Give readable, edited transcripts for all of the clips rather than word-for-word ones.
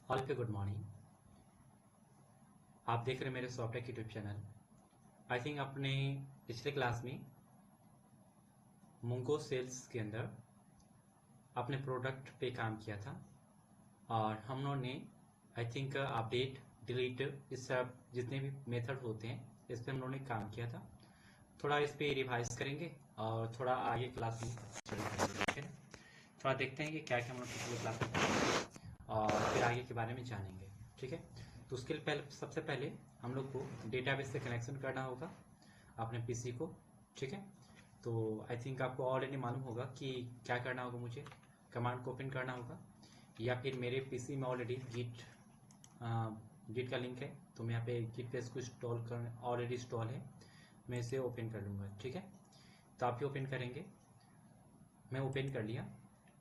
All पे good morning. आप देख रहे हैं मेरे software YouTube channel. I think आपने पिछले क्लास में मुंगो सेल्स के अंदर अपने प्रोडक्ट पे काम किया था और हम लोगों ने आई थिंक अपडेट डिलीट इस सब जितने भी मेथड होते हैं इस पे हम लोगों ने काम किया था। थोड़ा इस पे रिवाइज करेंगे और थोड़ा आगे क्लास में चलेंगे, ठीक है। थोड़ा देखते हैं कि क्या क्या हम लोग पिछले क्लास में पढ़े और फिर आगे के बारे में जानेंगे, ठीक है। तो उसके लिए पहले सबसे पहले हम लोग को डेटाबेस से कनेक्शन करना होगा अपने पीसी को, ठीक है। तो आई थिंक आपको ऑलरेडी मालूम होगा कि क्या करना होगा। मुझे कमांड को ओपन करना होगा या फिर मेरे पीसी में ऑलरेडी गिट का लिंक है, तो मैं यहाँ पे गिट पे इसको इंस्टॉल कर ऑलरेडी इंस्टॉल है, मैं इसे ओपन कर लूँगा, ठीक है। तो आप ही ओपन करेंगे, मैं ओपन कर लिया।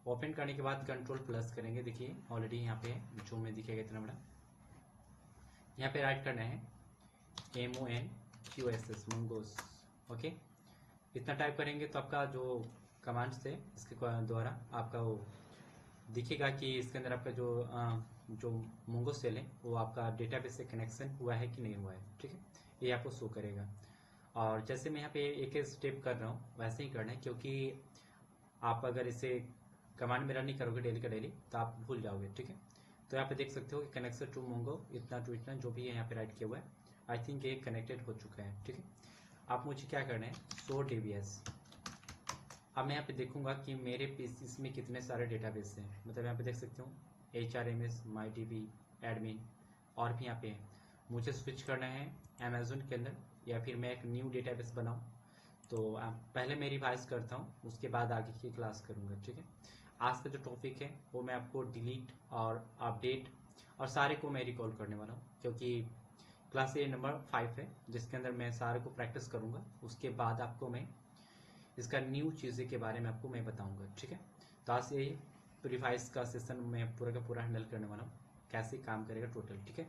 ओपन करने के बाद कंट्रोल प्लस करेंगे, देखिए ऑलरेडी यहाँ पे जो में दिखेगा इतना बड़ा। यहाँ पे राइट करना है MONQSS मंगोस, ओके। इतना टाइप करेंगे तो आपका जो कमांड्स थे इसके द्वारा आपका वो दिखेगा कि इसके अंदर आपका जो मोंगो सेल है वो आपका डेटाबेस से कनेक्शन हुआ है कि नहीं हुआ है, ठीक है। ये आपको शो करेगा। और जैसे मैं यहाँ पे एक एक स्टेप कर रहा हूँ वैसे ही करना है, क्योंकि आप अगर इसे कमांड में रन नहीं करोगे डेली का डेली तो आप भूल जाओगे, ठीक है। तो यहाँ पे देख सकते हो कि कनेक्शन टू मोंगो इतना टू इतना जो भी है यहाँ पे राइट किया हुआ है, आई थिंक ये कनेक्टेड हो चुका है, ठीक है। आप मुझे क्या करना है शो DBS। अब मैं यहाँ पे देखूंगा कि मेरे पीसीस में कितने सारे डेटाबेस हैं, मतलब यहाँ पे देख सकते हो HRMS, MyDB, एडमिन और भी यहाँ पे है। मुझे स्विच करना है अमेजोन के अंदर या फिर मैं एक न्यू डेटाबेस बनाऊँ। तो पहले मैं रिवाइज करता हूँ, उसके बाद आगे की क्लास करूँगा, ठीक है। आज का जो टॉपिक है वो मैं आपको डिलीट और अपडेट और सारे को मैं रिकॉल करने वाला हूँ, क्योंकि क्लास ये नंबर 5 है जिसके अंदर मैं सारे को प्रैक्टिस करूँगा। उसके बाद आपको मैं इसका न्यू चीज़ें के बारे में आपको मैं बताऊँगा, ठीक है। तो आज ये रिवाइज का सेशन मैं पूरा का पूरा हैंडल करने वाला हूँ, कैसे काम करेगा टोटल, ठीक है।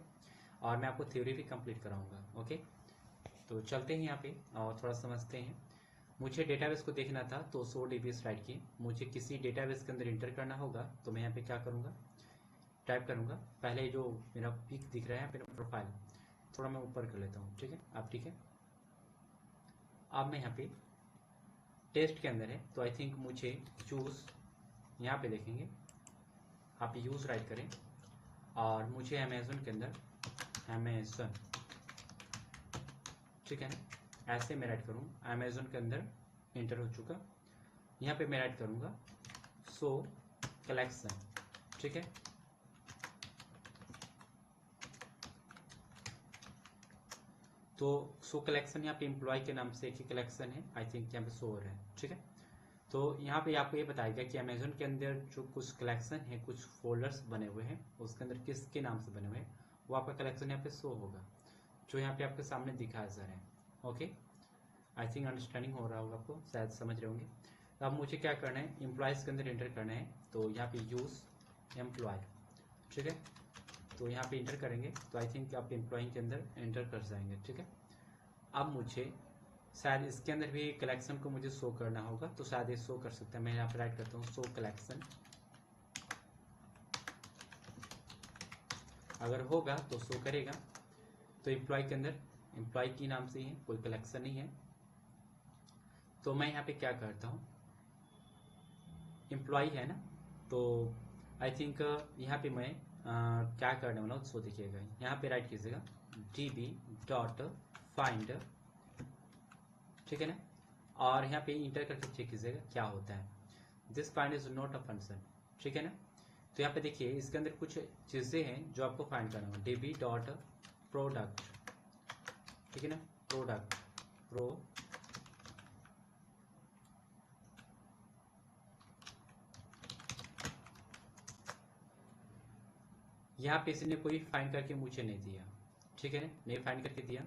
और मैं आपको थ्योरी भी कंप्लीट कराऊँगा, ओके। तो चलते हैं यहाँ पे और थोड़ा समझते हैं। मुझे डेटाबेस को देखना था तो 100 DBS राइट किए। मुझे किसी डेटाबेस के अंदर इंटर करना होगा तो मैं यहाँ पे क्या करूँगा, टाइप करूँगा। पहले जो मेरा पिक दिख रहा है मेरा प्रोफाइल थोड़ा मैं ऊपर कर लेता हूँ, ठीक है। अब ठीक है, अब मैं यहाँ पे टेस्ट के अंदर है तो आई थिंक मुझे चूज यहाँ पे देखेंगे, आप यूज राइट करें और मुझे अमेजोन के अंदर अमेजन, ठीक है ना, ऐसे मैं राइट करूँ। अमेजोन के अंदर इंटर हो चुका। यहाँ पे मैं राइट करूँगा सो कलेक्शन, ठीक है। तो सो कलेक्शन यहाँ पे एम्प्लॉय के नाम से एक ही कलेक्शन है, आई थिंक यहाँ पे शो हो रहा है, ठीक है। तो यहाँ पे आपको ये बताएगा कि अमेजोन के अंदर जो कुछ कलेक्शन है, कुछ फोल्डर्स बने हुए हैं, उसके अंदर किसके नाम से बने हुए हैं वो आपका कलेक्शन यहाँ पे शो होगा, जो यहाँ पे आपके सामने दिखाया जा रहा है, ओके। आई थिंक अंडरस्टैंडिंग हो रहा होगा आपको, शायद समझ रहे होंगे। तो अब मुझे क्या करना है एम्प्लॉयज़ के अंदर एंटर करना है, तो यहाँ पे यूज़ एम्प्लॉय, ठीक है। तो यहाँ पे इंटर करेंगे तो आई थिंक आप एम्प्लॉय के अंदर एंटर कर जाएंगे, ठीक है। अब मुझे शायद इसके अंदर भी कलेक्शन को मुझे शो करना होगा, तो शायद ये शो कर सकता है। मैं यहाँ पे राइट करता हूँ शो कलेक्शन, अगर होगा तो शो करेगा। तो एम्प्लॉय के अंदर एम्प्लॉय की नाम से ही है, कोई कलेक्शन नहीं है। तो मैं यहाँ पे क्या करता हूँ, एम्प्लॉय है ना, तो आई थिंक यहाँ पे मैं क्या करने वाला हूँ सो देखिएगा। यहाँ पे राइट कीजिएगा db.find, ठीक है ना, और यहाँ पे इंटर करके चेक कीजिएगा क्या होता है। This find is not a function, ठीक है ना। तो यहाँ पे देखिए इसके अंदर कुछ चीज़ें हैं जो आपको फाइंड करना होगा। db.product, ठीक है ना, प्रोडक्ट यहाँ पे इसने कोई फाइंड करके मुझे नहीं दिया, ठीक है ना, नहीं फाइंड करके दिया।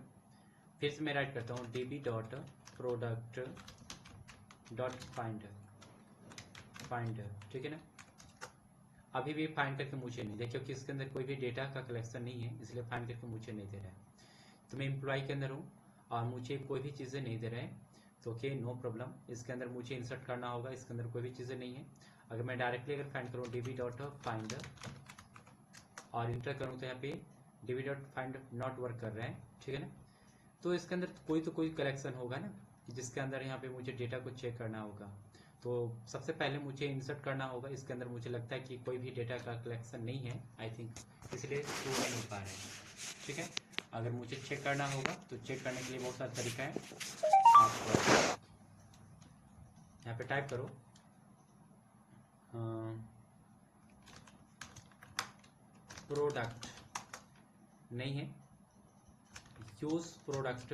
फिर से मैं राइट करता हूँ db.product.find, ठीक है ना। अभी भी फाइंड करके मुझे नहीं दिया, क्योंकि इसके अंदर कोई भी डेटा का कलेक्शन नहीं है, इसलिए फाइंड करके मुझे नहीं दे रहा है। तो मैं एम्प्लॉय के अंदर हूँ और मुझे कोई भी चीज़ें नहीं दे रहे हैं, तो ओके नो प्रॉब्लम। इसके अंदर मुझे इंसर्ट करना होगा, इसके अंदर कोई भी चीज़ें नहीं है। अगर मैं डायरेक्टली अगर फाइंड करूँ db.find और इंटर करूँ तो यहाँ पे db dot find not work कर रहा है, ठीक है ना। तो इसके अंदर कोई कलेक्शन होगा ना जिसके अंदर यहाँ पे मुझे डेटा को चेक करना होगा। तो सबसे पहले मुझे इंसर्ट करना होगा। इसके अंदर मुझे लगता है कि कोई भी डेटा का कलेक्शन नहीं है आई थिंक, इसलिए शो नहीं हो पा रहे हैं, ठीक है। अगर मुझे चेक करना होगा तो चेक करने के लिए बहुत सारा तरीका है। आप यहाँ पे टाइप करो प्रोडक्ट, नहीं है, यूज प्रोडक्ट,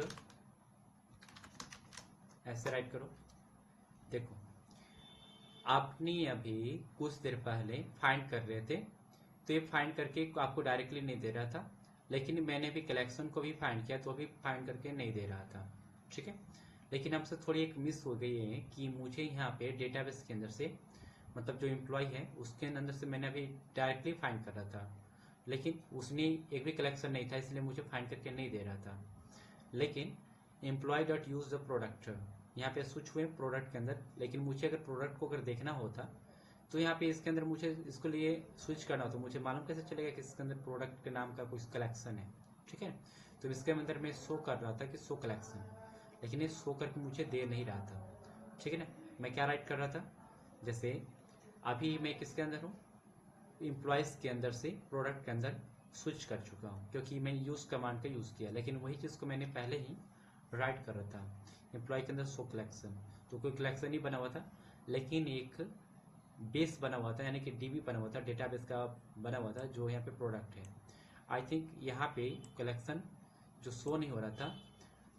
ऐसे राइट करो। देखो आपने अभी कुछ देर पहले फाइंड कर रहे थे तो ये फाइंड करके आपको डायरेक्टली नहीं दे रहा था, लेकिन मैंने भी कलेक्शन को भी फाइंड किया तो अभी फाइंड करके नहीं दे रहा था, ठीक है। लेकिन हमसे थोड़ी एक मिस हो गई है कि मुझे यहाँ पे डेटाबेस के अंदर से, मतलब जो एम्प्लॉय है उसके अंदर से मैंने अभी डायरेक्टली फाइंड कर रहा था, लेकिन उसने एक भी कलेक्शन नहीं था इसलिए मुझे फाइंड करके नहीं दे रहा था। लेकिन employ dot use the product यहाँ पे स्विच हुए प्रोडक्ट के अंदर, लेकिन मुझे अगर प्रोडक्ट को अगर देखना होता तो यहाँ पे इसके अंदर मुझे इसके लिए स्विच करना होता, मुझे मालूम कैसे चलेगा कि इसके अंदर प्रोडक्ट के नाम का कुछ कलेक्शन है, ठीक है। तो इसके अंदर मैं शो कर रहा था कि शो कलेक्शन, लेकिन ये शो करके मुझे दे नहीं रहा था, ठीक है ना। मैं क्या राइट कर रहा था, जैसे अभी मैं किसके अंदर हूँ, एम्प्लॉयज़ के अंदर से प्रोडक्ट के अंदर स्विच कर चुका हूँ क्योंकि मैंने यूज़ कमांड का यूज़ किया, लेकिन वही चीज़ को मैंने पहले ही राइट कर रहा था एम्प्लॉय के अंदर शो कलेक्शन। तो कोई कलेक्शन ही बना हुआ था, लेकिन एक बेस बना हुआ था, यानी कि डीबी बना हुआ था, डेटाबेस का बना हुआ था जो यहाँ पे प्रोडक्ट है। आई थिंक यहाँ पे कलेक्शन जो शो नहीं हो रहा था,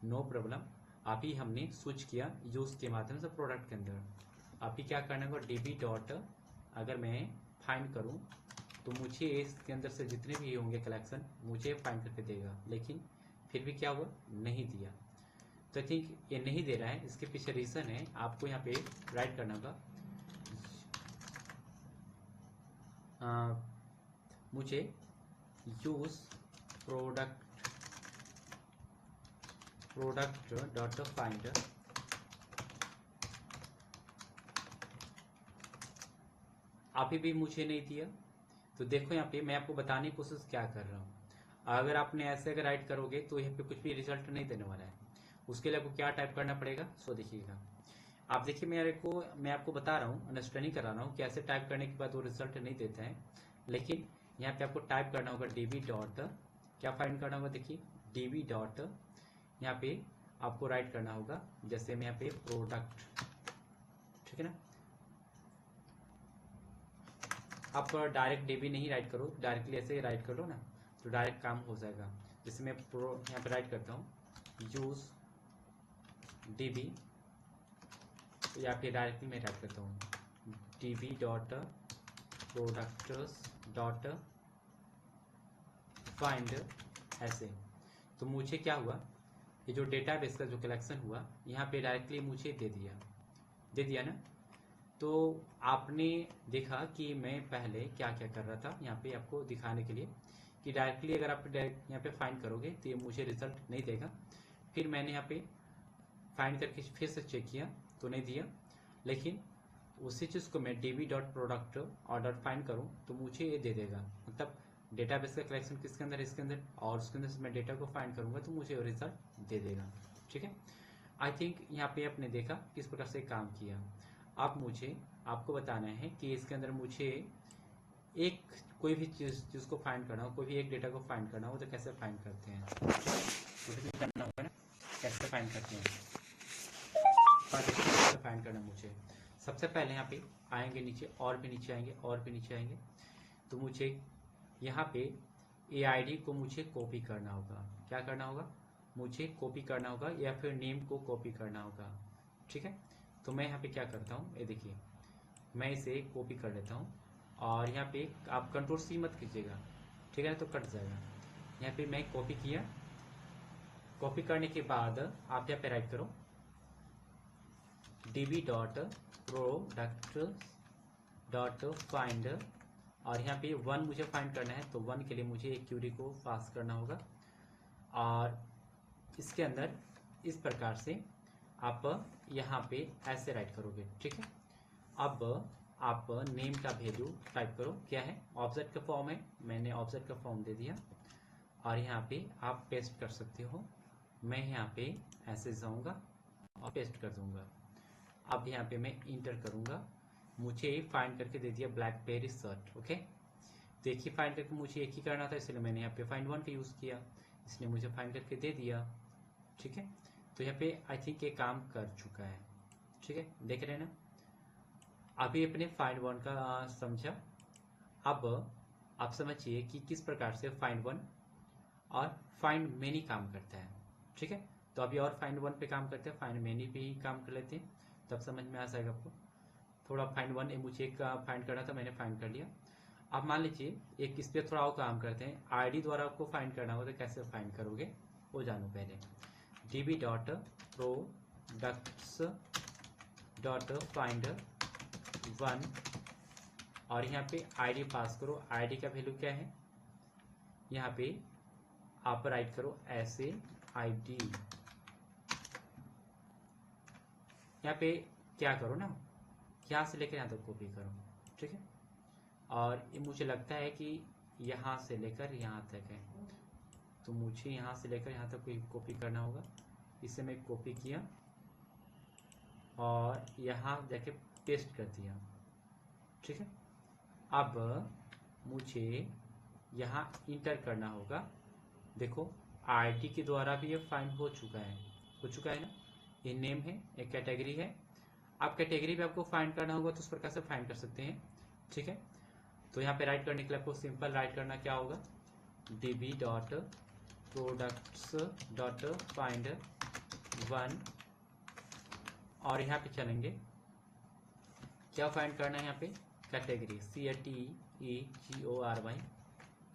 नो प्रॉब्लम। अभी हमने स्विच किया यूज़ के माध्यम से प्रोडक्ट के अंदर। अभी क्या करना होगा, डीबी डॉट अगर मैं फाइंड करूँ तो मुझे इसके अंदर से जितने भी होंगे कलेक्शन मुझे फाइंड करके देगा, लेकिन फिर भी क्या हुआ, नहीं दिया। तो आई थिंक ये नहीं दे रहा है, इसके पीछे रीज़न है, आपको यहाँ पे राइट करना होगा मुझे यूज प्रोडक्ट डॉट फाइंड अभी भी मुझे नहीं दिया। तो देखो यहाँ पे मैं आपको बताने की कोशिश क्या कर रहा हूँ, अगर आपने ऐसे अगर राइट करोगे तो यहाँ पे कुछ भी रिजल्ट नहीं देने वाला है। उसके लिए आपको क्या टाइप करना पड़ेगा, सो देखिएगा आप, देखिए मैं आपको बता रहा हूँ, अंडरस्टैंडिंग करा रहा हूँ कि ऐसे टाइप करने के बाद वो रिजल्ट नहीं देता है। लेकिन यहाँ पे आपको टाइप करना होगा डीबी डॉट, क्या फाइंड करना होगा, देखिए डीबी डॉट यहाँ पे आपको राइट करना होगा, जैसे मैं यहाँ पे प्रोडक्ट, ठीक है ना। आप डायरेक्ट डीबी नहीं राइट करो, डायरेक्टली ऐसे ही राइट कर लो ना तो डायरेक्ट काम हो जाएगा। जैसे मैं यहाँ पे राइट करता हूँ यूज डीबी, या फिर डायरेक्टली मैं टाइप करता हूँ dB dot products dot find, ऐसे। तो मुझे क्या हुआ, ये जो डेटाबेस का जो कलेक्शन हुआ यहाँ पे डायरेक्टली मुझे दे दिया ना। तो आपने देखा कि मैं पहले क्या क्या कर रहा था, यहाँ पे आपको दिखाने के लिए कि डायरेक्टली अगर आप यहाँ पे फाइंड करोगे तो ये मुझे रिजल्ट नहीं देगा। फिर मैंने यहाँ पे फाइंड करके फिर से चेक किया तो नहीं दिया, लेकिन उसी चीज़ को मैं डीबी डॉट प्रोडक्ट और डॉट फाइंड करूँ तो मुझे ये दे देगा। मतलब डेटाबेस का कलेक्शन किसके अंदर, इसके अंदर, और उसके अंदर से मैं डेटा को फाइंड करूँगा तो मुझे रिजल्ट दे देगा, ठीक है। आई थिंक यहाँ पे आपने देखा किस प्रकार से काम किया। अब मुझे आपको बताना है कि इसके अंदर मुझे एक कोई भी चीज़ को फाइंड करना हो, कोई भी एक डेटा को फाइंड करना हो तो कैसे फाइंड करते हैं, मुझे करना होगा ना, कैसे फाइंड करते हैं, कैसे फाइंड करना। मुझे सबसे पहले यहाँ पे आएंगे नीचे, और भी नीचे आएंगे, और भी नीचे आएंगे, तो मुझे यहाँ पे AID को मुझे कॉपी करना होगा। क्या करना होगा, मुझे कॉपी करना होगा, या फिर नेम को कॉपी करना होगा, ठीक है। तो मैं यहाँ पे क्या करता हूँ, ये देखिए मैं इसे कॉपी कर लेता हूँ, और यहाँ पे आप कंट्रोल C मत कीजिएगा, ठीक है, तो कट जाएगा। यहाँ पे मैं कॉपी किया, कॉपी करने के बाद आप यहाँ पे राइट करो db dot product dot find, और यहाँ पे 1 मुझे फाइंड करना है, तो 1 के लिए मुझे एक क्यूरी को पास करना होगा, और इसके अंदर इस प्रकार से आप यहाँ पे ऐसे राइट करोगे, ठीक है। अब आप नेम का वैल्यू टाइप करो, क्या है ऑब्जेक्ट का फॉर्म है, मैंने ऑब्जेक्ट का फॉर्म दे दिया और यहाँ पे आप पेस्ट कर सकते हो। मैं यहाँ पे ऐसे जाऊँगा और पेस्ट कर दूँगा। अब यहाँ पे मैं इंटर करूँगा, मुझे फाइंड करके दे दिया ब्लैकबेरी शर्ट। ओके, देखिए फाइंड करके मुझे एक ही करना था, इसलिए मैंने यहाँ पे फाइंड वन का यूज़ किया, इसने मुझे फाइंड करके दे दिया। ठीक है, तो यहाँ पे आई थिंक ये काम कर चुका है। ठीक है, देख रहे हैं ना, अभी अपने फाइंड वन का समझा। अब आप समझिए कि किस प्रकार से फाइंड वन और फाइंड मेनी काम करता है। ठीक है, तो अभी और फाइंड वन पे काम करते हैं, फाइंड मेनी पे ही काम कर लेते हैं, तब समझ में आ जाएगा आपको। थोड़ा फाइंड वन मुझे एक फाइंड करना था, मैंने फाइंड कर लिया। अब मान लीजिए एक इस पर थोड़ा और काम करते हैं, आईडी द्वारा आपको फाइंड करना होगा, तो कैसे फाइंड करोगे वो जानो पहले। db dot products dot find one और यहाँ पे आईडी पास करो। आईडी का वैल्यू क्या है, यहाँ पे आप राइट करो ऐसे आईडी। यहाँ पे क्या करो ना, यहाँ से लेकर यहाँ तक कॉपी करो। ठीक है, और ये मुझे लगता है कि यहाँ से लेकर यहाँ तक है, तो मुझे यहाँ से लेकर यहाँ तक कोई कॉपी करना होगा। इसे मैं कॉपी किया और यहाँ जाके पेस्ट कर दिया। ठीक है, अब मुझे यहाँ इंटर करना होगा। देखो आईडी के द्वारा भी ये फाइंड हो चुका है ना, ये नेम है, एक कैटेगरी है। अब कैटेगरी भी आपको फाइंड करना होगा तो उस प्रकार से फाइंड कर सकते हैं। ठीक है, तो यहाँ पे राइट करने के लिए आपको सिंपल राइट करना क्या होगा, db dot products dot find one और यहाँ पे चलेंगे, क्या फाइंड करना है यहाँ पे कैटेगरी, CATEGORY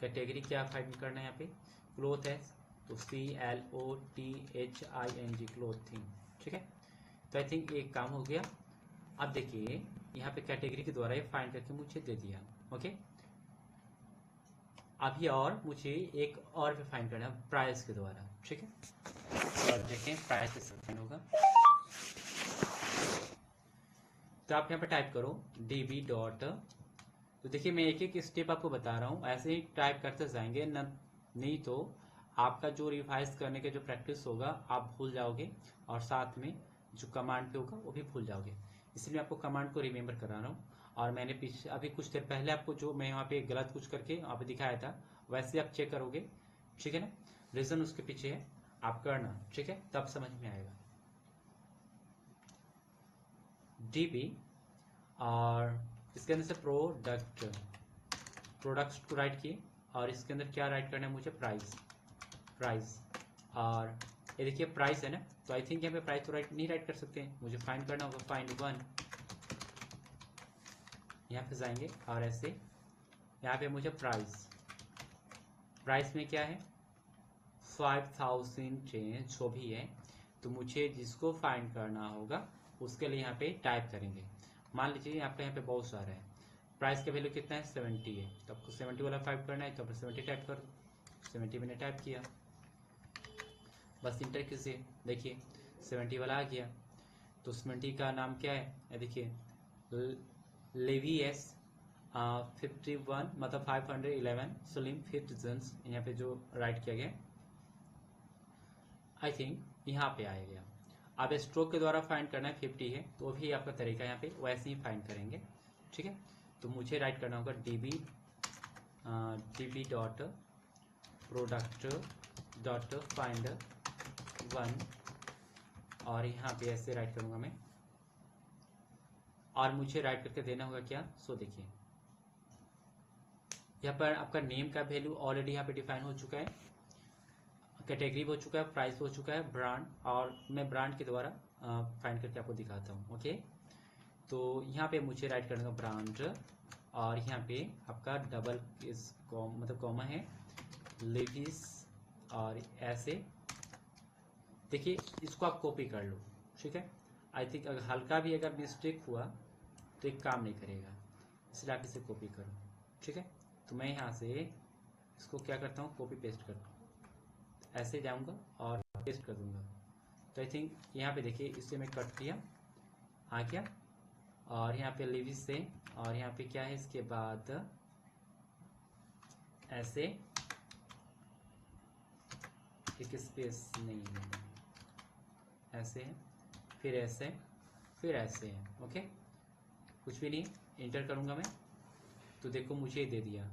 कैटेगरी क्या फाइंड करना है यहाँ पे, क्लोथ है तो CLOTHING क्लोथिंग। ठीक है, तो आई थिंक एक काम हो गया। अब देखिए यहाँ पे कैटेगरी के द्वारा ये फाइंड करके मुझे दे दिया। ओके, अभी और मुझे एक और भी फाइंड करना है प्राइस के द्वारा। ठीक है, और देखते हैं प्राइस कैसे फाइंड होगा। तो आप यहाँ पे टाइप करो db डॉट, तो देखिए मैं एक एक स्टेप आपको बता रहा हूँ, ऐसे ही टाइप करते जाएंगे न, नहीं तो आपका जो रिवाइज करने के जो प्रैक्टिस होगा आप भूल जाओगे और साथ में जो कमांड पे होगा वो भी भूल जाओगे। इसलिए मैं आपको कमांड को रिमेंबर करा रहा हूँ। और मैंने पीछे अभी कुछ देर पहले आपको जो मैं यहाँ पे गलत कुछ करके वहाँ पे दिखाया था वैसे आप चेक करोगे। ठीक है ना, रीजन उसके पीछे है, आप करना। ठीक है, तब समझ में आएगा। db और इसके अंदर से प्रोडक्ट्स को राइट किए और इसके अंदर क्या राइट करना है मुझे, प्राइस और ये देखिए प्राइस है ना, तो आई थिंक यहाँ पे प्राइस तो नहीं राइट कर सकते हैं, मुझे फाइंड करना होगा फाइंड वन। यहाँ पे जाएंगे और ऐसे यहाँ पे मुझे प्राइस में क्या है 5000 चेंज जो भी है, तो मुझे जिसको फाइंड करना होगा उसके लिए यहाँ पे टाइप करेंगे। मान लीजिए आपका यहाँ पे बहुत सारा है, प्राइस का वैल्यू कितना है 70 है, तो आपको 70 वाला फाइंड करना है, तो आप 70 टाइप कर, 70 मैंने टाइप किया, बस इंटर कीजिए। देखिए 70 वाला आ गया। तो 70 का नाम क्या है, देखिए लेवीएस 51 मतलब 511 स्लिम फिट जींस, यहाँ पे जो राइट किया गया आई थिंक यहाँ पे आया गया। अब स्ट्रोक के द्वारा फाइंड करना है 50 है, तो भी आपका तरीका यहाँ पे वैसे ही फाइंड करेंगे। ठीक है, तो मुझे राइट करना होगा db dot product dot find one और यहाँ पे ऐसे राइट करूँगा मैं, और मुझे राइट करके देना होगा क्या, सो देखिए यहाँ पर आपका नेम का वैल्यू ऑलरेडी यहाँ पे डिफाइन हो चुका है, कैटेगरी हो चुका है, प्राइस हो चुका है, ब्रांड, और मैं ब्रांड के द्वारा फाइंड करके आपको दिखाता हूँ। ओके, तो यहाँ पे मुझे राइट करना होगा ब्रांड और यहाँ पे आपका डबल इस मतलब कॉमा है लेविस और ऐसे देखिए इसको आप कॉपी कर लो। ठीक है, आई थिंक अगर हल्का भी अगर मिस्टेक हुआ तो एक काम नहीं करेगा, इसलिए आप इसे कॉपी करो। ठीक है, तो मैं यहाँ से इसको क्या करता हूँ, कॉपी पेस्ट करता हूँ, ऐसे जाऊँगा और पेस्ट कर दूँगा। तो आई थिंक यहाँ पे देखिए इसे मैं कट किया, आ गया और यहाँ पे लिविस से, और यहाँ पे क्या है इसके बाद ऐसे एक स्पेस नहीं है, ऐसे है, फिर ऐसे, फिर ऐसे है। ओके, कुछ भी नहीं, इंटर करूँगा मैं तो देखो मुझे दे दिया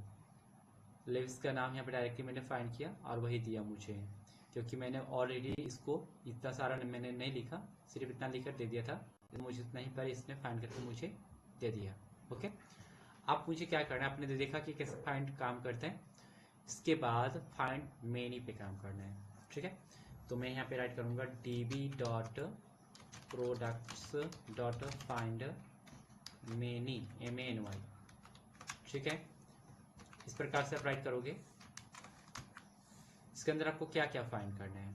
लिव्स का नाम। यहाँ पे डायरेक्टली मैंने फाइंड किया और वही दिया मुझे, क्योंकि मैंने ऑलरेडी इसको इतना सारा मैंने नहीं लिखा, सिर्फ इतना लिखकर दे दिया था, तो मुझे इतना ही पर इसने फाइंड करके मुझे दे दिया। ओके, अब मुझे क्या करना है, आपने देखा कि कैसे फाइंड काम करते हैं। इसके बाद फाइंड मेनी पे काम करना है। ठीक है, तो मैं यहाँ पे राइट करूँगा db dot products dot find many MANY। ठीक है, इस प्रकार से आप राइट करोगे। इसके अंदर आपको क्या क्या फाइंड करना है,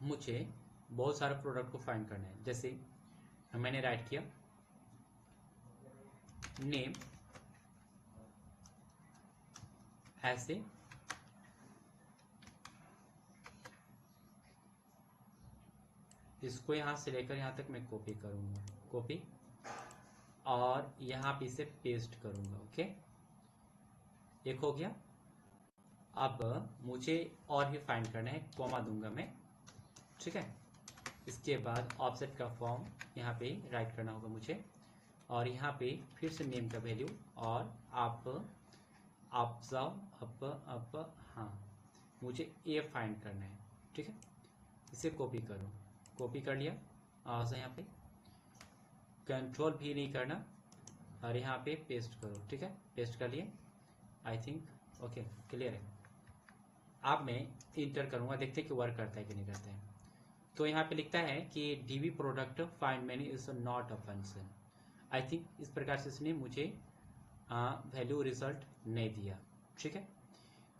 मुझे बहुत सारे प्रोडक्ट को फाइंड करना है। जैसे मैंने राइट किया नेम ऐसे, इसको यहाँ से लेकर यहाँ तक मैं कॉपी करूँगा, कॉपी, और यहाँ पे इसे पेस्ट करूँगा। ओके, एक हो गया। अब मुझे और भी फाइंड करना है, कॉमा दूंगा मैं। ठीक है, इसके बाद ऑफसेट का फॉर्म यहाँ पे राइट करना होगा मुझे, और यहाँ पे फिर से नेम का वैल्यू, और आप जाओ अप हाँ, मुझे ए फाइंड करना है। ठीक है, इसे कॉपी करो, कॉपी कर लिया, और यहाँ पे कंट्रोल भी नहीं करना, और यहाँ पे पेस्ट करो। ठीक है, पेस्ट कर लिए, आई थिंक ओके क्लियर है। अब मैं इंटर करूँगा, देखते हैं कि वर्क करता है कि नहीं करता है। तो यहाँ पे लिखता है कि dB product find many is not a function. I think इस प्रकार से इसने मुझे वैल्यू रिजल्ट नहीं दिया। ठीक है,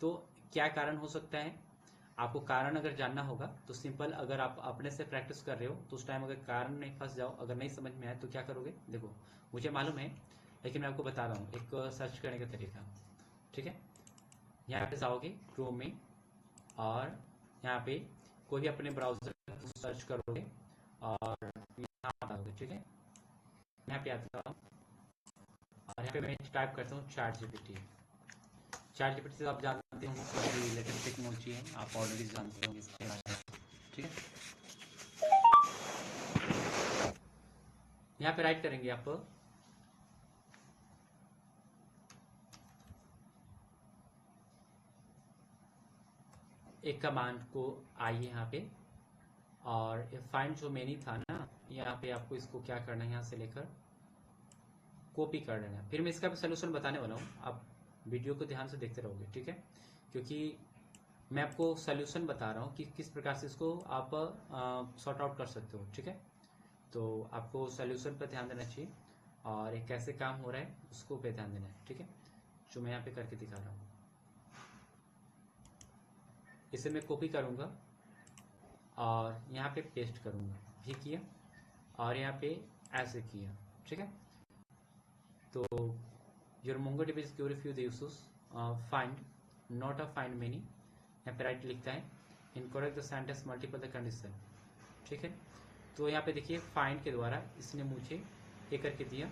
तो क्या कारण हो सकता है, आपको कारण अगर जानना होगा तो सिंपल, अगर आप अपने से प्रैक्टिस कर रहे हो तो उस टाइम अगर कारण नहीं फंस जाओ, अगर नहीं समझ में आए तो क्या करोगे, देखो मुझे मालूम है, लेकिन मैं आपको बता रहा हूँ एक सर्च करने का तरीका। ठीक है, यहाँ पे जाओगे क्रोम में, और यहाँ पे कोई भी अपने ब्राउजर सर्च करोगे और यहाँ आओगे। ठीक है, यहाँ पे आता हूँ, और यहाँ पे मैं टाइप करता हूँ चैट जीपीटी। चैट जीपीटी से आप जानते होंगे कि लेटेस्ट टेक्नोलॉजी है, आप ऑलरेडी जानते होंगे इसके बारे में। ठीक है, यहाँ पे राइट करेंगे आप एक कमांड को, आइए यहाँ पे, और फाइंड जो मेनी था ना, यहाँ पे आपको इसको क्या करना है, यहाँ से लेकर कॉपी कर लेना है। फिर मैं इसका भी सोल्यूशन बताने वाला हूँ, आप वीडियो को ध्यान से देखते रहोगे। ठीक है, क्योंकि मैं आपको सोल्यूशन बता रहा हूँ कि किस प्रकार से इसको आप सॉर्ट आउट कर सकते हो। ठीक है, तो आपको सोल्यूशन पर ध्यान देना चाहिए, और एक कैसे काम हो रहा है उसको पे ध्यान देना है। ठीक है, जो मैं यहाँ पे करके दिखा रहा हूँ, इसे मैं कॉपी करूँगा और यहाँ पे पेस्ट करूँगा, भी किया, और यहाँ पे ऐसे किया। ठीक है, तो your MongoDB is curious few uses find not a find many, यहाँ पे राइट लिखता है incorrect the sentence multiple the condition. ठीक है, तो यहाँ पे देखिए फाइंड के द्वारा इसने मुझे ये करके दिया,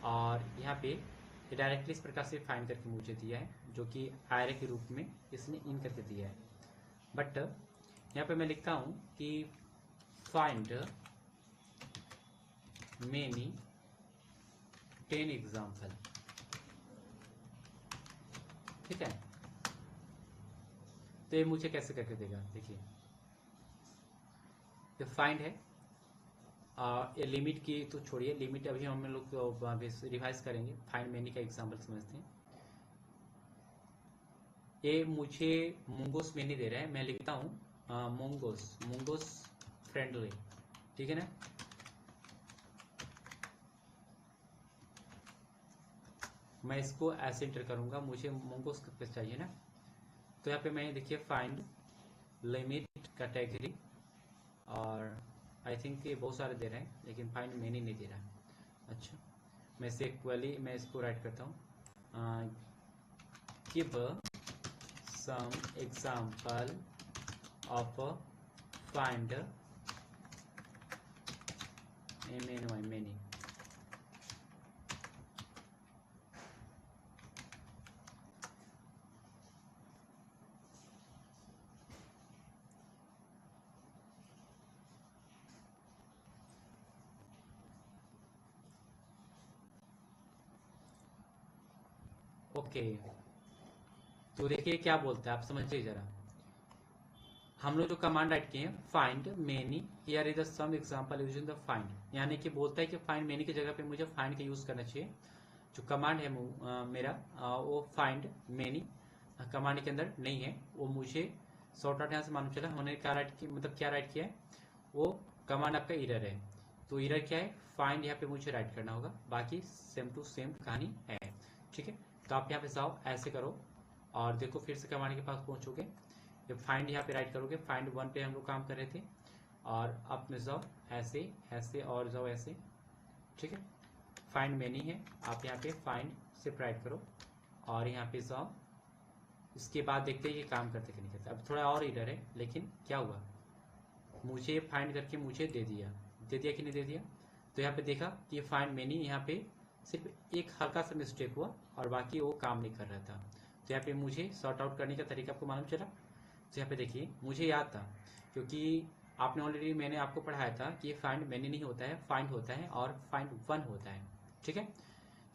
और यहाँ पे ये डायरेक्टली इस प्रकार से फाइंड करके मुझे दिया है, जो कि एरे के रूप में इसने इन करके दिया है। बट यहाँ पे मैं लिखता हूँ कि फाइंड मेनी 10 एग्जाम्पल। ठीक है, तो ये मुझे कैसे करके देगा, देखिए ये फाइंड है, ये लिमिट की तो छोड़िए, लिमिट अभी हम लोग रिवाइज करेंगे, फाइंड मेनी का एग्जाम्पल समझते हैं। ये मुझे मोंगोस मेनी दे रहा है, मैं लिखता हूँ मोंगोस फ्रेंडली। ठीक है ना, मैं इसको ऐसे इंटर करूंगा, मुझे मोंगोस पे चाहिए ना, तो यहाँ पे मैं देखिए फाइंड लिमिट कैटेगरी, और आई थिंक ये बहुत सारे दे रहे हैं, लेकिन फाइंड मेनी नहीं दे रहा है। अच्छा, मैं इसे इक्वली मैं इसको राइट करता हूँ, give some example of find MANY many. Okay, तो देखिए क्या बोलता है, आप समझिए जरा। हम लोग जो कमांड राइट किए हैं, find many, here is the some example using the find, यानी कि बोलता है कि फाइंड मेनी की जगह पे मुझे फाइंड का यूज करना चाहिए। जो कमांड है मेरा वो फाइंड मेनी कमांड के अंदर नहीं है, वो मुझे सॉर्ट आउट यहाँ से मालूम चला हमने क्या राइट किया, मतलब क्या राइट किया है, वो कमांड आपका इरर है। तो इरर क्या है, फाइंड यहाँ पे मुझे राइट करना होगा, बाकी सेम टू सेम कहानी है। ठीक है, तो आप यहाँ पे जाओ, ऐसे करो और देखो फिर से कमांड के पास पहुंचोगे। ये फाइंड यहाँ पे राइट करोगे, फाइंड 1 पे हम लोग काम कर रहे थे, और अब में जाओ ऐसे ऐसे और जाओ ऐसे। ठीक है, फाइंड मेनी है, आप यहाँ पे फाइंड सिर्फ राइट करो और यहाँ पे जाओ। इसके बाद देखते हैं ये काम करते कि नहीं करते। अब थोड़ा और इधर है, लेकिन क्या हुआ, मुझे फाइंड करके मुझे दे दिया कि नहीं दे दिया। तो यहाँ पे देखा कि ये फाइंड मेनी, यहाँ पे सिर्फ एक हल्का सा मिस्टेक हुआ और बाकी वो काम नहीं कर रहा था। तो यहाँ पे मुझे सॉर्ट आउट करने का तरीका आपको मालूम चला। तो यहाँ पे देखिए मुझे याद था, क्योंकि आपने ऑलरेडी, मैंने आपको पढ़ाया था कि फाइंड मेनी नहीं होता है, फाइंड होता है और फाइंड 1 होता है। ठीक है,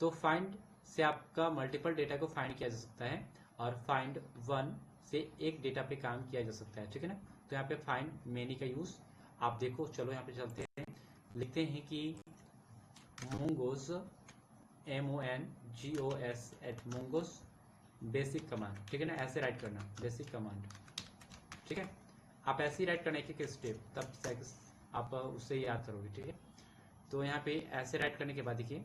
तो फाइंड से आपका मल्टीपल डेटा को फाइंड किया जा सकता है और फाइंड 1 से एक डेटा पे काम किया जा सकता है। ठीक है ना, तो यहाँ पे फाइंड मेनी का यूज आप देखो। चलो यहाँ पे चलते हैं, लिखते हैं कि mongos MONGOS at mongos basic command. ठीक है ना, ऐसे राइट करना बेसिक कमांड। ठीक है, आप ऐसे ही राइट करना एक एक स्टेप, तब आप उससे याद करोगे। ठीक है, तो यहाँ पे ऐसे राइट करने के बाद देखिए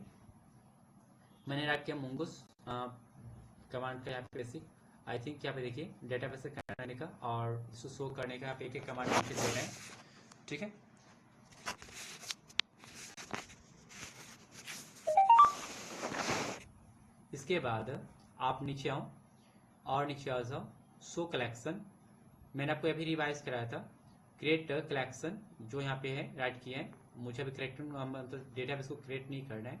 मैंने राइट किया मोंगोस कमांड का यहाँ पे बेसिक। आई थिंक यहाँ पे देखिए डेटाबेस से करने का और इसको शो करने का आप एक एक कमांड नीचे दे रहे हैं। ठीक है, इसके बाद आप नीचे आओ और नीचे आ जाओ, शो कलेक्शन। मैंने आपको अभी रिवाइज कराया था, क्रिएट कलेक्शन जो यहाँ पे है राइट किया है, मुझे अभी करेक्ट मतलब डेटाबेस को क्रिएट नहीं करना है।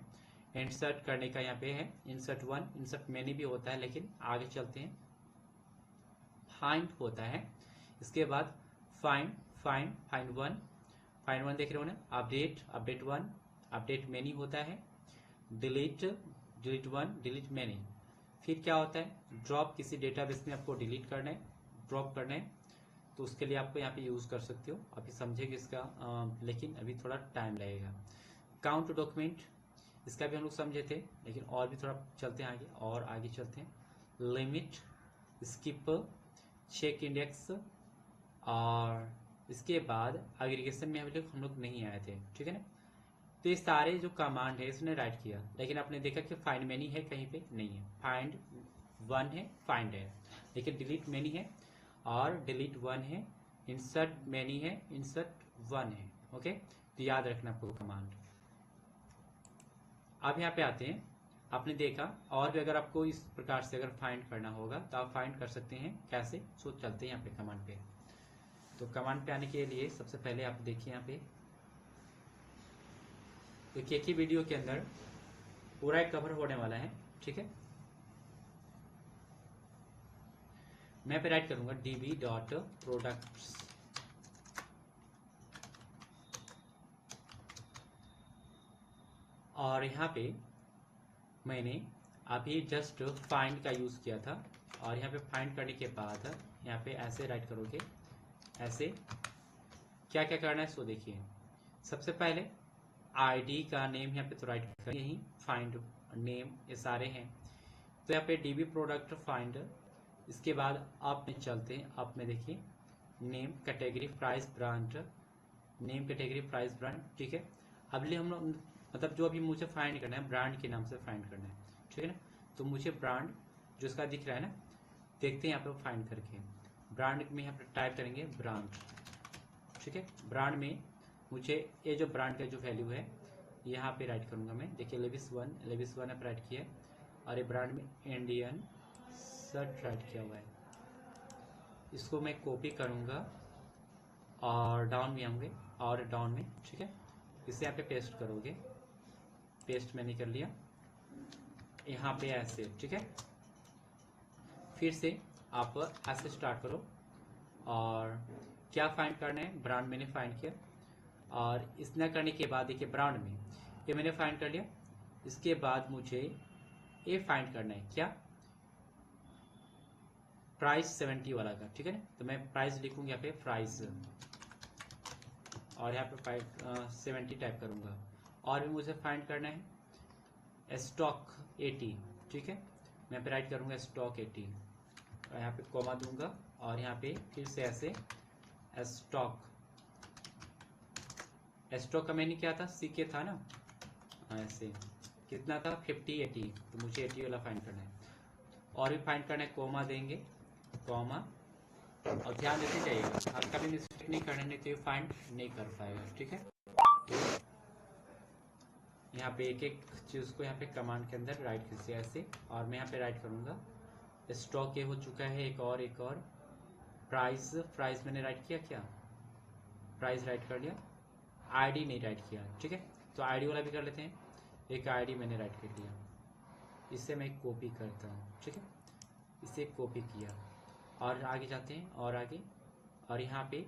इंसर्ट करने का यहाँ पे है इंसर्ट 1, इंसर्ट मेनी भी होता है, लेकिन आगे चलते हैं। फाइंड होता है, इसके बाद फाइंड 1 देख रहे हो ना, अपडेट 1, अपडेट मेनी होता है, डिलीट 1, डिलीट मेनी। फिर क्या होता है, ड्रॉप, किसी डेटाबेस में आपको डिलीट करना है, ड्रॉप करना है, तो उसके लिए आपको यहाँ पे यूज कर सकते हो। अभी समझेंगे इसका लेकिन अभी थोड़ा टाइम लगेगा। काउंट डॉक्यूमेंट, इसका भी हम लोग समझे थे, लेकिन और भी थोड़ा चलते हैं आगे, और आगे चलते हैं। लिमिट, स्किप, चेक इंडेक्स, और इसके बाद एग्रीगेशन में हम लोग नहीं आए थे। ठीक है ना, तो ये सारे जो कमांड है इसने राइट किया, लेकिन आपने देखा कि फाइंड मेनी है कहीं पे नहीं है, फाइंड 1 है, फाइंड है, लेकिन डिलीट मेनी है और डिलीट 1 है, इंसर्ट मेनी है, इंसर्ट 1 है। ओके, तो याद रखना आपको कमांड। अब यहाँ पे आते हैं, आपने देखा और भी अगर आपको इस प्रकार से अगर फाइंड करना होगा तो आप फाइंड कर सकते हैं। कैसे, सो चलते हैं यहाँ पे कमांड पे। तो कमांड पे आने के लिए सबसे पहले आप देखिए यहाँ पे, एक ही वीडियो के अंदर पूरा एक कवर होने वाला है। ठीक है, मैं पे राइट करूंगा db.products, और यहाँ पे मैंने अभी जस्ट फाइंड का यूज किया था, और यहाँ पे फाइंड करने के बाद यहाँ पे ऐसे राइट करोगे, ऐसे क्या क्या करना है सो देखिए। सबसे पहले आईडी का नेम यहाँ पे तो राइट करेंगे ही, फाइंड नेम ये सारे हैं, तो यहाँ पे डीबी प्रोडक्ट फाइंड। इसके बाद आप में चलते हैं, आप में देखिए name, category, price, brand, name, category, price, brand. ठीक है, अब लिए हम लोग मतलब जो अभी मुझे फाइंड करना है ब्रांड के नाम से फाइंड करना है। ठीक है ना, तो मुझे ब्रांड जो इसका दिख रहा है ना, देखते हैं यहाँ पे फाइंड करके। ब्रांड में यहाँ पे टाइप करेंगे ब्रांड। ठीक है, ब्रांड में मुझे ये जो ब्रांड का जो वैल्यू है यहाँ पे राइट करूंगा मैं। देखिए लेविस 1 पे राइट किया है, और ये ब्रांड में इंडियन शर्ट राइट किया हुआ है। इसको मैं कॉपी करूंगा और डाउन में आऊंगे, और डाउन में। ठीक है, इसे यहाँ पे पेस्ट करोगे, पेस्ट मैंने कर लिया यहाँ पे ऐसे, ठीक है। फिर से आप ऐसे स्टार्ट करो और क्या फाइंड करना है, ब्रांड मैंने फाइंड किया और इतना करने के बाद देखिए ब्रांड में ये मैंने फाइंड कर लिया। इसके बाद मुझे ये फाइंड करना है क्या, प्राइस 70 वाला का, ठीक है ना। तो मैं प्राइस लिखूंगा यहाँ पे प्राइस और यहाँ पे 70 टाइप करूंगा। और भी मुझे फाइंड करना है स्टॉक 80, ठीक है। मैं यहाँ पे राइट करूंगा स्टॉक 80 और यहाँ पे कॉमा दूंगा और यहाँ पे फिर से ऐसे स्टॉक का मैंने क्या था, सीके था ना, ऐसे कितना था 50 80, तो मुझे 80 वाला फाइंड करना है। और भी फाइंड करना है, कॉमा देंगे, कॉमा, और ध्यान देते जाइएगा, आप कभी मिस्टेक नहीं करना, नहीं तो ये फाइंड नहीं कर पाएगा, ठीक है। यहाँ पे एक एक चीज़ को यहाँ पे कमांड के अंदर राइट कीजिए ऐसे, और मैं यहाँ पे राइट करूँगा स्टॉक ये हो चुका है, एक और प्राइस मैंने राइट किया, क्या प्राइस राइट कर लिया, आईडी नहीं राइट किया, ठीक है। तो आईडी वाला भी कर लेते हैं, एक आईडी मैंने राइट कर लिया, इसे मैं कॉपी करता हूँ, ठीक है। इसे कॉपी किया और आगे जाते हैं और आगे, और यहाँ पे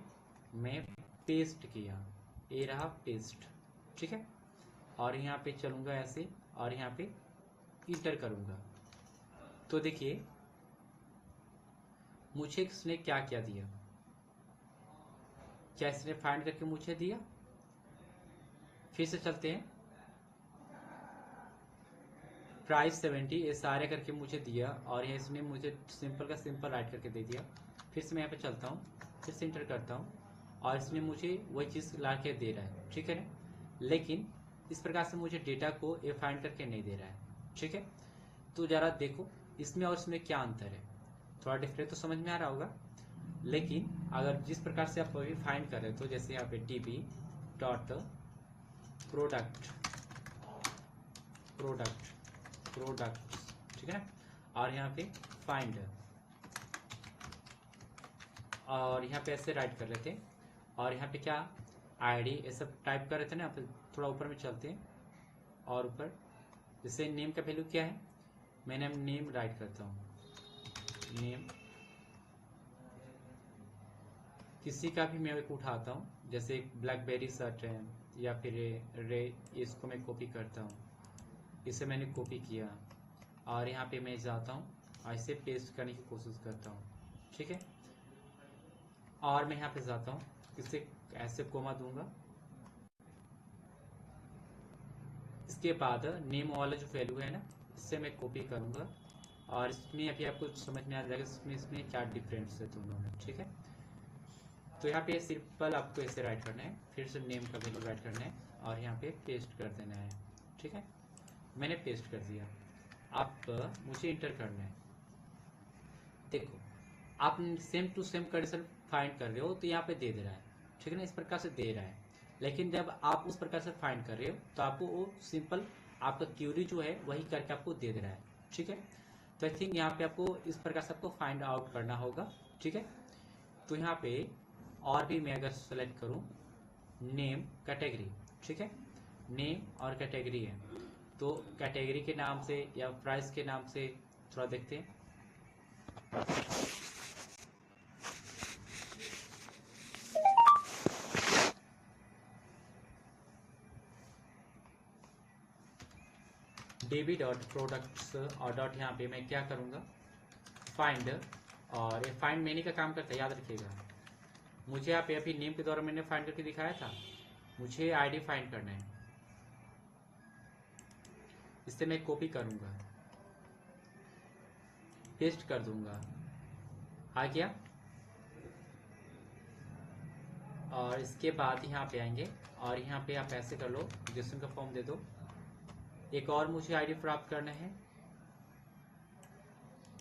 मैं पेस्ट किया, ये रहा पेस्ट, ठीक है। और यहाँ पे चलूँगा ऐसे और यहाँ पे इंटर करूँगा। तो देखिए मुझे इसने क्या क्या दिया, क्या इसने फाइंड करके मुझे दिया। फिर से चलते हैं, प्राइस 70 ये सारे करके मुझे दिया और ये इसने मुझे सिंपल का सिंपल राइट करके दे दिया। फिर से मैं यहाँ पे चलता हूँ, फिर से इंटर करता हूँ और इसने मुझे वही चीज़ ला के दे रहा है, ठीक है ना। लेकिन इस प्रकार से मुझे डेटा को ये फाइंड करके नहीं दे रहा है, ठीक है। तो ज़रा देखो इसमें और इसमें क्या अंतर है, थोड़ा डिफरेंस तो समझ में आ रहा होगा। लेकिन अगर जिस प्रकार से आप अभी फाइंड कर रहे हो, तो जैसे यहाँ पे DB डॉट प्रोडक्ट, ठीक है ना, और यहाँ पे फाइंड, और यहाँ पे ऐसे राइट कर लेते हैं और यहाँ पे क्या आईडी ये सब टाइप कर रहे थे ना। यहाँ पे थोड़ा ऊपर में चलते हैं और ऊपर जैसे नेम का वैल्यू क्या है, मैंने नेम राइट करता हूँ, नेम किसी का भी मैं एक उठाता हूँ, जैसे एक ब्लैकबेरी शर्ट है या फिर रे, इसको मैं कॉपी करता हूँ, इसे मैंने कॉपी किया और यहाँ पे मैं जाता हूँ और इसे पेस्ट करने की कोशिश करता हूँ, ठीक है। और मैं यहाँ पे जाता हूँ, इसे ऐसे कोमा दूंगा, इसके बाद नेम वाला जो वैल्यू है ना, इससे मैं कॉपी करूँगा और इसमें अभी आपको समझ में आ जाएगा इसमें क्या डिफरेंस है दोनों में, ठीक है। तो यहाँ पे सिंपल आपको ऐसे राइट करना है, फिर से नेम का वैल्यू राइट करना है और यहाँ पे पेस्ट कर देना है, ठीक है। मैंने पेस्ट कर दिया, आप मुझे इंटर करना है। देखो आप same to same condition find कर रहे हो तो यहाँ पे दे रहा है, ठीक है ना, इस प्रकार से दे रहा है। लेकिन जब आप उस प्रकार से फाइंड कर रहे हो तो आपको वो सिंपल आपका क्यूरी जो है वही करके आपको दे रहा है, ठीक है। तो आई थिंक यहाँ पे आपको इस प्रकार से आपको फाइंड आउट करना होगा, ठीक है। तो यहाँ पे और भी मैं अगर सेलेक्ट करूँ नेम कैटेगरी, ठीक है, नेम और कैटेगरी है, तो कैटेगरी के नाम से या प्राइस के नाम से थोड़ा देखते हैं। DB डॉट प्रोडक्ट्स और डॉट यहाँ पे मैं क्या करूँगा फाइंड, और ये फाइंड मैनी का काम करता है, याद रखिएगा। मुझे यहाँ पे अभी नेम के द्वारा मैंने फाइंड करके दिखाया था, मुझे आईडी फाइंड करना है, इससे मैं कॉपी करूँगा, पेस्ट कर दूंगा, आ गया। और इसके बाद यहाँ पे आएंगे और यहाँ पे आप ऐसे कर लो, जेसन का फॉर्म दे दो। एक और मुझे आईडी प्राप्त करना है,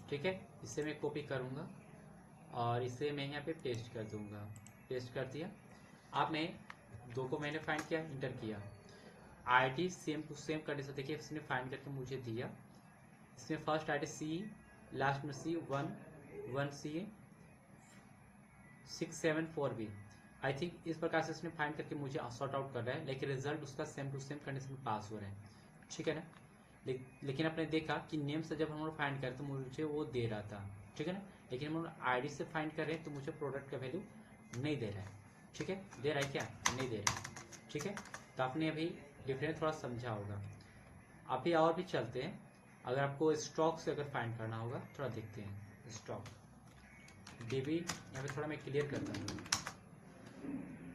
ठीक है, इसे मैं कॉपी करूँगा और इसे मैं यहाँ पे पेस्ट कर दूँगा, पेस्ट कर दिया। अब मैं दो को मैंने फाइंड किया, इंटर किया, ID same to same condition देखिए इसने फाइंड करके मुझे दिया। इसमें फर्स्ट आईडी C, लास्ट में C 1 1 C 674B, I think इस प्रकार से उसने फाइंड करके मुझे सॉर्ट आउट कर रहा है, लेकिन रिजल्ट उसका सेम टू सेम कंडीशन में पास हो रहा है, ठीक है ना। लेकिन आपने देखा कि नेम से जब हम लोग फाइंड करें तो मुझे वो दे रहा था, ठीक है ना। लेकिन हम लोग आईडी से फाइंड कर रहे हैं तो मुझे प्रोडक्ट का वैल्यू नहीं दे रहा है, ठीक है। दे रहा है क्या? नहीं दे रहा है, ठीक है। तो आपने अभी डिफरेंस थोड़ा समझा होगा। अभी और भी चलते हैं। अगर आपको स्टॉक से अगर फाइंड करना होगा, थोड़ा देखते हैं स्टॉक डीबी। यहाँ पे थोड़ा मैं क्लियर करता हूँ।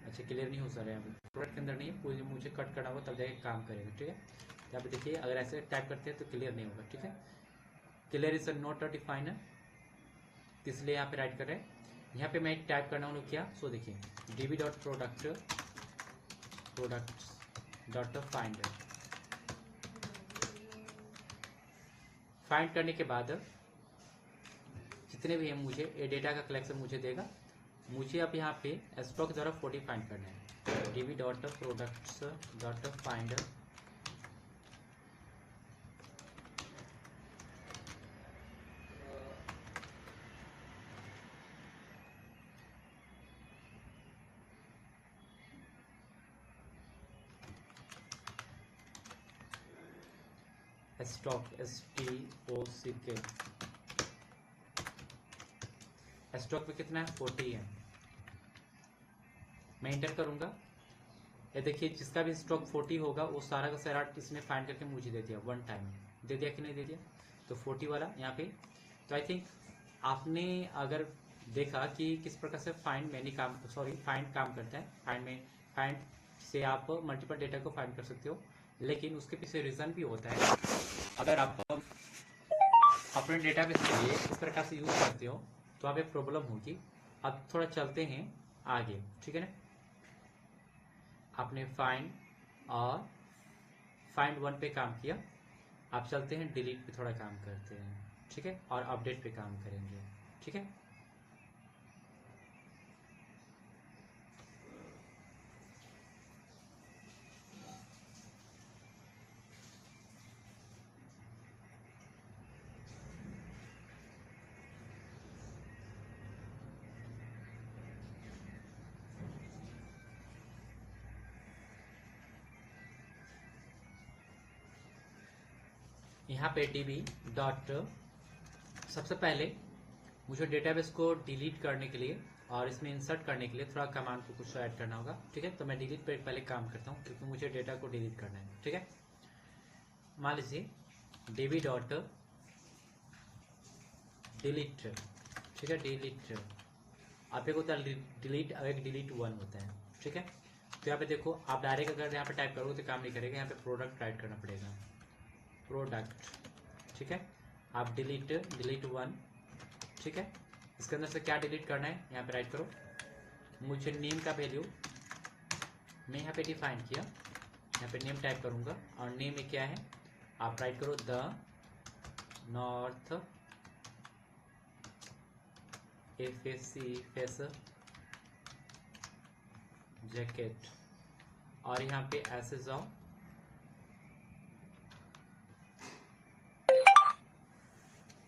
अच्छा, क्लियर नहीं हो सा रहा है, यहाँ पे प्रोडक्ट के अंदर नहीं है, पूरी मुझे कट करना होगा तब जाके काम करेगा, ठीक है। यहाँ पे देखिए, अगर ऐसे टाइप करते हैं तो क्लियर नहीं होगा, ठीक है। Clear is not a definer, इसलिए यहाँ पे राइट कर रहे हैं। यहाँ पे मैं टाइप करना हूँ क्या, सो देखिए dB dot product dot finder. Find करने के बाद जितने भी हैं मुझे ये डेटा का कलेक्शन मुझे देगा। मुझे अब यहाँ पे स्टॉक द्वारा 40 फाइंड करना है। DB dot products dot finder stock STOCK। Stock पे कितना है? 40 है। मैं इंटर करूंगा। ये देखिए, जिसका भी स्टॉक 40 होगा वो सारा का सारा इसने फाइंड करके मुझे दे दिया, वन टाइम दे दिया कि नहीं दे दिया। तो 40 वाला यहाँ पे। तो आई थिंक आपने अगर देखा कि किस प्रकार से फाइंड काम करता है। फाइंड से आप मल्टीपल डेटा को फाइंड कर सकते हो, लेकिन उसके पीछे रीजन भी होता है। अगर आप अपने डेटाबेस के लिए इस प्रकार से यूज करते हो तो आप एक प्रॉब्लम होगी। अब थोड़ा चलते हैं आगे, ठीक है ना। आपने फाइंड 1 पे काम किया। आप चलते हैं डिलीट पे थोड़ा काम करते हैं, ठीक है, और अपडेट पे काम करेंगे, ठीक है। यहाँ पे डीबी डॉट, सबसे पहले मुझे डेटाबेस को डिलीट करने के लिए और इसमें इंसर्ट करने के लिए थोड़ा कमांड को कुछ ऐड करना होगा, ठीक है। तो मैं डिलीट पे पहले काम करता हूँ क्योंकि मुझे डेटा को डिलीट करना है, ठीक है। मान लीजिए डीबी डॉट डिलीट, ठीक है, डिलीट। आप एक होता है डिलीट और एक डिलीट 1 होता है, ठीक है। तो यहाँ पे देखो, आप डायरेक्ट अगर यहाँ पे टाइप करोगे तो काम नहीं करेगा, यहाँ पे प्रोडक्ट टाइप करना पड़ेगा, प्रोडक्ट, ठीक है। आप डिलीट 1, ठीक है। इसके अंदर से क्या डिलीट करना है, यहाँ पे राइट करो। मुझे नेम का वैल्यू मैं यहाँ पे डिफाइन किया, यहाँ पे नेम टाइप करूँगा और नेम में क्या है आप राइट करो, द नॉर्थ फेस जैकेट, और यहाँ पे ऐसे जाओ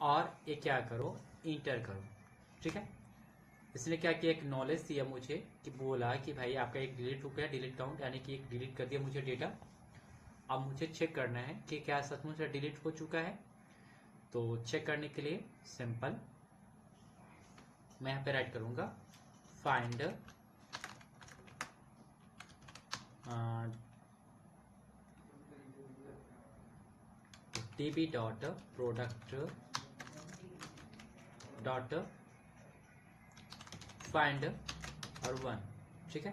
और ये क्या करो, इंटर करो, ठीक है। इसने क्या किया, एक नॉलेज दिया मुझे कि बोला कि भाई आपका एक डिलीट हो गया, डिलीट काउंट, यानी कि एक डिलीट कर दिया मुझे डेटा। अब मुझे चेक करना है कि क्या सचमुच डिलीट हो चुका है। तो चेक करने के लिए सिंपल मैं यहाँ पे राइट करूंगा find dB dot product dot find और 1, ठीक है।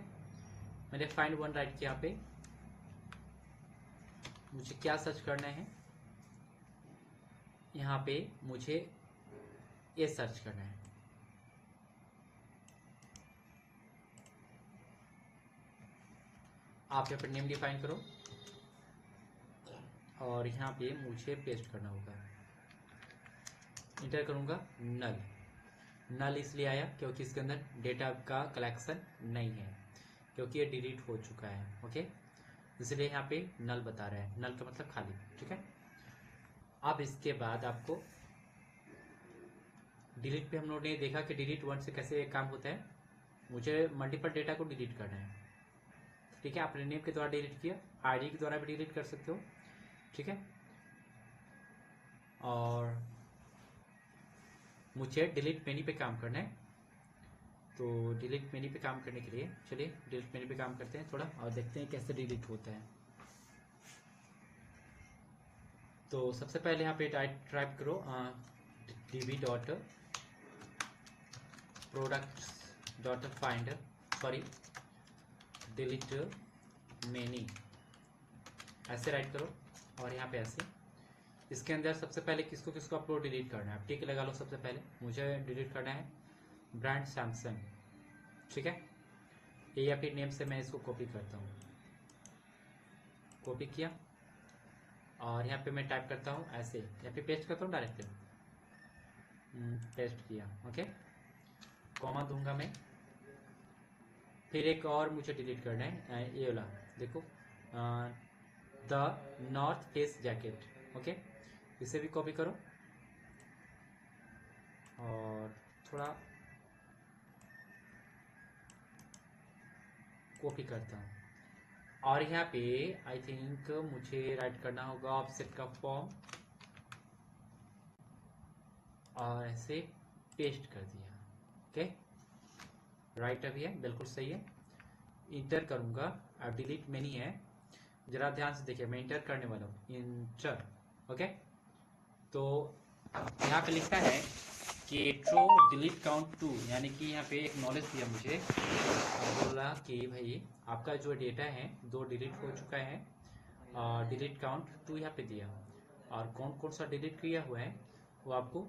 मैंने फाइंड 1 राइट किया। यहाँ पे मुझे क्या सर्च करना है, यहाँ पे मुझे ये सर्च करना है। आप यहाँ पर नेम डिफाइन करो और यहाँ पे मुझे पेस्ट करना होगा। इंटर करूँगा, नल इसलिए आया क्योंकि इसके अंदर डेटा का कलेक्शन नहीं है, क्योंकि ये डिलीट हो चुका है, ओके। इसलिए यहाँ पे नल बता रहा है, नल का मतलब खाली, ठीक है। अब इसके बाद आपको डिलीट पे हम लोगों ने देखा कि डिलीट 1 से कैसे काम होता है। मुझे मल्टीपल डेटा को डिलीट करना है। ठीक है, आपने नेम के द्वारा डिलीट किया, आईडी के द्वारा भी डिलीट कर सकते हो। ठीक है, और मुझे डिलीट मेन्यू पे काम करना है। तो डिलीट मेन्यू पे काम करने के लिए चलिए डिलीट मेन्यू पे काम करते हैं थोड़ा, और देखते हैं कैसे डिलीट होता है। तो सबसे पहले यहाँ पे टाइप करो db dot product dot find sorry delete many, ऐसे राइट करो, और यहाँ पे ऐसे इसके अंदर सबसे पहले किसको किसको अपलोड डिलीट करना है, टिक लगा लो। सबसे पहले मुझे डिलीट करना है ब्रांड सैमसंग। ठीक है, ये या फिर नेम से मैं इसको कॉपी करता हूँ, कॉपी किया, और यहाँ पे मैं टाइप करता हूँ ऐसे, यहाँ पे पेस्ट करता हूँ डायरेक्टली, पेस्ट किया। ओके, कॉमा दूंगा मैं। फिर एक और मुझे डिलीट करना है, ये वाला देखो, the north face jacket. Okay, इसे भी कॉपी करो और थोड़ा कॉपी करता हूँ, और यहाँ पे आई थिंक मुझे राइट करना होगा ऑफसेट का फॉर्म, और ऐसे पेस्ट कर दिया। ओके, राइट अभी है, बिल्कुल सही है। इंटर करूँगा, अब डिलीट मेनी है, जरा ध्यान से देखिए, मैं इंटर करने वाला हूँ, इंटर। ओके, तो यहाँ पे लिखा है कि ट्रू डिलीट काउंट 2, यानी कि यहाँ पे एक नॉलेज दिया मुझे, बोला कि भाई आपका जो डेटा है 2 डिलीट हो चुका है, और डिलीट काउंट 2 यहाँ पे दिया, और कौन कौन सा डिलीट किया हुआ है वो आपको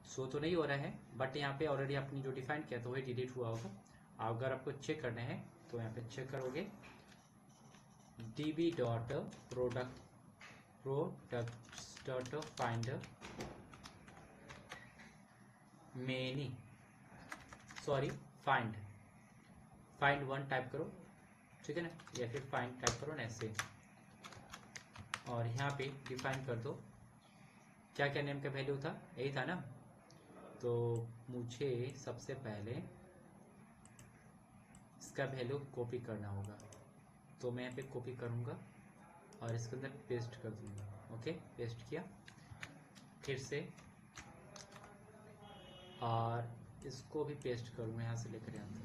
शो तो नहीं हो रहा है, बट यहाँ पे ऑलरेडी आपने जो डिफाइन किया था वही डिलीट हुआ होगा। अगर आपको चेक करना है तो यहाँ पे चेक करोगे, db dot products dot find many, sorry find 1 type करो। ठीक है ना, या फिर फाइंड टाइप करो ना ऐसे, और यहाँ पे डिफाइन कर दो क्या क्या नेम का वैल्यू था, यही था ना। तो मुझे सबसे पहले इसका वैल्यू कॉपी करना होगा, तो मैं यहाँ पे कॉपी करूँगा और इसके अंदर पेस्ट कर दूँगा। ओके, पेस्ट किया, फिर से, और इसको भी पेस्ट करूँगा यहाँ से लेकर यहाँ तक।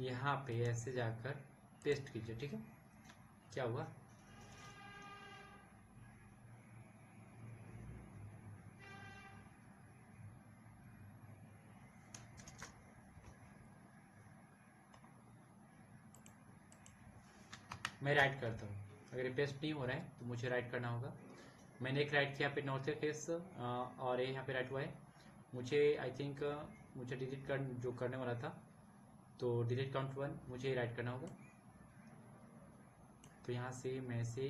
यहाँ पे ऐसे जाकर पेस्ट कीजिए। ठीक है, क्या हुआ, मैं राइट करता हूँ। अगर ये पेस्ट नहीं हो रहा है तो मुझे राइट करना होगा। मैंने एक राइट किया पे नॉर्थ फेस, और ये यहाँ पे राइट हुआ है। मुझे आई थिंक मुझे डिलीट कर जो करने वाला था, तो डिलीट काउंट 1 मुझे राइट करना होगा। तो यहाँ से मैं से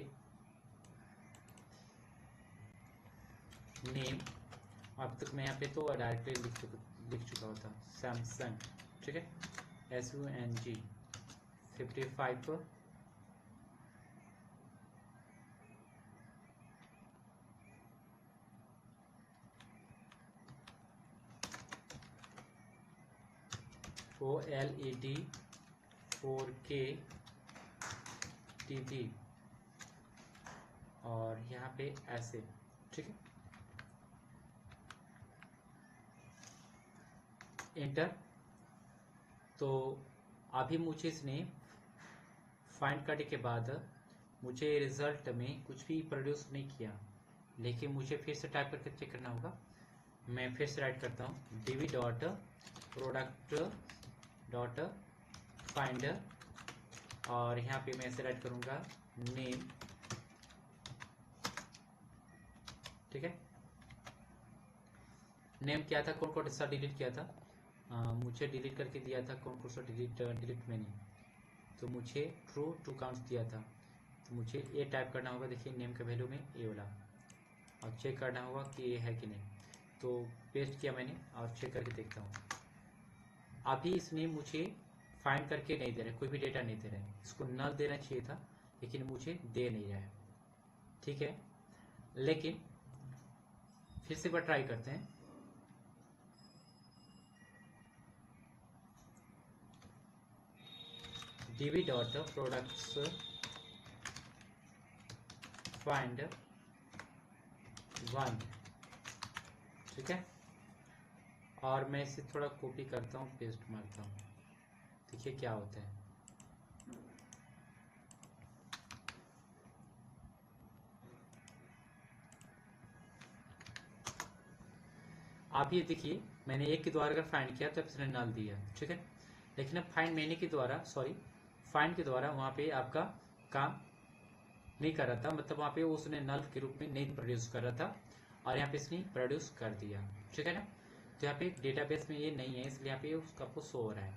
नेम, अब तक मैं यहाँ पे तो डायरेक्टली लिख चुका होता सैमसंग। ठीक है, SUNG 55 OLED 4K TV, और यहाँ पे ऐसे। ठीक है, एंटर। तो अभी मुझे इसने फाइंड करने के बाद मुझे रिजल्ट में कुछ भी प्रोड्यूस नहीं किया, लेकिन मुझे फिर से टाइप करके चेक करना होगा। मैं फिर से राइट करता हूँ, db dot product dot find, और यहाँ पे मैं ऐसे राइट करूँगा नेम। ठीक है, नेम क्या था, कौन कौन सा डिलीट किया था, मुझे डिलीट करके दिया था कौन कौन सा डिलीट मैंने, तो मुझे ट्रू टू काउंट्स दिया था, तो मुझे ये टाइप करना होगा। देखिए नेम के वैल्यू में ये वाला, और चेक करना होगा कि ये है कि नहीं। तो पेस्ट किया मैंने और चेक करके देखता हूँ। अभी इसने मुझे फाइंड करके नहीं दे रहा है, कोई भी डेटा नहीं दे रहा है। इसको नल देना चाहिए था लेकिन मुझे दे नहीं रहा है। ठीक है, लेकिन फिर से एक बार ट्राई करते हैं। db dot products find 1। ठीक है, और मैं इसे थोड़ा कॉपी करता हूँ, पेस्ट मारता हूँ, देखिए क्या होता है। आप ये देखिए, मैंने एक के द्वारा अगर फाइंड किया तो इसने नल दिया। ठीक है, लेकिन अब फाइंड मैंने के द्वारा फाइंड के द्वारा वहाँ पे आपका काम नहीं कर रहा था, मतलब वहाँ पे उसने नल के रूप में नहीं प्रोड्यूस कर रहा था, और यहाँ पे इसने प्रोड्यूस कर दिया। ठीक है ना, तो यहाँ पे डेटाबेस में ये नहीं है, इसलिए यहाँ पे उसका आपको शो हो रहा है।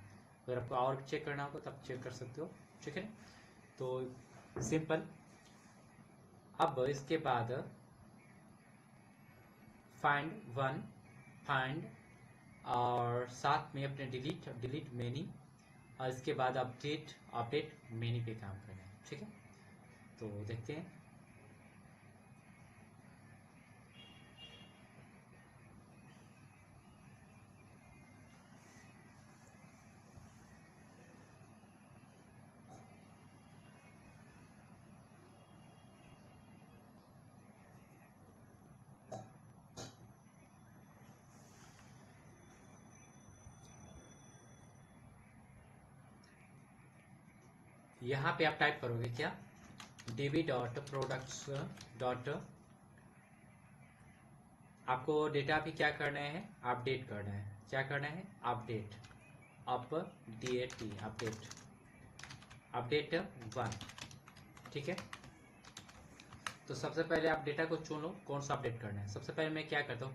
अगर आपको और चेक करना होगा तो आप चेक कर सकते हो। ठीक है, तो सिंपल। अब इसके बाद फाइंड 1, फाइंड और साथ में अपने डिलीट मेनी, और इसके बाद अपडेट मेनी पे काम करना है। ठीक है, तो देखते हैं। यहाँ पे आप टाइप करोगे क्या, db डॉट प्रोडक्ट्स डॉट, आपको डेटा भी क्या करना है, अपडेट करना है। क्या करना है, अपडेट, अपडेट 1। ठीक है, तो सबसे पहले आप डेटा को चुन लो कौन सा अपडेट करना है। सबसे पहले मैं क्या करता हूँ,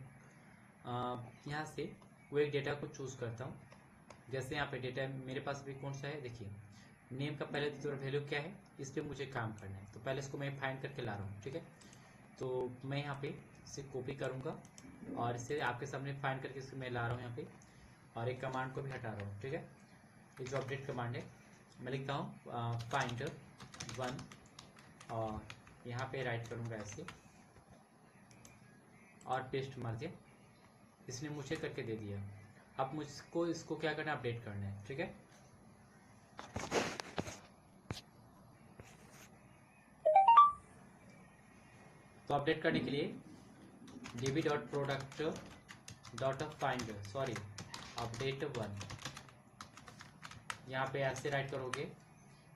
यहाँ से वो एक डेटा को चूज करता हूँ। जैसे यहाँ पे डेटा मेरे पास भी कौन सा है, देखिए नेम का पहले तो वैल्यू क्या है, इस पर मुझे काम करना है, तो पहले इसको मैं फाइंड करके ला रहा हूँ। ठीक है, तो मैं यहाँ पे इसे कॉपी करूँगा और इसे आपके सामने फाइंड करके इसको मैं ला रहा हूँ यहाँ पे, और एक कमांड को भी हटा रहा हूँ। ठीक है, ये जो अपडेट कमांड है, मैं लिखता हूँ फाइंड 1, और यहाँ पे राइट करूँगा ऐसे, और पेस्ट मार दिया, इसने मुझे करके दे दिया। अब मुझको इसको क्या करना है, अपडेट करना है। ठीक है, तो अपडेट करने के लिए db dot product dot find update 1, यहाँ पे ऐसे राइट करोगे।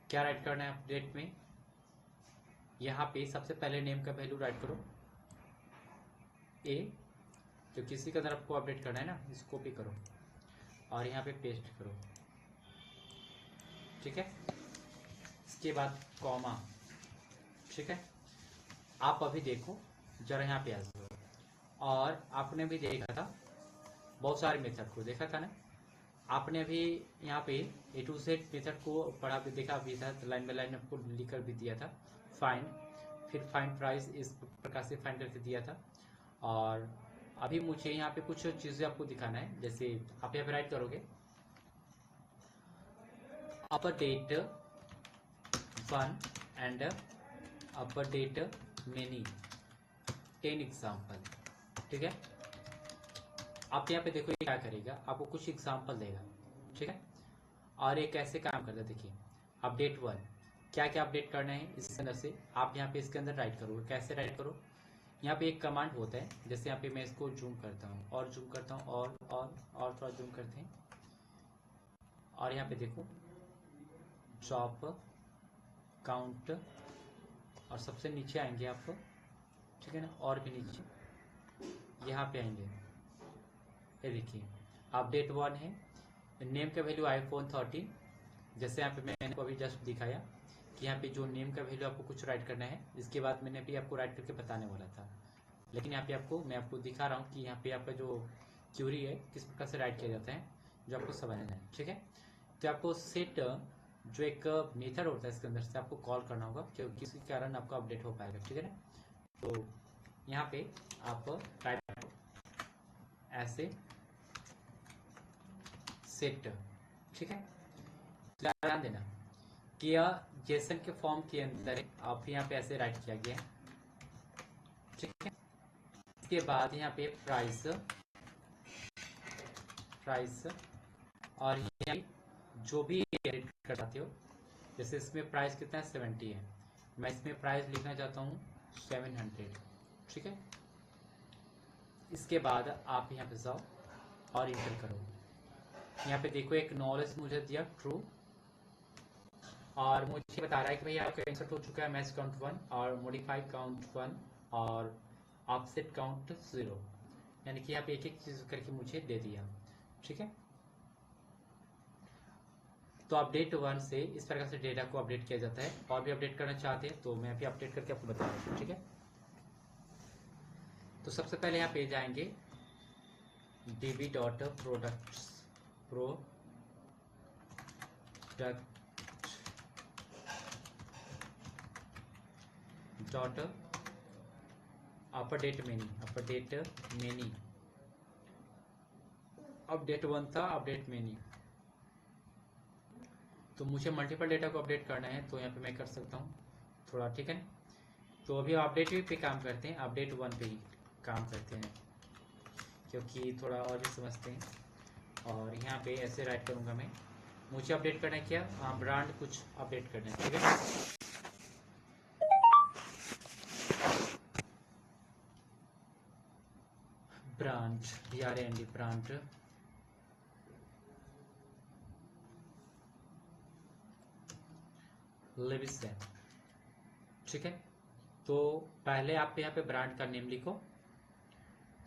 क्या राइट करना है अपडेट में, यहाँ पे सबसे पहले नेम का वैल्यू राइट करो a, तो किसी का अंदर आपको अपडेट करना है ना, इसको कॉपी करो और यहाँ पे पेस्ट करो। ठीक है, इसके बाद कॉमा। ठीक है, आप अभी देखो जरा यहाँ पे आ जाओ, और आपने भी देखा था बहुत सारे मेथड को देखा था ना, आपने अभी यहाँ पे A to Z मेथड को पढ़ा भी देखा भी था, लाइन बाय लाइन आपको लिख कर भी दिया था। फाइंड, फिर फाइंड प्राइस इस प्रकार से फाइंड करके दिया था। और अभी मुझे यहाँ पे कुछ चीज़ें आपको दिखाना है। जैसे आप यहाँ पे राइट करोगे update 1 and update many 10 example. ठीक है, आप यहाँ पे देखो ये क्या करेगा, आपको कुछ एग्जाम्पल देगा। ठीक है, और ये कैसे काम करता है देखिए, अपडेट 1 क्या क्या अपडेट करना है इसके अंदर से आप यहाँ पे इसके अंदर राइट करोगे। कैसे राइट करो, यहाँ पे एक कमांड होता है, जैसे यहाँ पे मैं इसको जूम करता हूँ और जूम करता हूँ और थोड़ा जूम करते हैं, और यहाँ पे देखो ड्रॉप काउंट, और सबसे नीचे आएंगे आप। ठीक है ना, और भी नीचे यहाँ पे आएंगे, ये देखिए अपडेट 1 है, नेम का वैल्यू iPhone 13। जैसे यहाँ पे मैंने आपको अभी जस्ट दिखाया कि यहाँ पे जो नेम का वैल्यू आपको कुछ राइट करना है, इसके बाद मैंने भी आपको राइट करके बताने वाला था, लेकिन यहाँ पे मैं आपको दिखा रहा हूँ कि यहाँ पे आपका जो क्यूरी है किस प्रकार से राइट किया जाता है, जो आपको समझना है। ठीक है, तो आपको सेट जो एक मेथड होता है इसके अंदर से आपको कॉल करना होगा, क्योंकि किसी कारण आपका अपडेट हो पाएगा। ठीक है ना, तो यहाँ पे आप टाइप ऐसे सेट। ठीक है, तो ध्यान देना कि यह जेसन के फॉर्म के अंदर आप यहाँ पे ऐसे राइट किया गया है। ठीक है, इसके बाद यहाँ पे प्राइस और यहाँ जो भी एडिट कर चाहते हो, जैसे इसमें प्राइस कितना है 70 है, मैं इसमें प्राइस लिखना चाहता हूँ 700। ठीक है, इसके बाद आप यहाँ पे जाओ और इंटर करो। यहाँ पे देखो एक नॉलेज मुझे दिया ट्रू, और मुझे बता रहा है कि भाई आपका इंसर्ट हो चुका है मैच काउंट 1 और मॉडिफाई काउंट 1 और ऑफसेट काउंट 0, यानी कि यहाँ पे एक एक चीज करके मुझे दे दिया। ठीक है, तो अपडेट 1 से इस प्रकार से डेटा को अपडेट किया जाता है। और भी अपडेट करना चाहते हैं तो मैं अभी अपडेट करके आपको बता रहा हूँ। ठीक है, तो सबसे पहले यहाँ पे जाएंगे db.products dot update many update 1 था अपडेट मेनी। तो मुझे मल्टीपल डेटा को अपडेट करना है तो यहाँ पे मैं कर सकता हूँ थोड़ा। ठीक है, तो अभी अपडेट पे काम करते हैं, अपडेट 1 पे ही काम करते हैं क्योंकि थोड़ा और भी समझते हैं। और यहाँ पे ऐसे राइट करूँगा मैं, मुझे अपडेट करना है क्या, ब्रांड कुछ अपडेट करना है। ठीक है, ब्रांड BRAND ब्रांड लेविस है। ठीक है, तो पहले आप यहाँ पे ब्रांड का नेम लिखो,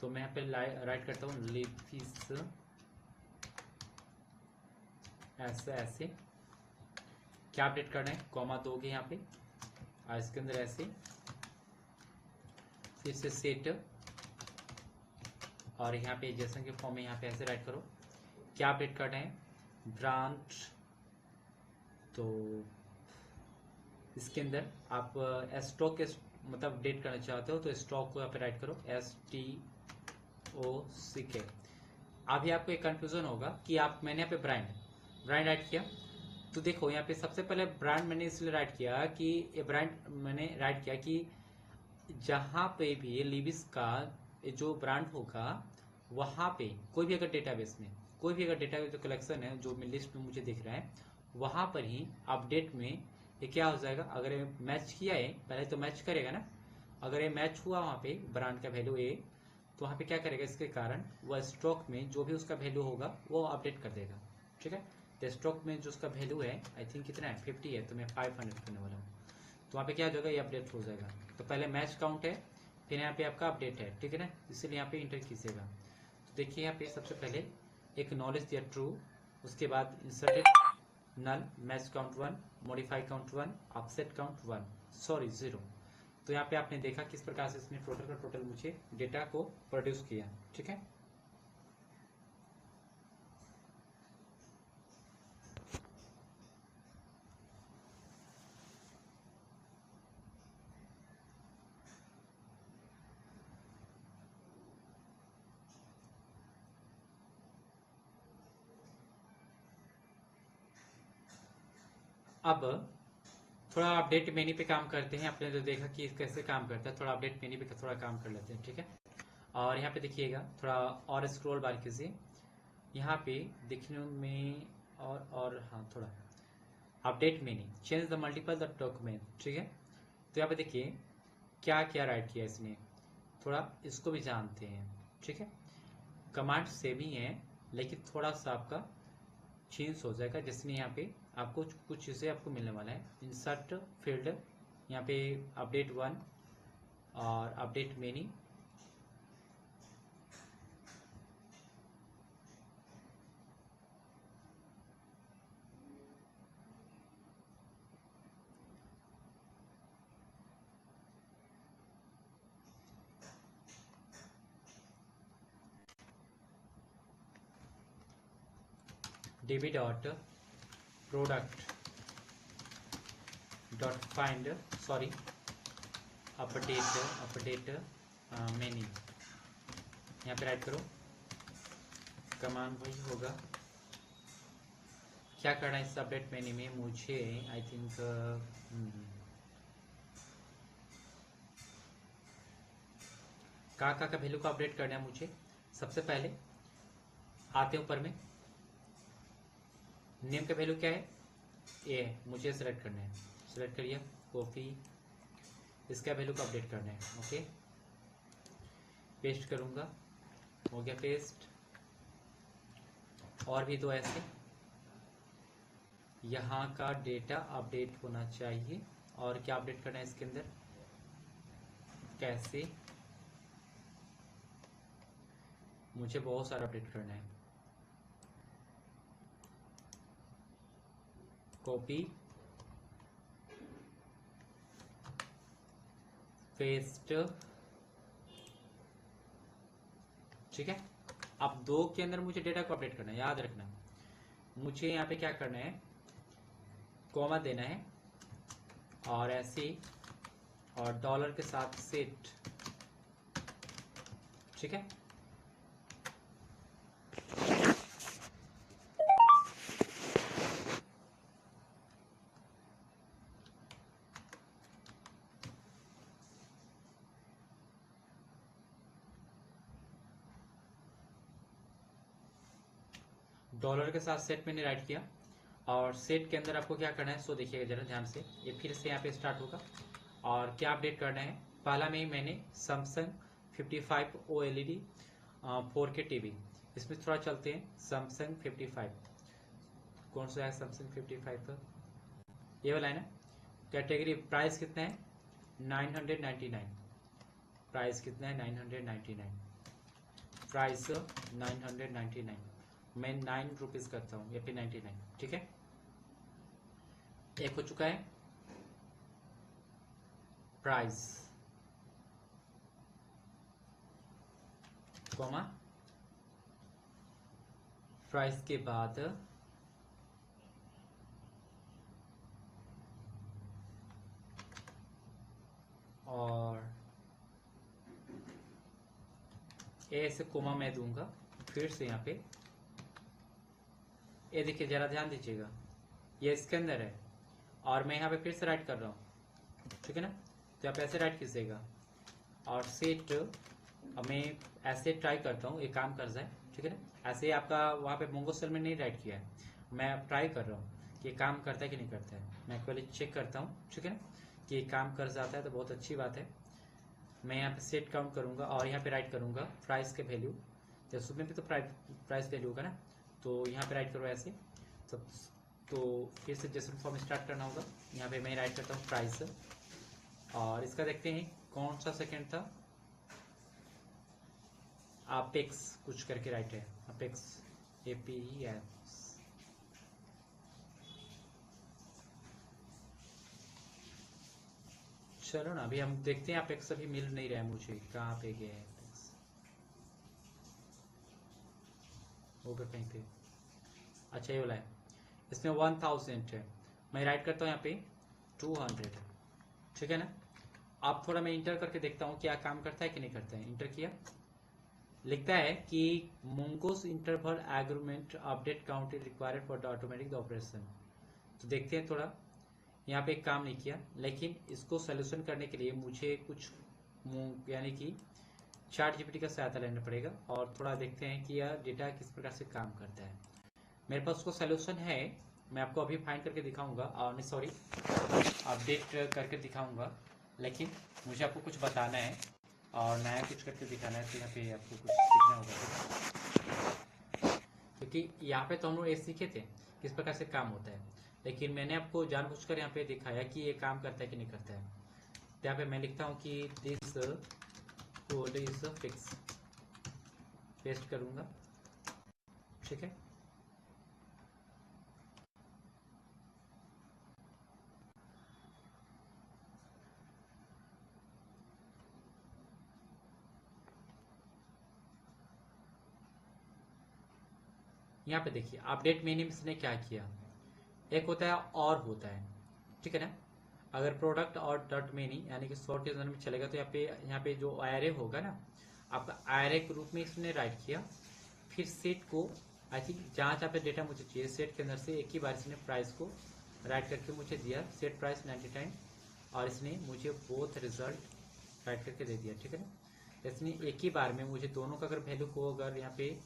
तो मैं यहाँ पे राइट करता हूँ लेविस ऐसे क्या अपडेट करना है, कॉमा दोगे यहाँ पे और इसके अंदर ऐसे फिर से सेट, और यहाँ पे जेसन के फॉर्म में यहाँ पे ऐसे राइट करो क्या अपडेट करना है, ब्रांड। तो इसके अंदर आप स्टॉक के मतलब अपडेट करना चाहते हो तो स्टॉक को यहाँ पे राइट करो STOCK। अभी आपको एक कंफ्यूजन होगा कि आप मैंने यहाँ पे ब्रांड राइट किया, तो देखो यहाँ पे सबसे पहले ब्रांड मैंने इसलिए राइट किया कि ये ब्रांड मैंने राइट किया कि जहाँ पे भी लिविस का जो ब्रांड होगा वहाँ पे कोई भी अगर डेटाबेस में कोई भी अगर डेटाबेस जो कलेक्शन है जो लिस्ट में मुझे दिख रहा है वहाँ पर ही अपडेट में ये क्या हो जाएगा, अगर ये मैच किया है पहले तो मैच करेगा ना, अगर ये मैच हुआ वहाँ पे ब्रांड का वैल्यू ए, तो वहाँ पे क्या करेगा, इसके कारण वह स्टॉक में जो भी उसका वैल्यू होगा वो अपडेट कर देगा। ठीक है, तो स्टॉक में जो उसका वैल्यू है आई थिंक कितना है 50 है, तो मैं 500 करने वाला हूँ, तो वहाँ पे क्या हो जाएगा, ये अपडेट हो जाएगा। तो पहले मैच काउंट है फिर यहाँ पे आपका अपडेट है। ठीक है ना, इसलिए यहाँ पे इंटर कीजिएगा। तो देखिए यहाँ पे सबसे पहले एक नॉलेज दिया ट्रू, उसके बाद inserted null match count 1 modify count 1 offset count 0। तो यहाँ पे आपने देखा किस प्रकार से इसने टोटल का टोटल मुझे डेटा को प्रोड्यूस किया। ठीक है, अब थोड़ा अपडेट मेन्यू पे काम करते हैं। आपने जो देखा कि कैसे काम करता है, थोड़ा अपडेट मेन्यू पे थोड़ा काम कर लेते हैं। ठीक है, और यहाँ पे देखिएगा थोड़ा और स्क्रॉल बार कीजिए, यहाँ पे दिखने में और हाँ थोड़ा update menu change the multiple the document. ठीक है, तो यहाँ पे देखिए क्या क्या राइट किया इसने, थोड़ा इसको भी जानते हैं। ठीक है, कमांड सेम ही है लेकिन थोड़ा सा आपका चेंज हो जाएगा, जिसमें यहाँ पे आपको कुछ चीज़ें आपको मिलने वाला है। इंसर्ट फील्ड यहाँ पे अपडेट 1 और update many, db dot product dot find sorry update many, यहाँ पे राइट करो कमांड वही होगा। क्या करना है इस अपडेट मेन्यू में मुझे, आई थिंक का वैल्यू को अपडेट करना है मुझे। सबसे पहले आते हैं ऊपर में, नेम का वैल्यू क्या है, ए है, मुझे सेलेक्ट करना है। सेलेक्ट करिए, कॉपी, इसका वैल्यू को अपडेट करना है। ओके, पेस्ट करूंगा, हो गया पेस्ट। और भी दो ऐसे, यहाँ का डेटा अपडेट होना चाहिए। और क्या अपडेट करना है इसके अंदर, कैसे, मुझे बहुत सारा अपडेट करना है। कॉपी, पेस्ट, ठीक है। अब दो के अंदर मुझे डेटा को अपडेट करना है, याद रखना। मुझे यहाँ पे क्या करना है, कॉमा देना है और ऐसे, और डॉलर के साथ सेट, ठीक है। डॉलर के साथ सेट मैंने राइट किया, और सेट के अंदर आपको क्या करना है सो देखिएगा जरा ध्यान से। ये फिर से यहाँ पे स्टार्ट होगा, और क्या अपडेट करना है, पहला में मैंने सैमसंग 55 OLED 4K टीवी, इसमें थोड़ा चलते हैं। सैमसंग 55, कौन सा है सैमसंग 55 का, ये वाला है ना। कैटेगरी, प्राइस कितना है 999, प्राइस कितना है 999, प्राइस 999, मैं 9 रुपीज करता हूँ या फिर 99, ठीक है। एक हो चुका है प्राइस, कॉमा, प्राइस के बाद और ऐसे कोमा मैं दूंगा। फिर से यहाँ पे ये देखिए, जरा ध्यान दीजिएगा, ये इसके अंदर है और मैं यहाँ पे फिर से राइट कर रहा हूँ, ठीक है ना। तो आप ऐसे राइट कीजिएगा और सेट, अब मैं ऐसे ट्राई करता हूँ, ये काम कर जाए, ठीक है ना। ऐसे आपका वहाँ पे मोंगो सेल में नहीं राइट किया है, मैं अब ट्राई कर रहा हूँ कि ये काम करता है कि नहीं करता है। मैं पहले चेक करता हूँ, ठीक है ना, कि ये काम कर जाता है तो बहुत अच्छी बात है। मैं यहाँ पे सेट काउंट करूँगा और यहाँ पे राइट करूँगा प्राइस के वैल्यू, जैसे उसमें भी तो प्राइस वैल्यू होगा ना, तो यहाँ पे राइट करो ऐसे सब। तो फिर से जैसे फॉर्म स्टार्ट करना होगा, यहाँ पे मैं राइट करता हूँ प्राइस, और इसका देखते हैं कौन सा सेकंड था, अपेक्स कुछ करके राइट है, अपेक्स APEX, चलो ना अभी हम देखते हैं। अपेक्स अभी मिल नहीं रहा है मुझे, कहाँ पे गया है अपेक्स, होगा कहीं पे। अच्छा ये वाला है, इसमें 1000 है, मैं राइट करता हूँ यहाँ पे 200, ठीक है ना। अब थोड़ा मैं इंटर करके देखता हूँ क्या काम करता है कि नहीं करता है। इंटर किया, लिखता है कि mongoose interval agreement update count is required for the automatic operation. तो देखते हैं, थोड़ा यहाँ पे काम नहीं किया, लेकिन इसको सोल्यूशन करने के लिए मुझे कुछ यानी कि ChatGPT का सहायता लेना पड़ेगा, और थोड़ा देखते हैं कि यह डेटा किस प्रकार से काम करता है। मेरे पास उसको सोल्यूशन है, मैं आपको अभी फाइंड करके दिखाऊंगा, और नहीं सॉरी अपडेट करके दिखाऊंगा, लेकिन मुझे आपको कुछ बताना है और नया कुछ करके दिखाना है, तो यहाँ पे आपको कुछ सीखना होगा, क्योंकि यहाँ पे तो हम लोग ये सीखे थे किस प्रकार से काम होता है, लेकिन मैंने आपको जानबूझकर यहाँ पे दिखाया कि ये काम करता है कि नहीं करता है। तो यहाँ पे मैं लिखता हूँ कि this code is fix, paste करूँगा, ठीक है। यहाँ पे देखिए अपडेट मेन्यू में इसने क्या किया, एक होता है और होता है, ठीक है ना। अगर प्रोडक्ट और डॉट मेनी यानी कि शॉर्ट के में चलेगा, तो यहाँ पे जो एरे होगा ना, आपका एरे के रूप में इसने राइट किया। फिर सेट को आई थिंक जहाँ जहाँ पे डेटा मुझे चाहिए सेट के अंदर से एक ही बार इसने प्राइस को राइट करके मुझे दिया, सेट प्राइस 99, और इसने मुझे बोथ रिजल्ट राइट करके दे दिया। ठीक है ना, इसने एक ही बार में मुझे दोनों का अगर वैल्यू को अगर यहाँ पे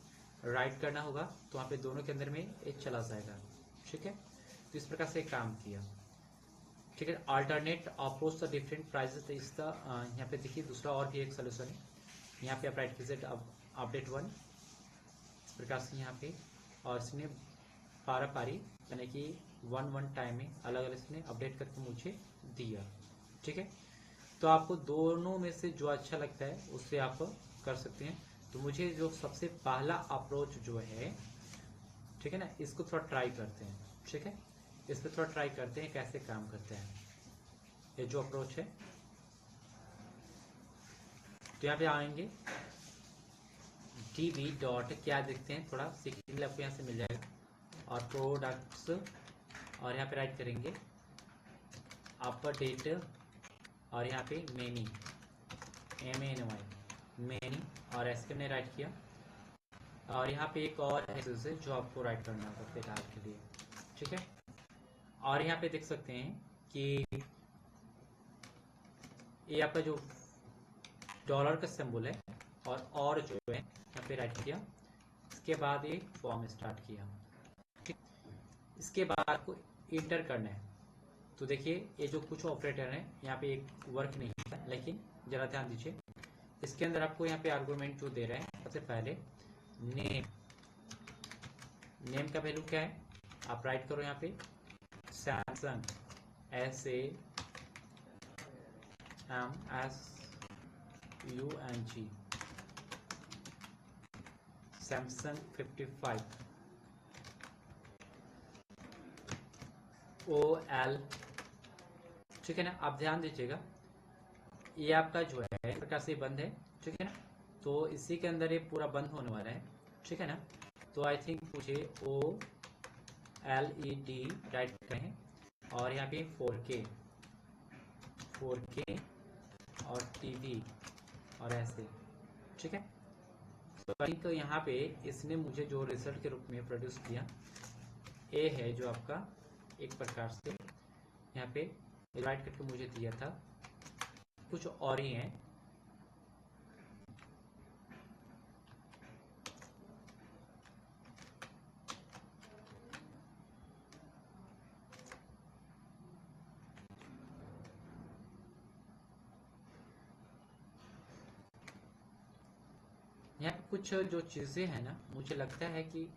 राइट करना होगा तो वहाँ पे दोनों के अंदर में एक चला जाएगा। ठीक है, तो इस प्रकार से काम किया। ठीक है, alternate approach the different prices is the, यहाँ पे देखिए दूसरा और भी एक सोल्यूशन है। यहाँ पे आप राइट कीजिए अपडेट 1 इस प्रकार से यहाँ पे, और इसने पारा पारी यानी कि वन टाइम में अलग अलग इसने अपडेट करके मुझे दिया। ठीक है, तो आपको दोनों में से जो अच्छा लगता है उससे आप कर सकते हैं। तो मुझे जो सबसे पहला अप्रोच जो है, ठीक है ना, इसको थोड़ा ट्राई करते हैं। ठीक है, इस पर थोड़ा ट्राई करते हैं कैसे काम करते हैं ये जो अप्रोच है। तो यहाँ पे आएंगे टीवी डॉट क्या देखते हैं, थोड़ा सीखने के लिए आपको यहाँ से मिल जाएगा, और प्रोडक्ट्स, और यहाँ पे राइट करेंगे अपडेट, और यहाँ पे मेनी MANY मेनी, और ऐसे हमने राइट किया। और यहाँ पे एक और है जो आपको राइट करना होगा फिलहाल के लिए। ठीक है, और यहाँ पे देख सकते हैं कि ये आपका जो डॉलर का सिंबल है, और जो है यहाँ पे राइट किया, इसके बाद एक फॉर्म स्टार्ट किया। ठीक, इसके बाद आपको इंटर करना है। तो देखिए ये जो कुछ ऑपरेटर है यहाँ पे एक वर्क नहीं होता, लेकिन जरा ध्यान दीजिए इसके अंदर आपको यहाँ पे आर्गुमेंट जो दे रहे हैं, सबसे पहले नेम का वैल्यू क्या है, आप राइट करो यहाँ पे सैमसंग SAMSUNG सैमसंग 55 OL। ठीक है ना, आप ध्यान दीजिएगा ये आपका जो है इस प्रकार से बंद है। ठीक है ना, तो इसी के अंदर ये पूरा बंद होने वाला है। ठीक है ना, तो आई थिंक मुझे OLED राइट करें, और यहाँ पे 4K और टीवी और ऐसे। ठीक है, तो आई थिंक यहाँ पे इसने मुझे जो रिजल्ट के रूप में प्रोड्यूस किया ए है, जो आपका एक प्रकार से यहाँ पे राइट करके मुझे दिया था, कुछ और ही हैं। यहाँ पे कुछ जो चीजें हैं ना, मुझे लगता है कि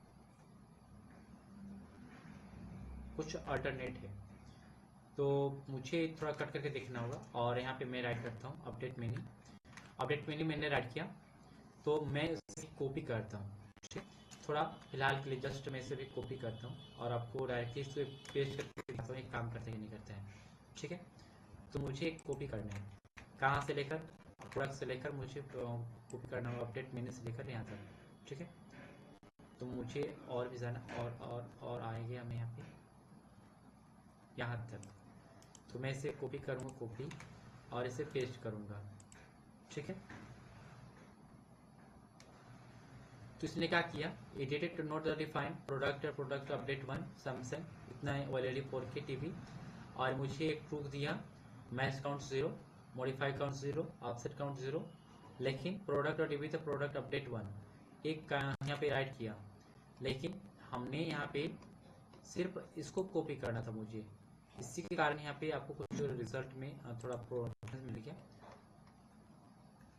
कुछ अल्टरनेट है, तो मुझे थोड़ा कट करके देखना होगा। और यहाँ पे मैं राइट करता हूँ अपडेट मेनी मैंने राइट किया, तो मैं इसकी कॉपी करता हूँ। ठीक, थोड़ा फिलहाल के लिए जस्ट मैं इसे भी कॉपी करता हूँ और आपको डायरेक्टली इसे पेस्ट करके दिखाता हूँ, एक काम करते हैं नहीं करते हैं। ठीक है, तो मुझे एक कॉपी करना है, कहाँ से लेकर, प्रोडक्ट से लेकर मुझे कॉपी करना होगा अपडेट मेनी से लेकर यहाँ तक। ठीक है, तो मुझे और भी जाना, और आएंगे हमें यहाँ पे यहाँ तक, तो मैं इसे कॉपी करूँगा, कॉपी, और इसे पेस्ट करूँगा। ठीक है, तो इसने क्या किया, edited to note the define product update 1 Samsung, इतना है OLED 4K टीवी, और मुझे एक प्रूफ दिया match count 0, modify count 0, offset count 0, लेकिन प्रोडक्ट और टीवी तो प्रोडक्ट अपडेट 1 एक यहाँ पे राइट किया, लेकिन हमने यहाँ पे सिर्फ इसको कॉपी करना था मुझे, इसी के कारण यहाँ पे आपको कुछ रिजल्ट में थोड़ा प्रॉब्लम मिल गया।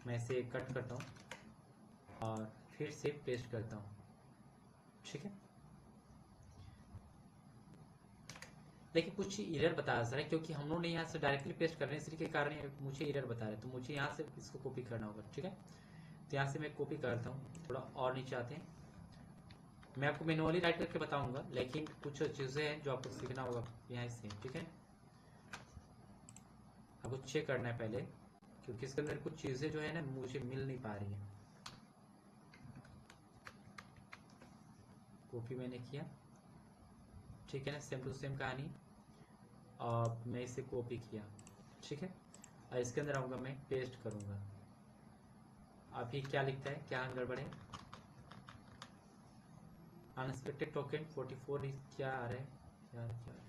मैं इसे कट करता हूँ और फिर से पेस्ट करता हूँ। ठीक है, लेकिन कुछ एरर बता रहा है, क्योंकि हम लोग ने यहाँ से डायरेक्टली पेस्ट कर रहे हैं, इसी के कारण मुझे एरर बता रहे हैं, तो मुझे यहाँ से इसको कॉपी करना होगा। ठीक है, तो यहाँ से मैं कॉपी करता हूँ, थोड़ा और नीचे आते हैं, मैं आपको मैनुअली राइट करके बताऊंगा, लेकिन कुछ चीज़ें हैं जो आपको सीखना होगा यहाँ से। ठीक है, आपको चेक करना है पहले, क्योंकि इसके अंदर कुछ चीज़ें जो है ना मुझे मिल नहीं पा रही है। कॉपी मैंने किया, ठीक है ना, सेम टू सेम कहानी, और मैं इसे कॉपी किया। ठीक है, और इसके अंदर आऊँगा, मैं पेस्ट करूँगा। अभी क्या लिखता है, क्या गड़बड़ है, अनएक्सपेक्टेड टोकन 44 क्या आ रहा है, क्या आ रहा है?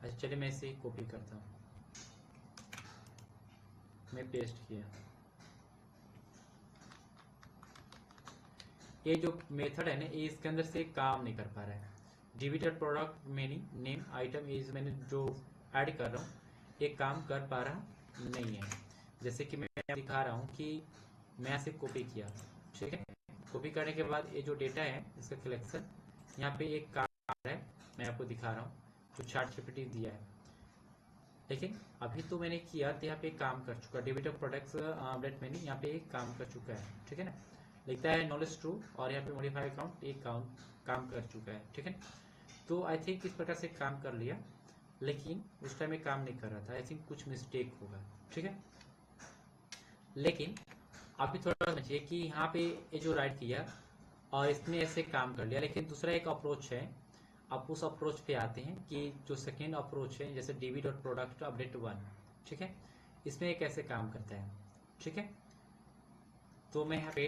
अच्छा चलिए मैं इसे कॉपी करता हूँ, मैं पेस्ट किया। ये जो मेथड है ना, ये इसके अंदर से काम नहीं कर पा रहा है। डिविटर product many name item is, मैंने जो ऐड कर रहा हूँ ये काम कर पा रहा नहीं है। जैसे कि मैं दिखा रहा हूँ कि मैं इसे कॉपी किया, ठीक है। कॉपी करने के बाद ये जो डेटा है इसका कलेक्शन, यहाँ पे एक काम आ रहा है, मैं आपको दिखा रहा हूँ जो ChatGPT दिया है। लेकिन अभी तो मैंने किया तो यहाँ पे काम कर चुका, डिविटर प्रोडक्ट्स अपडेट मैंने यहाँ पे काम कर चुका है, ठीक है ना। लिखता है नॉलेज ट्रू और यहाँ पे मॉडिफाई अकाउंट एक काम कर चुका है, ठीक है। तो आई थिंक इस प्रकार से काम कर लिया, लेकिन उस टाइम में काम नहीं कर रहा था, आई थिंक कुछ मिस्टेक होगा, ठीक है। लेकिन अभी थोड़ा समझिए कि यहाँ पे ये जो राइट किया और इसने ऐसे काम कर लिया, लेकिन दूसरा एक अप्रोच है। आप उस अप्रोच पे आते हैं कि जो सेकेंड अप्रोच है, जैसे डीबी डॉट प्रोडक्ट अपडेट 1, ठीक है, इसमें ये कैसे काम करता है, ठीक है। तो मैं यहाँ पे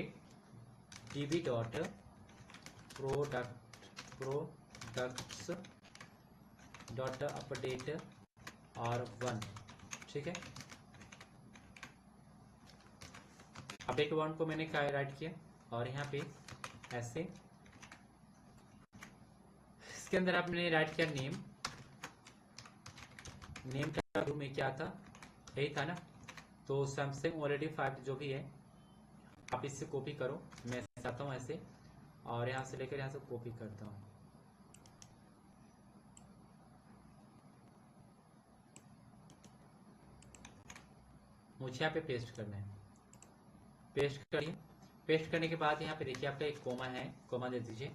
dB dot products dot update और 1, ठीक है। अपडेट 1 को मैंने राइट किया और यहाँ पे ऐसे इसके अंदर आपने राइट किया नेम का रूम में क्या था, यही था ना। तो सैमसंग ऑलरेडी 5 जो भी है आप इससे कॉपी करो, मैं चाहता हूँ ऐसे, और यहाँ से लेकर यहाँ से कॉपी करता हूँ। मुझे यहाँ पे पेस्ट करना है, पेस्ट करिए। पेस्ट करने के बाद यहाँ पे देखिए आपका एक कोमा है, कोमा दे दीजिए।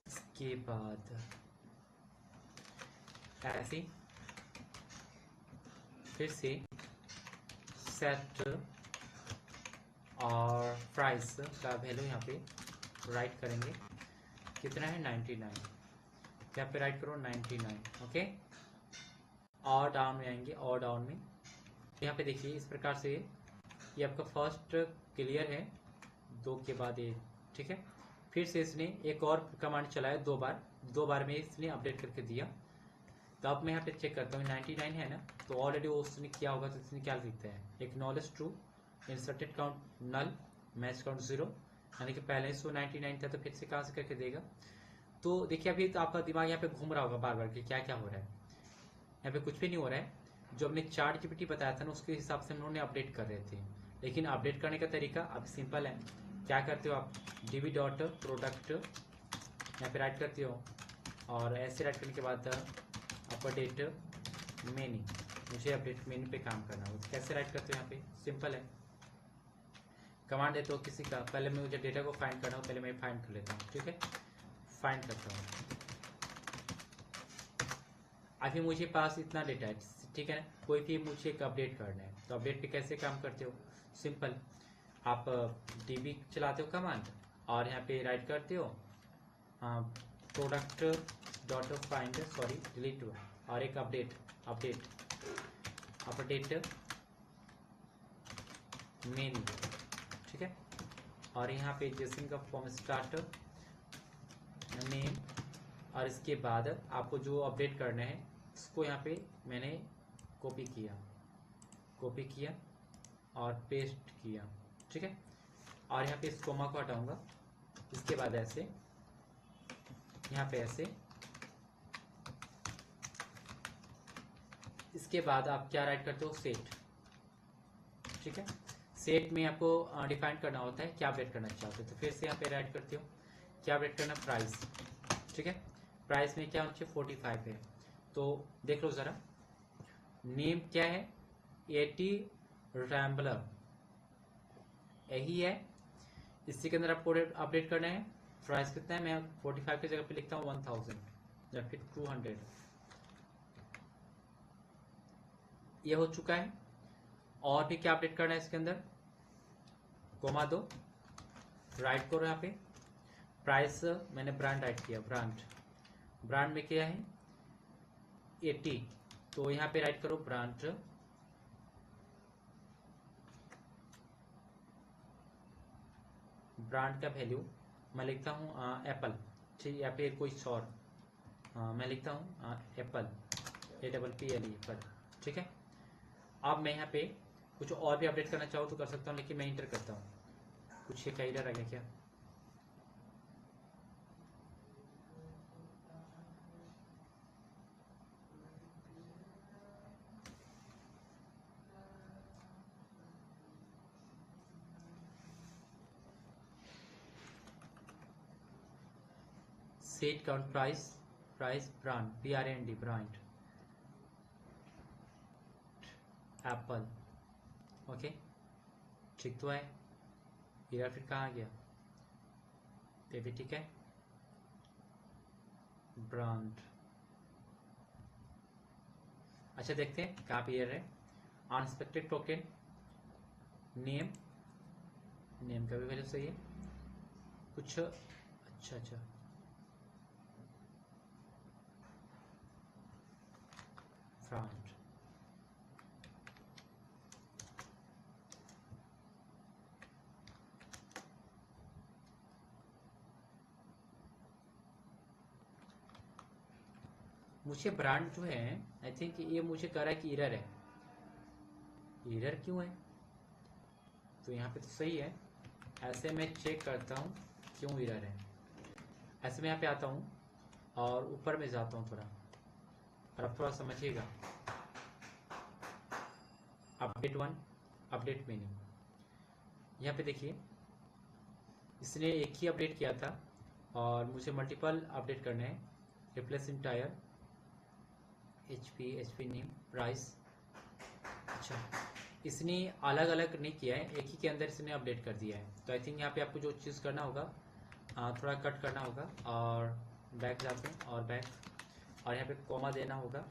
इसके बाद ऐसे फिर से सेट और प्राइस का वैल्यू यहाँ पे राइट करेंगे, कितना है 99, यहाँ पे राइट करो 99, ओके। और डाउन में आएंगे, और डाउन में यहाँ पे देखिए इस प्रकार से ये आपका फर्स्ट क्लियर है, 2 के बाद ये, ठीक है। फिर से इसने एक और कमांड चलाया, 2 बार में इसने अपडेट करके दिया। तो अब मैं यहाँ पे चेक करता हूँ 99 है ना, तो ऑलरेडी उसने किया होगा, तो इसने क्या लिखता है, एक्नॉलेज ट्रू, इंसर्टेड काउंट नल, मैच काउंट 0, यानी कि पहले से 99 था तो फिर से कहाँ से करके देगा। तो देखिए अभी तो आपका दिमाग यहाँ पे घूम रहा होगा बार बार कि क्या क्या हो रहा है। यहाँ पे कुछ भी नहीं हो रहा है, जो हमने ChatGPT बताया था ना उसके हिसाब से उन्होंने अपडेट कर रहे थे। लेकिन अपडेट करने का तरीका अब सिंपल है, क्या करते हो आप, डीबी डॉट प्रोडक्ट यहाँ पे राइट करते हो और ऐसे राइट करने के बाद अपडेट मेनी, मुझे अपडेट मेनी पे काम करना हो, कैसे राइट करते हो यहाँ पे, सिंपल है। कमांड देते हो किसी का, पहले मैं मुझे डेटा को फाइंड करना हो, पहले मैं फाइंड कर लेता हूँ, ठीक है, फाइंड करता हूँ। अभी मुझे पास इतना डेटा है, ठीक है ना, कोई भी मुझे एक अपडेट करना है, तो अपडेट पे कैसे काम करते हो, सिंपल, आप डीबी चलाते हो कमांड और यहाँ पे राइट करते हो product dot find, sorry delete हुआ, और एक अपडेट मेनी, ठीक है। और यहाँ पे जेसन का फॉर्म स्टार्ट नेम, और इसके बाद आपको जो अपडेट करना है इसको यहाँ पे मैंने कॉपी किया और पेस्ट किया, ठीक है। और यहाँ पे इस कोमा को हटाऊंगा, इसके बाद ऐसे यहाँ पे ऐसे, इसके बाद आप क्या राइट करते हो, सेट, ठीक है। सेट में आपको डिफाइन करना होता है क्या अपडेट करना चाहते हो, तो फिर से यहाँ पे राइट करते हो क्या अपडेट करना, प्राइस, ठीक है। प्राइस में क्या होना चाहिए, 45 है, तो देख लो जरा, नेम क्या है, 80 रैम्बलर, यही है, इसी के अंदर आपको अपडेट करना है। प्राइस कितना है, मैं 45 की जगह पे लिखता हूँ 1000 या फिर 200, ये हो चुका है। और भी क्या अपडेट करना है इसके अंदर, कोमा दो, राइट करो यहाँ पे प्राइस, मैंने ब्रांड राइट किया, ब्रांड में क्या है 80, तो यहाँ पे राइट करो ब्रांड का वैल्यू मैं लिखता हूँ एप्पल, ठीक, या फिर कोई और मैं लिखता हूँ एप्पल, APPLE एप्पल, ठीक है। अब मैं यहाँ पे कुछ और भी अपडेट करना चाहूँ तो कर सकता हूँ, लेकिन मैं इंटर करता हूँ। कुछ एक एरर आ गया क्या, set count price brand brand Apple, okay, ठीक तो है। एरर फिर कहाँ गया, ये भी ठीक है, ब्रांड। अच्छा देखते हैं कहाँ पे एरर है, अनएक्सपेक्टेड टोकन, नेम का भी वैल्यू सही है कुछ, अच्छा ब्रांड, मुझे ब्रांड जो है आई थिंक ये मुझे कह रहा है कि एरर है, एरर क्यों है, तो यहाँ पे तो सही है। ऐसे मैं चेक करता हूँ क्यों एरर है। ऐसे मैं यहाँ पे आता हूँ और ऊपर में जाता हूँ थोड़ा, और अब थोड़ा समझिएगा, अपडेट 1, अपडेट मेन्यू, यहाँ पे देखिए इसने एक ही अपडेट किया था और मुझे मल्टीपल अपडेट करने हैं। Replace entire, HP name, price, अच्छा इसने अलग अलग नहीं किया है, एक ही के अंदर इसने अपडेट कर दिया है। तो आई थिंक यहाँ पे आपको जो चीज़ करना होगा थोड़ा कट करना होगा, और बैक जाते हैं और बैक, और यहाँ पे कॉमा देना होगा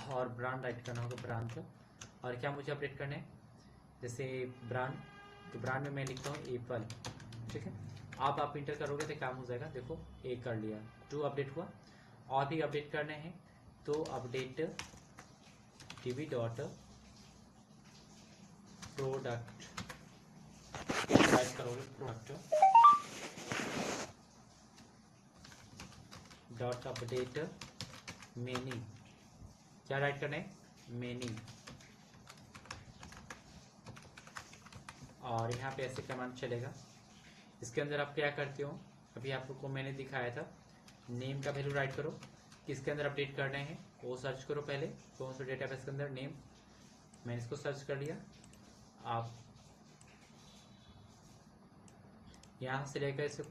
और ब्रांड राइट करना होगा, ब्रांड। और क्या मुझे अपडेट करना है, जैसे ब्रांड, तो ब्रांड में मैं लिखता हूँ एप्पल, ठीक है। आप इंटर करोगे तो काम हो जाएगा, देखो एक कर लिया, 2 अपडेट हुआ। और भी अपडेट करने हैं तो update DB dot product, right करोगे प्रोडक्ट डॉट अपडेट मेनी, क्या राइट करना है मेनी, और यहाँ पे ऐसे कमांड चलेगा। इसके अंदर आप क्या करते हो, अभी आप लोग को मैंने दिखाया था, नेम का वैल्यू राइट करो, किसके अंदर अपडेट करने हैं वो सर्च करो पहले, कौन सा डेटाबेस के अंदर, नेम, मैंने इसको सर्च कर लिया। आप यहाँ से लेकर इसे,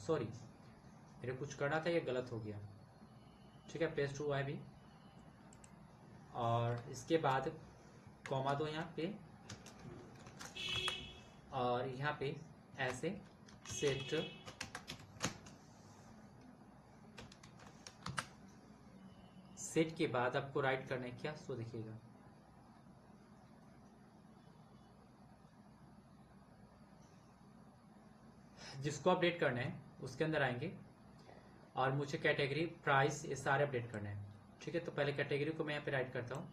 सॉरी मेरे कुछ करना था, ये गलत हो गया, ठीक है, पेस्ट हुआ है भी। और इसके बाद कॉमा दो यहाँ पे, और यहाँ पे ऐसे सेट के बाद आपको राइट करना है क्या, सो देखिएगा, जिसको अपडेट करना है उसके अंदर आएंगे, और मुझे कैटेगरी, प्राइस, ये सारे अपडेट करना है, ठीक है। तो पहले कैटेगरी को मैं यहाँ पे राइट करता हूँ,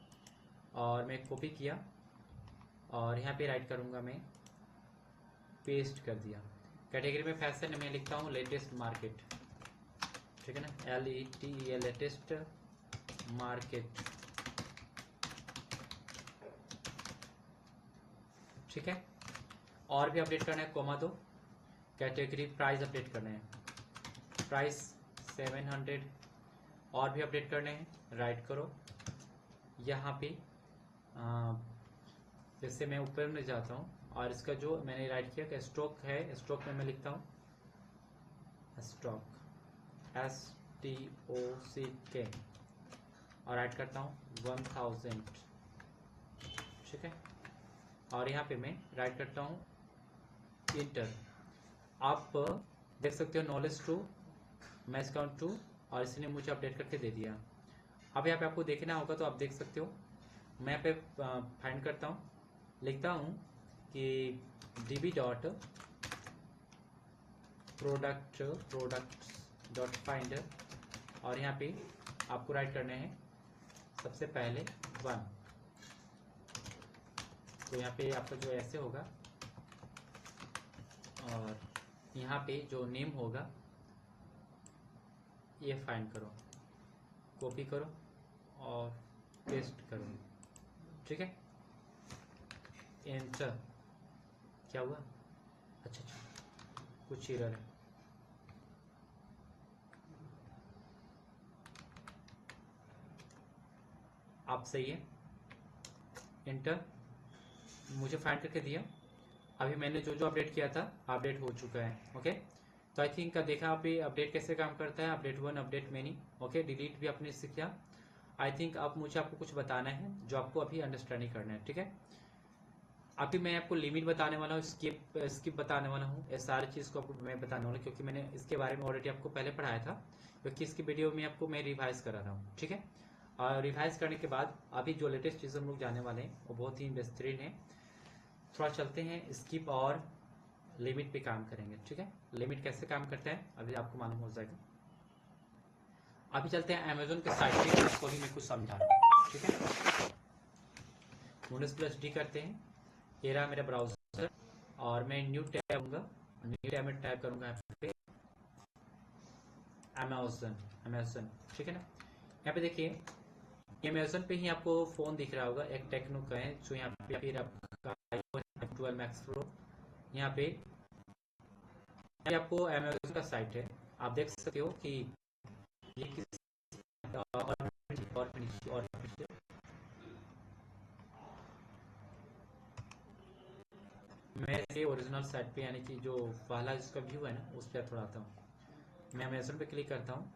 और मैं कॉपी किया और यहाँ पे राइट करूँगा, मैं पेस्ट कर दिया। कैटेगरी में फैशन में लिखता हूँ लेटेस्ट मार्केट, ठीक है ना, LETE, लेटेस्ट मार्केट, ठीक है। और भी अपडेट करना है, कोमा दो, कैटेगरी प्राइस अपडेट करना है, प्राइस 700, और भी अपडेट करने हैं, राइट करो यहाँ पे। जैसे मैं ऊपर में जाता हूँ और इसका जो मैंने राइट किया कि स्टॉक है, स्टॉक में मैं लिखता हूँ स्टॉक, STOCK, और राइट करता हूँ 1000, ठीक है। और यहाँ पे मैं राइट करता हूँ इंटर। आप देख सकते हो knowledge two, match count two, और इसने मुझे अपडेट करके दे दिया। अब यहाँ पे आपको देखना होगा तो आप देख सकते हो मैं यहाँ पे फाइंड करता हूँ, लिखता हूँ कि db डॉट प्रोडक्ट फाइंडर, और यहाँ पे आपको राइट करने हैं सबसे पहले 1। तो यहाँ पे आपका जो ऐसे होगा, और यहाँ पे जो नेम होगा ये फाइंड करो, कॉपी करो और पेस्ट करो, ठीक है। एंटर। क्या हुआ? अच्छा, कुछ एरर है। आप सही है, एंटर। मुझे फाइंड करके दिया। अभी मैंने जो जो अपडेट किया था अपडेट हो चुका है। ओके, तो आई थिंक देखा आप अपडेट कैसे काम करता है, update 1, update many. Okay, delete भी आपने सीखा। आई थिंक अब मुझे आपको कुछ बताना है जो आपको अभी अंडरस्टैंडिंग करना है, ठीक है। अभी मैं आपको लिमिट बताने वाला हूँ, स्किप बताने वाला हूँ, ये सारी चीज़ को आपको मैं बताने वाला हूँ, क्योंकि मैंने इसके बारे में ऑलरेडी आपको पहले पढ़ाया था, क्योंकि इसकी वीडियो में आपको मैं रिवाइज करा रहा हूँ, ठीक है। और रिवाइज करने के बाद अभी जो लेटेस्ट चीज़ हम लोग जाने वाले हैं वो बहुत ही बेहतरीन है। थोड़ा चलते हैं, स्किप और लिमिट पे काम करेंगे, ठीक है। लिमिट कैसे काम करता है अभी आपको मालूम हो जाएगा। अभी चलते हैं अमेजोन के साइट पे, उसको भी मैं कुछ समझा रहा हूँ, ठीक है। -+D करते हैं, ये रहा मेरा ब्राउजर, और मैं न्यू टैब करूँगा, न्यू टैब में टाइप करूँगा यहाँ पे अमेजन, ठीक है ना। यहाँ पे देखिए, ये अमेजन पे ही आपको फ़ोन दिख रहा होगा, एक टेक्नो का है, जो यहाँ पे फिर आपका iPhone 12 मैक्स प्रो। यहाँ पे आपको अमेजन का साइट है, आप देख सकते हो कि ये किस और मैं से ओरिजिनल साइट पे, यानी कि जो पहला इसका व्यू है ना, उस पर थोड़ा आता हूँ। मैं अमेजन पे क्लिक करता हूँ,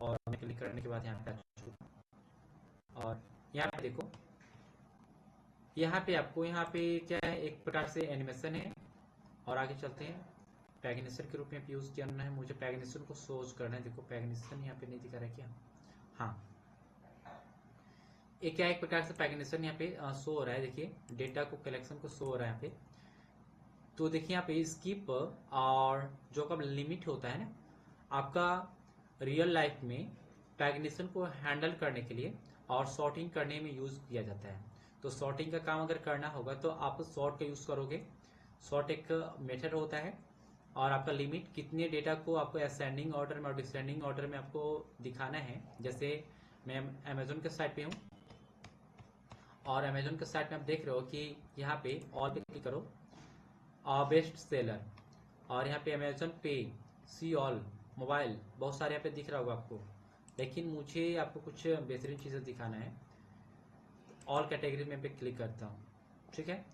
और मैं क्लिक करने के बाद यहाँ पे आ चुका हूँ। और यहाँ पे देखो, यहाँ पे आपको यहाँ पे क्या है, एक प्रकार से एनिमेशन है। और आगे चलते हैं, पैगनेशन के रूप में यूज़ करना है मुझे, पैगनेशन को सोच करना है। देखो पैगनेशन यहाँ पे नहीं दिखा रहा है क्या? हाँ, ये क्या एक प्रकार से पैगनेशन यहाँ पे शो हो रहा है। देखिए डेटा को, कलेक्शन को शो हो रहा है यहाँ पे। तो देखिए यहाँ पे स्किप और जो का लिमिट होता है ना, आपका रियल लाइफ में पैगनेशन को हैंडल करने के लिए और सॉर्टिंग करने में यूज किया जाता है। तो सॉर्टिंग का काम अगर करना होगा तो आप सॉर्ट का यूज करोगे। सॉर्ट एक मेथड होता है, और आपका लिमिट कितने डेटा को आपको असेंडिंग ऑर्डर में और डिसेंडिंग ऑर्डर में आपको दिखाना है। जैसे मैं अमेजोन के साइट पे हूँ, और अमेजोन के साइट में आप देख रहे हो कि यहाँ पे ऑल पे क्लिक करो, बेस्ट सेलर, और यहाँ पे अमेजोन पे, सी ऑल, मोबाइल, बहुत सारे यहाँ पे दिख रहा होगा आपको। लेकिन मुझे आपको कुछ बेहतरीन चीज़ें दिखाना है। ऑल कैटेगरी में पे क्लिक करता हूँ, ठीक है।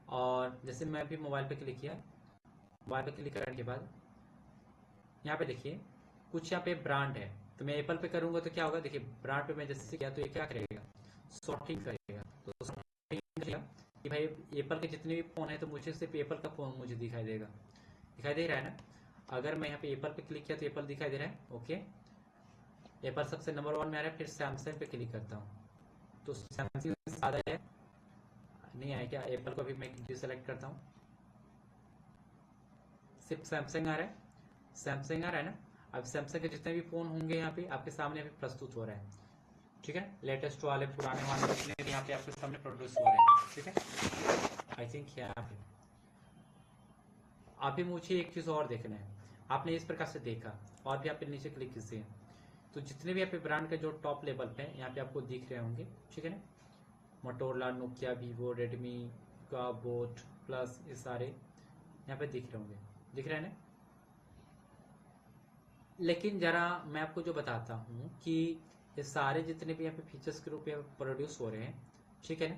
और जैसे मैं अभी मोबाइल पे क्लिक किया, मोबाइल पे क्लिक करने के बाद यहाँ पे देखिए कुछ यहाँ पे ब्रांड है। तो मैं एप्पल पे करूँगा तो क्या होगा, देखिए ब्रांड पे मैं जैसे किया तो ये क्या करेगा, सॉर्टिंग करेगा। तो सॉर्टिंग करेगा कि भाई एप्पल के जितने भी फ़ोन है तो मुझे सिर्फ एप्पल का फ़ोन मुझे दिखाई देगा। दिखाई दे रहा है ना? अगर मैं यहाँ पे एप्पल पे क्लिक किया तो एप्पल दिखाई दे रहा है। ओके, एप्पल सबसे नंबर 1 में आ रहा है। फिर सैमसंग पे क्लिक करता हूँ तो सैमसंग ज़्यादा है, नहीं आया क्या? एप्पल को भी मैं डिसेलेक्ट करता हूँ, सिर्फ सैमसंग आ रहा है। सैमसंग आ रहा है ना? अब सैमसंग के जितने भी फ़ोन होंगे यहाँ पे आपके सामने अभी प्रस्तुत हो रहा है, ठीक है। लेटेस्ट वाले, पुराने वाले, जितने भी यहाँ पे आपके सामने प्रोड्यूस हो रहे हैं, ठीक है। आई थिंक यहाँ पे अभी मुझे एक चीज़ और देखना है। आपने इस प्रकार से देखा, और भी आप नीचे क्लिक कीजिए तो जितने भी यहाँ पे ब्रांड के जो टॉप लेवल पे यहाँ पे आपको दिख रहे होंगे, ठीक है ना। मोटोरोला, नोकिया, वीवो, रेडमी का, बोट, प्लस, ये सारे यहाँ पे दिख रहे होंगे, दिख रहे हैं ना। लेकिन जरा मैं आपको जो बताता हूँ कि ये सारे जितने भी यहाँ पे फीचर्स के रूप में प्रोड्यूस हो रहे हैं, ठीक है ना,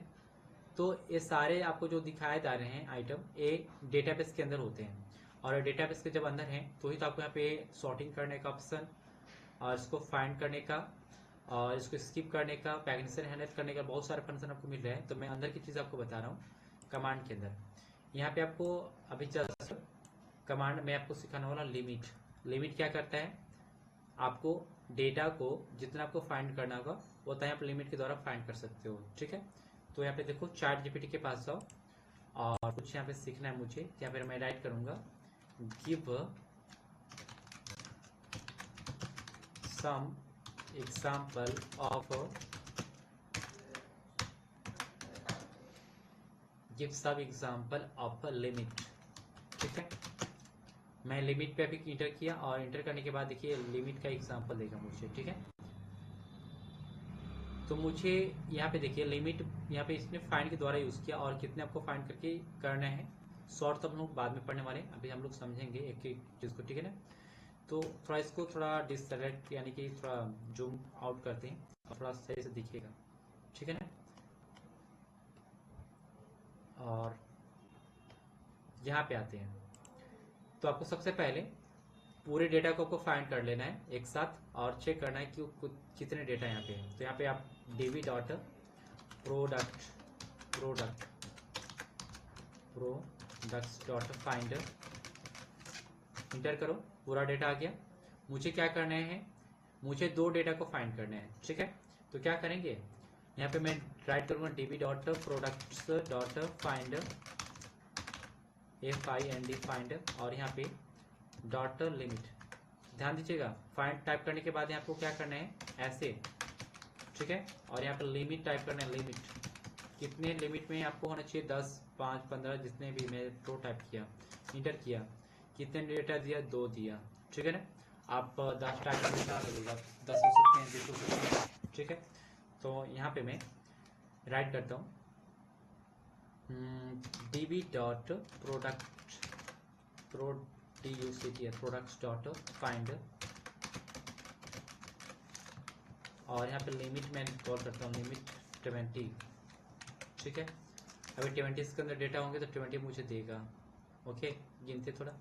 तो ये सारे आपको जो दिखाए जा रहे हैं आइटम, ये डेटाबेस के अंदर होते हैं। और डेटाबेस के जब अंदर हैं तो ही तो आपको यहाँ पे सॉर्टिंग करने का ऑप्शन, और इसको फाइंड करने का, और इसको स्किप करने का, पैगनेशन हैंडल करने का बहुत सारे फंक्शन आपको मिल रहे हैं। तो मैं अंदर की चीज़ आपको बता रहा हूँ कमांड के अंदर। यहाँ पे आपको अभी जस्ट कमांड में आपको सिखाने वाला लिमिट। लिमिट क्या करता है, आपको डेटा को जितना आपको फाइंड करना होगा वो तय आप लिमिट के द्वारा फाइंड कर सकते हो, ठीक है। तो यहाँ पे देखो चैट जीपीटी के पास जाओ और कुछ यहाँ पे सीखना है मुझे। यहाँ पे मैं राइट करूँगा give some example of give some example of limit. ठीक है, मैं लिमिट पे अभी इंटर किया और इंटर करने के बाद देखिए लिमिट का एग्जाम्पल देगा मुझे। ठीक है, तो मुझे यहाँ पे देखिए लिमिट यहाँ पे इसने फाइंड के द्वारा यूज़ किया और कितने आपको फाइंड करके करना है। शॉर्ट तो हम लोग बाद में पढ़ने वाले हैं, अभी हम लोग समझेंगे एक एक चीज़ को। ठीक है ना, तो थोड़ा इसको थोड़ा डिससेलेक्ट यानी कि थोड़ा जूम आउट करते हैं और थोड़ा सही से दिखेगा। ठीक है ना, और यहाँ पे आते हैं तो आपको सबसे पहले पूरे डेटा को आपको फाइंड कर लेना है एक साथ और चेक करना है कि कितने डेटा यहाँ पे है। तो यहाँ पे आप dB dot product product products dot find inter करो, पूरा डेटा आ गया। मुझे क्या करना है, मुझे दो डेटा को फाइंड करना है। ठीक है, तो क्या करेंगे, यहाँ पे मैं राइट करूँगा dB dot products dot find FIND find और यहाँ पे डॉट लिमिट। ध्यान दीजिएगा फाइंड टाइप करने के बाद यहाँ पे क्या करना है ऐसे। ठीक है, और यहाँ पे लिमिट टाइप करना है, लिमिट कितने लिमिट में आपको होना चाहिए 10, 5, 15 जितने भी। मैं प्रो टाइप किया, इंटर किया, कितने डेटा दिया 2 दिया। ठीक है ना, आप 10 टाइप करेगा 10 हो सकते हैं 20 हो सकते हैं। ठीक है, तो यहाँ पे मैं राइट करता हूँ db dot product products dot find और यहाँ पे लिमिट मैं कॉल करता हूँ लिमिट 20। ठीक है, अभी 20 इसके अंदर डेटा होंगे तो 20 मुझे देगा। ओके, गिनते थोड़ा,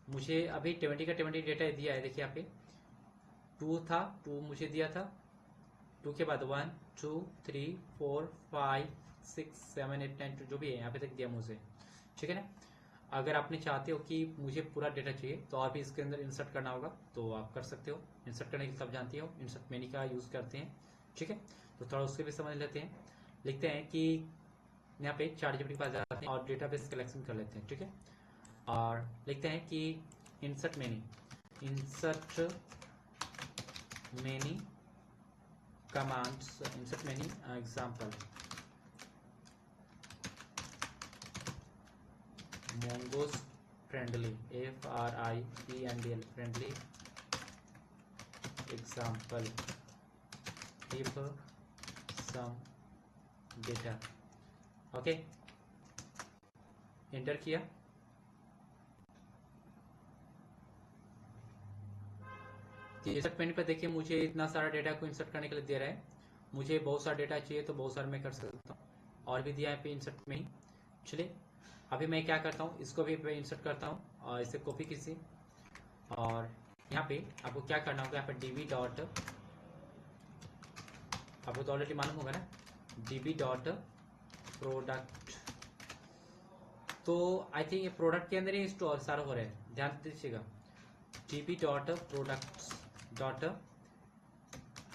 मुझे अभी 20 का 20 डेटा दिया है। देखिए यहाँ पे 2 था, 2 मुझे दिया था। 2 के बाद 1 2 3 4 5 6 7 8 9 जो भी है यहाँ पे तक दिया मुझे। ठीक है ना, अगर आपने चाहते हो कि मुझे पूरा डेटा चाहिए तो आप भी इसके अंदर इंसर्ट करना होगा तो आप कर सकते हो। इंसर्ट करने की सब जानती हो, इंसर्ट मेनी का यूज़ करते हैं। ठीक है, तो थोड़ा उसके भी समझ लेते हैं। लिखते हैं कि यहाँ पे चैट जीपीटी के पास जाते हैं और डेटाबेस कलेक्शन कर लेते हैं। ठीक है, और लिखते हैं कि insert many commands insert many example mongoose friendly friendly friendly example give some data। Okay, enter किया, इंसर्ट मेन्यू पर देखिए मुझे इतना सारा डेटा को इंसर्ट करने के लिए दे रहा है। मुझे बहुत सारा डेटा चाहिए तो बहुत सारा मैं कर सकता हूँ, और भी दिया है पे इंसर्ट में ही। चलिए अभी मैं क्या करता हूँ, इसको भी इंसर्ट करता हूँ और इसे कॉपी किसी, और यहाँ पे आपको क्या करना होगा, यहाँ पे डीबी डॉट, आपको तो ऑलरेडी मालूम होगा ना, डीबी डॉट प्रोडक्ट। तो आई थिंक ये प्रोडक्ट के अंदर ही स्टोर सारा हो रहा है, ध्यान दीजिएगा। DB dot products dot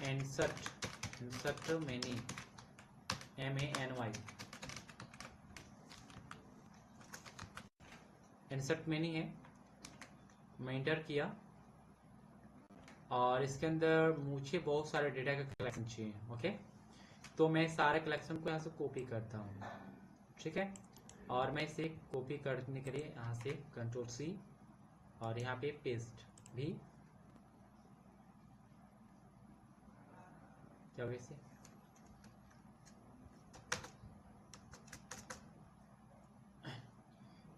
insert many MANY insert many है, मैं इंटर किया और इसके अंदर मुझे बहुत सारे डेटा का कलेक्शन चाहिए। ओके, तो मैं सारे कलेक्शन को यहाँ से कॉपी करता हूँ। ठीक है, और मैं इसे कॉपी करने के लिए यहाँ से Ctrl+C और यहाँ पे पेस्ट भी क्या होगा इसे,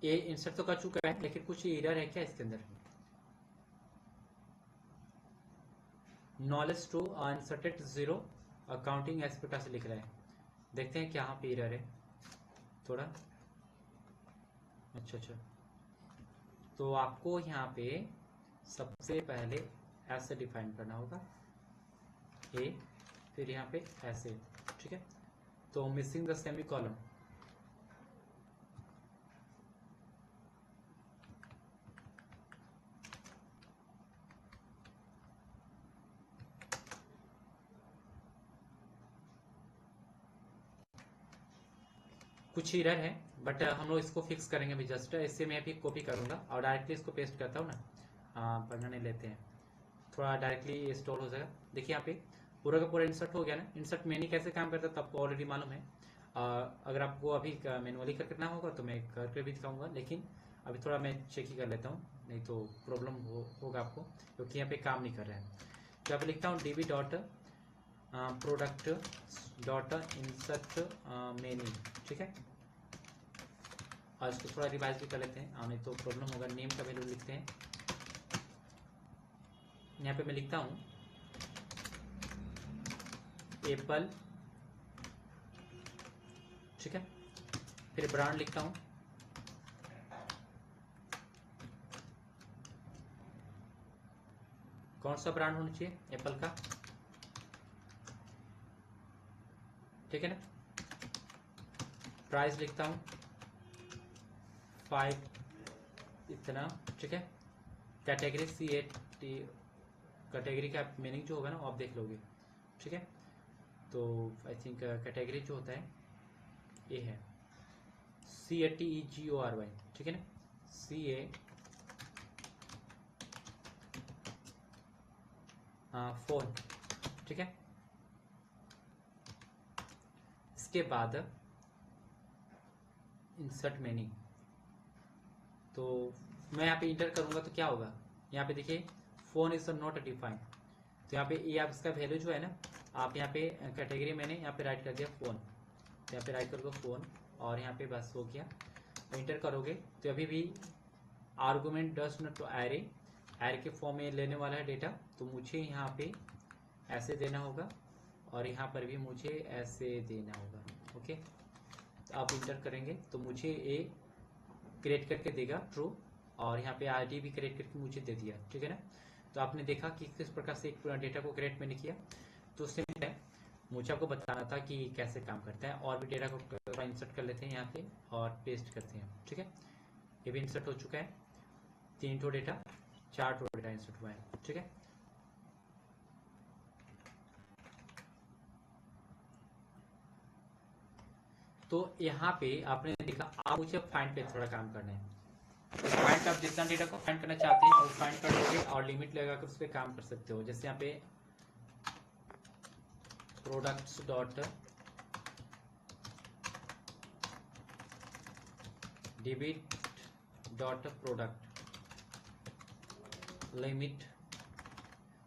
ये इंसर्ट तो कर चुका है लेकिन कुछ एरर है क्या इसके अंदर। नॉलेज टू अनसर्टेड 0 अकाउंटिंग एस्पेक्ट से लिख रहा है, देखते हैं क्या यहाँ पे एरर है थोड़ा। अच्छा, तो आपको यहाँ पे सबसे पहले ऐसे डिफाइन करना होगा ए, फिर यहाँ पे ऐसे। ठीक है, तो मिसिंग द सेमी कॉलम, कुछ एरर है, बट हम लोग इसको फिक्स करेंगे अभी जस्ट। इससे मैं अभी कॉपी करूँगा और डायरेक्टली इसको पेस्ट करता हूँ ना। पढ़ना नहीं लेते हैं, थोड़ा डायरेक्टली इंस्टॉल हो जाएगा। देखिए यहाँ पे पूरा का पूरा इंसर्ट हो गया ना। इंसर्ट मेन्यू कैसे काम करता है तो आपको ऑलरेडी मालूम है। अगर आपको अभी मैनुअली करना होगा तो मैं करके भी दिखाऊंगा, लेकिन अभी थोड़ा मैं चेक ही कर लेता हूँ, नहीं तो प्रॉब्लम होगा आपको, क्योंकि यहाँ पे काम नहीं कर रहा है। तो यहाँ पे लिखता हूँ db dot product dot insert menu, ठीक है। और इसको थोड़ा रिवाइज भी कर लेते हैं, नहीं तो प्रॉब्लम होगा। नेम का वैल्यू लिखते हैं, यहाँ पे मैं लिखता हूँ एप्पल, ठीक है। फिर ब्रांड लिखता हूँ कौन सा ब्रांड होना चाहिए, एप्पल का, ठीक है ना। प्राइस लिखता हूँ 5 इतना, ठीक है। कैटेगरी CAT, कैटेगरी का मीनिंग जो होगा ना वो आप देख लोगे, ठीक है। तो आई थिंक कैटेगरी जो होता है ये है CATEGORY, ठीक है ना। CA फोन, ठीक है। इसके बाद इंसर्ट मेन्यू, तो मैं यहाँ पे इंटर करूँगा तो क्या होगा, यहाँ पे देखिए फोन इज नॉट डिफाइंड। तो यहाँ पे ये आप इसका वैल्यू जो है ना, आप यहाँ पे कैटेगरी मैंने यहाँ पे राइट कर दिया फोन, तो यहाँ पे राइट करोगे फोन और यहाँ पे बस हो गया। इंटर करोगे तो अभी भी argument does not to array, array के फॉर्म में लेने वाला है डेटा, तो मुझे यहाँ पे ऐसे देना होगा और यहाँ पर भी मुझे ऐसे देना होगा, ओके। तो आप इंटर करेंगे तो मुझे ए क्रिएट करके देगा ट्रू, और यहाँ पे आईडी भी क्रिएट करके मुझे दे दिया, ठीक है ना। तो आपने देखा कि किस प्रकार से एक डेटा को क्रिएट मैंने किया। तो उससे मुझे आपको बताना था कि कैसे काम करता है। और भी डेटा को इंसर्ट कर लेते हैं यहाँ पे और पेस्ट करते हैं, ठीक है। ये भी इंसर्ट हो चुका है, 3 ठो डेटा, 4 ठो डेटा इंसर्ट हुआ है, ठीक है। तो यहाँ पे आपने देखा, आप मुझे फाइंड पे थोड़ा काम करना है। फाइंड आप जितना डेटा को फाइंड करना चाहते हैं वो फाइंड कर लोगे और लिमिट लगाकर उस पर काम कर सकते हो। जैसे यहाँ पे products dot debit dot product limit,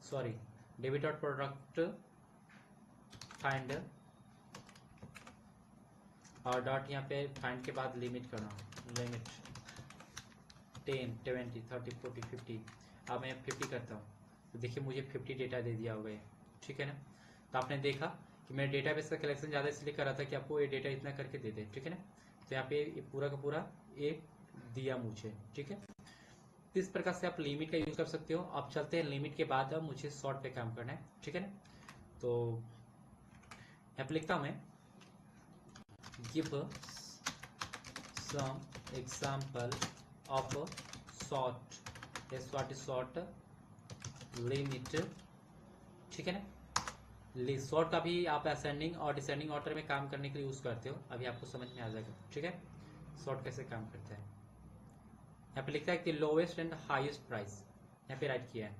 sorry debit dot product find, और डॉट यहाँ पे फाइंड के बाद लिमिट करना, लिमिट 10, 20, 30, 40, 50। अब मैं 50 करता हूँ तो देखिए मुझे 50 डेटा दे दिया होगा, ठीक है ना। तो आपने देखा कि मैं डेटाबेस का कलेक्शन ज़्यादा इसलिए कर रहा था कि आपको ये डेटा इतना करके दे दे, ठीक है ना। तो यहाँ पे ये पूरा का पूरा ये दिया मुझे, ठीक है। इस प्रकार से आप लिमिट का यूज़ कर सकते हो। अब चलते हैं लिमिट के बाद, अब मुझे शॉर्ट पे काम करना है, ठीक है ना। तो यहाँ पे लिखता हूँ मैं give some example of sort, sort sort limit, ठीक है ना। शॉर्ट का भी आप असेंडिंग और डिसेंडिंग ऑर्डर में काम करने के लिए यूज़ करते हो, अभी आपको समझ में आ जाएगा, ठीक है। शॉर्ट कैसे काम करता है, यहाँ पे लिखता है कि लोवेस्ट एंड हाईएस्ट प्राइस, यहाँ पे राइट किया है।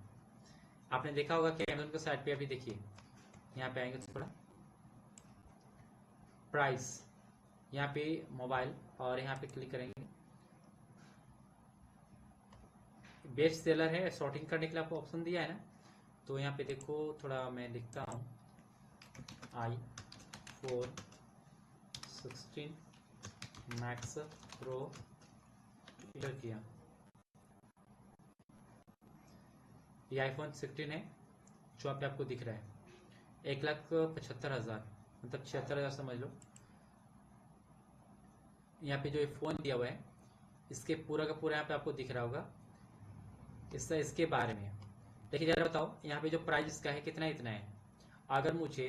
आपने देखा होगा कि अमेज़न के साइट पे अभी देखिए, यहाँ पे आएंगे थोड़ा प्राइस, यहाँ पे मोबाइल, और यहाँ पे क्लिक करेंगे बेस्ट सेलर है, सॉर्टिंग करने के लिए आपको ऑप्शन दिया है ना। तो यहाँ पे देखो थोड़ा मैं लिखता हूँ i4 16 मैक्स प्रो, इंटर किया। ये आईफोन 16 है जो यहाँ पे आपको दिख रहा है, 1,75,000, मतलब 76,000 समझ लो। यहाँ पे जो ये फ़ोन दिया हुआ है इसके पूरा का पूरा यहाँ पे आपको दिख रहा होगा, इसके बारे में। देखिए जरा बताओ यहाँ पे जो प्राइस इसका है कितना, इतना है। अगर मुझे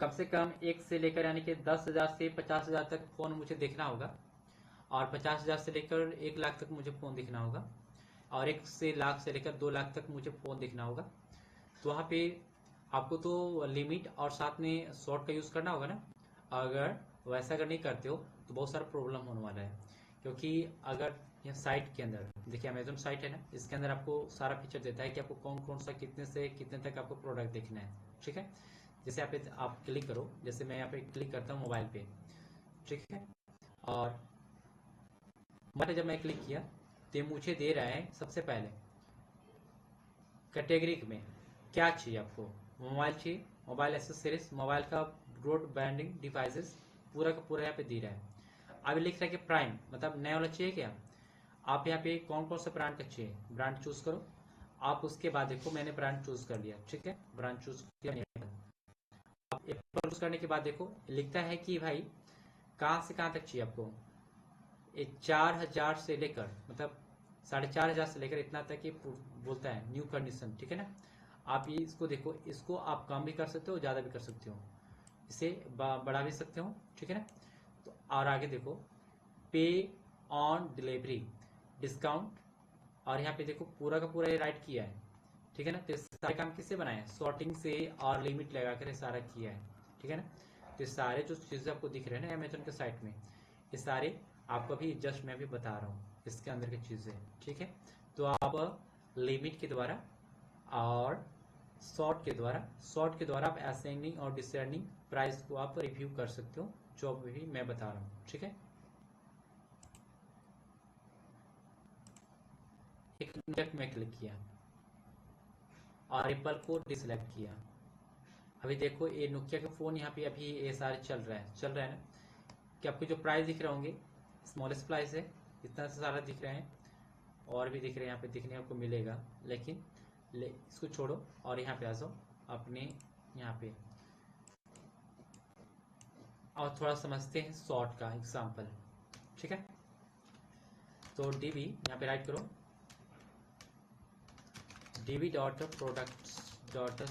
कम से कम 1 से लेकर यानी कि 10,000 से 50,000 तक फ़ोन मुझे देखना होगा, और 50,000 से लेकर 1 लाख तक मुझे फ़ोन दिखना होगा, और 1 से लाख से लेकर 2 लाख तक मुझे फ़ोन दिखना होगा। तो वहाँ पे आपको तो लिमिट और साथ में शॉर्ट का यूज़ करना होगा ना। अगर वैसा अगर नहीं करते हो तो बहुत सारा प्रॉब्लम होने वाला है। क्योंकि अगर यह साइट के अंदर देखिए, अमेजोन साइट है ना, इसके अंदर आपको सारा फीचर देता है कि आपको कौन कौन सा कितने से कितने तक आपको प्रोडक्ट देखना है। ठीक है, जैसे आप क्लिक करो, जैसे मैं यहाँ पे क्लिक करता हूँ मोबाइल पे। ठीक है, और मोबाइल जब मैं क्लिक किया तो ये मुझे दे रहा है सबसे पहले कैटेगरी में क्या चाहिए आपको। मोबाइल चाहिए, मोबाइल एसेसरीज, मोबाइल का ब्रॉडबैंडिंग डिवाइसेस, पूरा का पूरा यहाँ पे दे रहा है। अभी लिख रहा है कि प्राइम मतलब नया वाला चाहिए क्या। आप यहाँ पे कौन कौन सा ब्रांड का चाहिए, ब्रांड चूज करो आप। उसके बाद देखो मैंने ब्रांड चूज कर लिया। ठीक है, ब्रांड चूज किया आप। एप्पल चूज करने के बाद देखो लिखता है कि भाई कहाँ से कहाँ तक चाहिए आपको। ये 4000 से लेकर मतलब 4500 से लेकर इतना तक ये बोलता है न्यू कंडीशन। ठीक है ना, आप ये इसको देखो, इसको आप कम भी कर सकते हो, ज़्यादा भी कर सकते हो, इसे बढ़ा भी सकते हो। ठीक है ना, तो और आगे देखो पे ऑन डिलीवरी डिस्काउंट, और यहाँ पे देखो पूरा का पूरा ये राइट किया है। ठीक है ना, तो सारे काम किससे बनाए हैं, सॉर्टिंग से और लिमिट लगा कर सारा किया है। ठीक है ना, तो सारे जो चीज़ें आपको दिख रहे हैं ना अमेजोन के साइट में, ये सारे आपको भी जस्ट मैं भी बता रहा हूँ इसके अंदर की चीज़ें। ठीक है, तो आप लिमिट के द्वारा और शॉर्ट के द्वारा आप असेंडिंग और डिसेंडिंग प्राइस को आप रिव्यू कर सकते हो, जो अभी मैं बता रहा हूँ। ठीक है, एक मिनट में क्लिक किया और एप्पल को डिसलेक्ट किया। अभी देखो ये नोकिया का फ़ोन यहाँ पे अभी ये सारे चल रहा है ना, कि आपको जो प्राइस दिख रहे होंगे स्मॉलेस्ट प्राइस है, इतना सारा दिख रहे हैं, और भी दिख रहे हैं यहाँ पे दिखने आपको मिलेगा। लेकिन इसको छोड़ो और यहाँ पे आ जाओ अपने यहाँ पे, और थोड़ा समझते हैं शॉर्ट का एग्जाम्पल। ठीक है, तो डीबी यहाँ पे राइट करो, dB dot products dot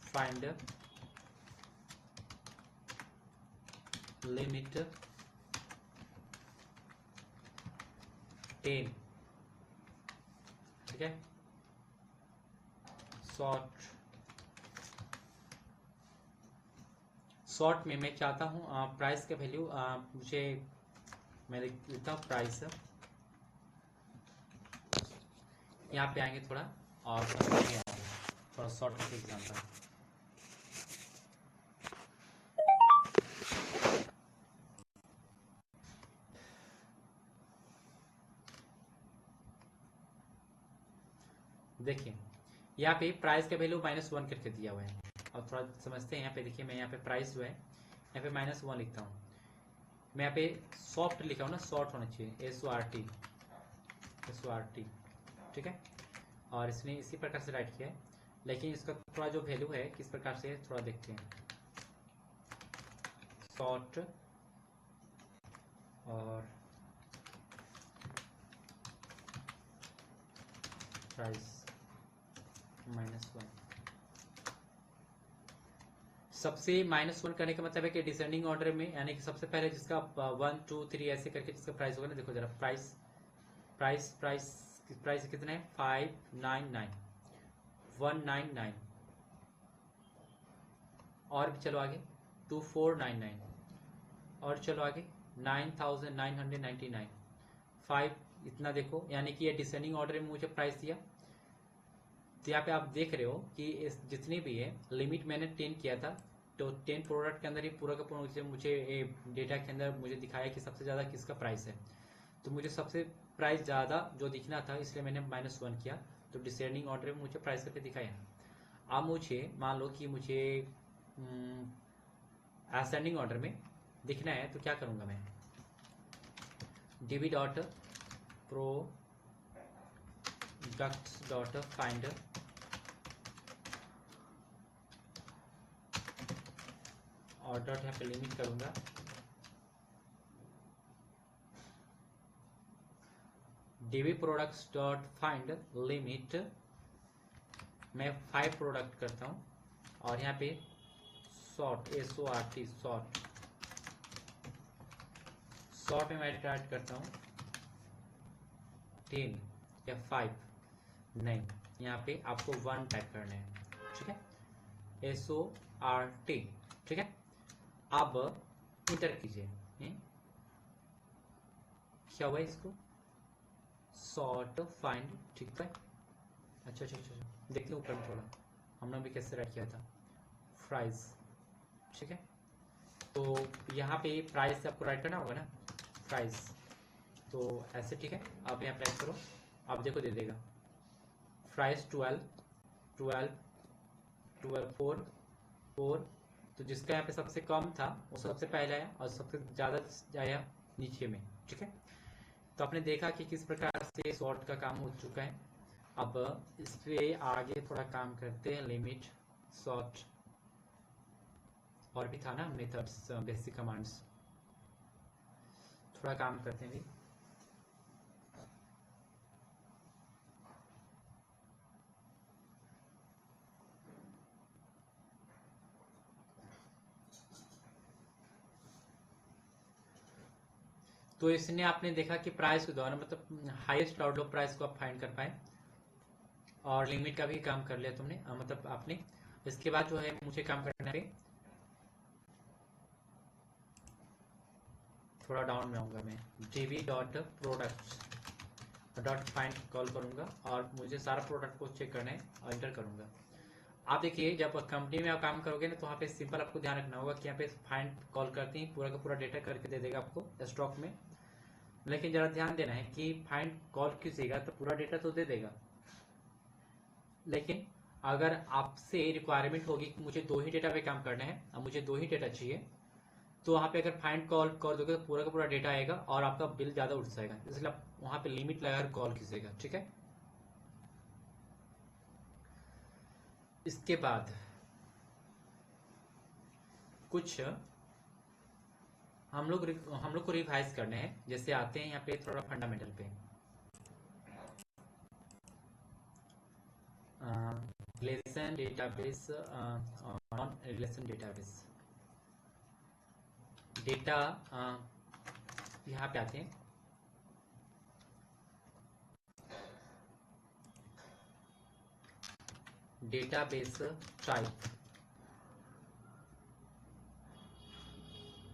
find limit 10। ठीक है, शॉर्ट में मैं चाहता हूँ प्राइस का वैल्यू मुझे, मैं लिखता हूँ प्राइस। यहाँ पे आएंगे थोड़ा और थोड़ा शॉर्ट का एग्जाम्पल। देखिए यहाँ पे प्राइस का वैल्यू -1 करके दिया हुआ है, और थोड़ा समझते हैं। यहाँ पे देखिए मैं यहाँ पे प्राइस हुआ है, यहाँ पे -1 लिखता हूँ। मैं यहाँ पे सॉफ्ट लिखा हूँ ना, शॉर्ट होना चाहिए SORT। ठीक है, और इसने इसी प्रकार से राइट किया है, लेकिन इसका थोड़ा जो वैल्यू है किस प्रकार से थोड़ा देखते हैं। शॉर्ट और प्राइस -1, सबसे -1 करने का मतलब है कि डिसेंडिंग ऑर्डर में, यानी कि सबसे पहले जिसका 1 2 3 ऐसे करके जिसका प्राइस होगा ना, देखो जरा प्राइस प्राइस प्राइस प्राइस कितना है 599 199, और भी चलो आगे 2499, और चलो आगे 9999 5, इतना देखो, यानी कि ये डिसेंडिंग ऑर्डर में मुझे प्राइस दिया। तो यहाँ पे आप देख रहे हो कि इस जितनी भी है लिमिट मैंने 10 किया था, तो 10 प्रोडक्ट के अंदर ही पूरा का पूरा मुझे डेटा के अंदर मुझे दिखाया कि सबसे ज़्यादा किसका प्राइस है। तो मुझे सबसे प्राइस ज़्यादा जो दिखना था, इसलिए मैंने -1 किया, तो डिसेंडिंग ऑर्डर में मुझे प्राइस करके दिखाया। अब मुझे मान लो कि मुझे असेंडिंग ऑर्डर में दिखना है, तो क्या करूँगा मैं, dB dot products dot find और डॉट यहाँ पे लिमिट करूँगा, dB products dot find limit, मैं 5 प्रोडक्ट करता हूँ, और यहाँ पे शॉर्ट शॉर्ट में मैं टाइप करता हूँ 10 या 5, नहीं यहाँ पे आपको 1 टाइप करना है। ठीक है, RT, ठीक है। अब इंटर कीजिए, क्या हुआ इसको, सॉर्ट फाइंड, ठीक है। अच्छा अच्छा अच्छा, देखते ऊपर में थोड़ा हमने भी कैसे राइट किया था, प्राइस, ठीक है। तो यहाँ पे प्राइस से आपको राइट करना होगा ना, प्राइस, तो ऐसे, ठीक है। आप यहाँ प्रेस करो, आप देखो दे देगा प्राइस 12 12 12 4 4। तो जिसका यहाँ पे सबसे कम था वो सबसे पहले आया और सबसे ज़्यादा आया नीचे में, ठीक है। तो आपने देखा कि किस प्रकार से सॉर्ट का काम हो चुका है। अब इस पे आगे थोड़ा काम करते हैं, लिमिट, सॉर्ट, और भी था ना मेथड्स, बेसिक कमांड्स, थोड़ा काम करते हैं भी। तो इसने आपने देखा कि प्राइस के द्वारा मतलब हाईएस्ट और लो प्राइस को आप फाइंड कर पाए, और लिमिट का भी काम कर लिया तुमने, मतलब आपने। इसके बाद जो है मुझे काम करना है, थोड़ा डाउन में आऊँगा मैं, db.product.find कॉल करूँगा और मुझे सारा प्रोडक्ट को चेक करना है और एंटर करूँगा। आप देखिए जब कंपनी में आप काम करोगे ना तो वहाँ पे सिंपल आपको ध्यान रखना होगा कि यहाँ पे फाइंड कॉल करते ही पूरा का पूरा डेटा करके दे देगा आपको स्टॉक में। लेकिन जरा ध्यान देना है कि फाइंड कॉल कीजिएगा तो पूरा डेटा तो दे देगा, लेकिन अगर आपसे रिक्वायरमेंट होगी कि मुझे 2 ही डेटा पे काम करना है और मुझे 2 ही डेटा चाहिए, तो वहाँ पे अगर फाइंड कॉल कर दोगे तो पूरा का पूरा डेटा आएगा और आपका बिल ज़्यादा उठ जाएगा, इसलिए आप वहाँ पे लिमिट लगाकर कॉल कीजिएगा, ठीक है। इसके बाद कुछ हम लोग को रिवाइज करने हैं। जैसे आते हैं यहाँ पे थोड़ा फंडामेंटल पे, relation database, non relation database, data, यहाँ पे आते हैं। डेटाबेस टाइप,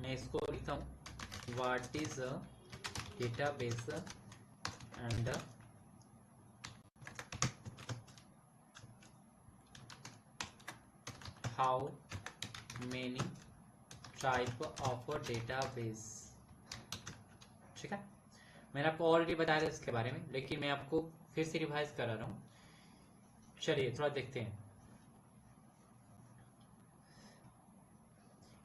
मैं इसको लिखता हूँ, what is database and how many type of database, ठीक है। मैंने आपको ऑलरेडी बताया था इसके बारे में, लेकिन मैं आपको फिर से रिवाइज करा रहा हूँ। चलिए थोड़ा देखते हैं।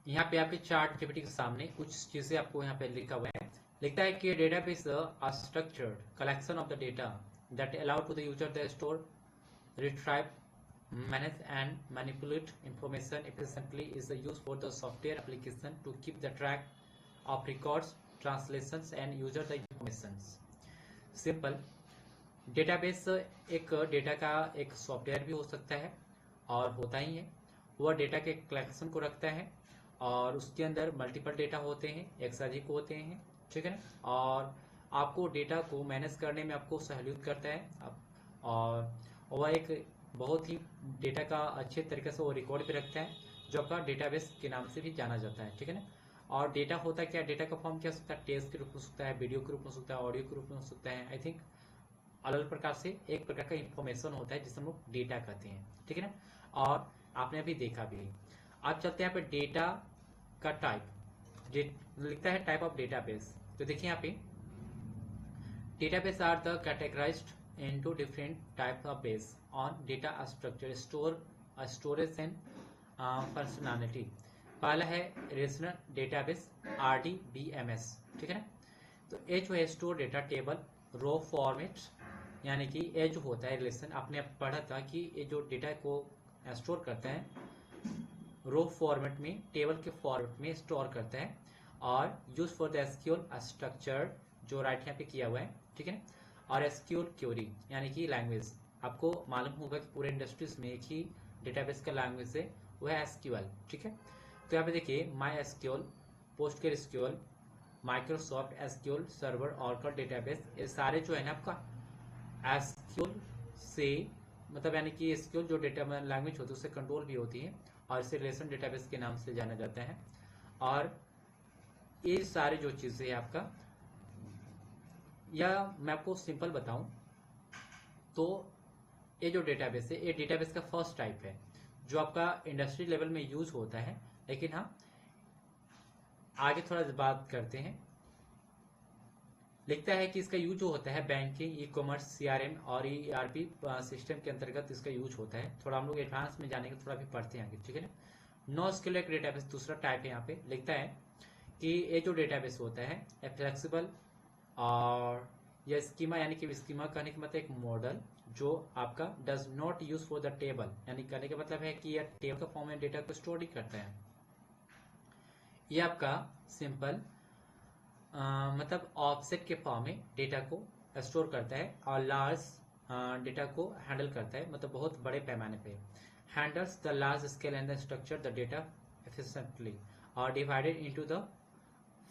यहाँ पे आपके चार्ट जीपीटी के सामने कुछ चीजें आपको यहाँ पे लिखा हुआ है। लिखता है कि database a structured collection of the data that allow to the user the store, retrieve, manage and manipulate information efficiently is used for the software application to keep the track of records, translations and user the informations. Simple, database एक data का एक software भी हो सकता है और होता ही है। वह डेटा के कलेक्शन को रखता है और उसके अंदर मल्टीपल डेटा होते हैं, एक से अधिक होते हैं, ठीक है ना। और आपको डेटा को मैनेज करने में आपको सहूलियत करता है, और वह एक बहुत ही डेटा का अच्छे तरीके से वो रिकॉर्ड भी रखता है, जो आपका डेटाबेस के नाम से भी जाना जाता है, ठीक है ना। और डेटा होता है क्या, डेटा का फॉर्म क्या हो सकता है, टेक्स्ट के रूप में हो सकता है, वीडियो के रूप में हो सकता है, ऑडियो के रूप में हो सकता है। आई थिंक अलग अलग प्रकार से एक प्रकार का इंफॉर्मेशन होता है जिसे हम लोग डेटा कहते हैं, ठीक है ना। और आपने अभी देखा भी। अब चलते हैं यहाँ पे डेटा का टाइप, लिखता है टाइप ऑफ डेटाबेस। तो देखिए यहाँ पे database are the categorized into different types of base on data structure, storage and functionality। पहला है रिलेशनल डेटाबेस, RDBMS, ठीक है ना। तो ये जो है store data table row format, यानी कि ये जो होता है रिलेशन, आपने पढ़ा था कि ये जो डेटा को स्टोर करता है रो फॉर्मेट में, टेबल के फॉर्मेट में स्टोर करता है, और use for the SQL structure, जो राइट यहाँ पे किया हुआ है, ठीक है ना। और एसक्यूएल क्वेरी यानी कि लैंग्वेज, आपको मालूम होगा कि पूरे इंडस्ट्रीज में एक ही डेटाबेस का लैंग्वेज है, वह है एसक्यूएल, ठीक है। तो यहाँ पे देखिए my SQL, PostgreSQL, Microsoft SQL server, Oracle database, ये सारे जो है ना आपका एसक्यूएल से, मतलब यानी कि एसक्यूएल जो डेटा लैंग्वेज होती है उससे कंट्रोल भी होती है, और इसे रिलेशन डेटाबेस के नाम से जाना जाता है। और ये सारे जो चीज़ें आपका, या मैं आपको सिंपल बताऊं तो ये जो डेटाबेस है, ये डेटाबेस का फर्स्ट टाइप है जो आपका इंडस्ट्री लेवल में यूज होता है। लेकिन हाँ, आगे थोड़ा बात करते हैं। लिखता है कि इसका यूज जो होता है बैंकिंग, ई कॉमर्स, सीआरएम और ईआरपी सिस्टम के अंतर्गत इसका यूज होता है। थोड़ा हम लोग एडवांस में जाने के थोड़ा भी पढ़ते हैं आगे, ठीक है ना। नो स्किल एक डेटाबेस दूसरा टाइप है। यहाँ पे लिखता है कि ये जो डेटाबेस होता है ये फ्लेक्सिबल, और यह स्कीमा, यानी कि स्कीमा कहने का मतलब एक मॉडल जो आपका does not use for the table, यानी कहने का मतलब है कि यह टेबल का फॉर्म में डेटा को स्टोर नहीं करता है। ये आपका सिंपल मतलब ऑफसेट के फॉर्म में डेटा को स्टोर करता है और लार्ज डेटा को हैंडल करता है, मतलब बहुत बड़े पैमाने पे। Handles the large scale and the structure the data efficiently और divided into the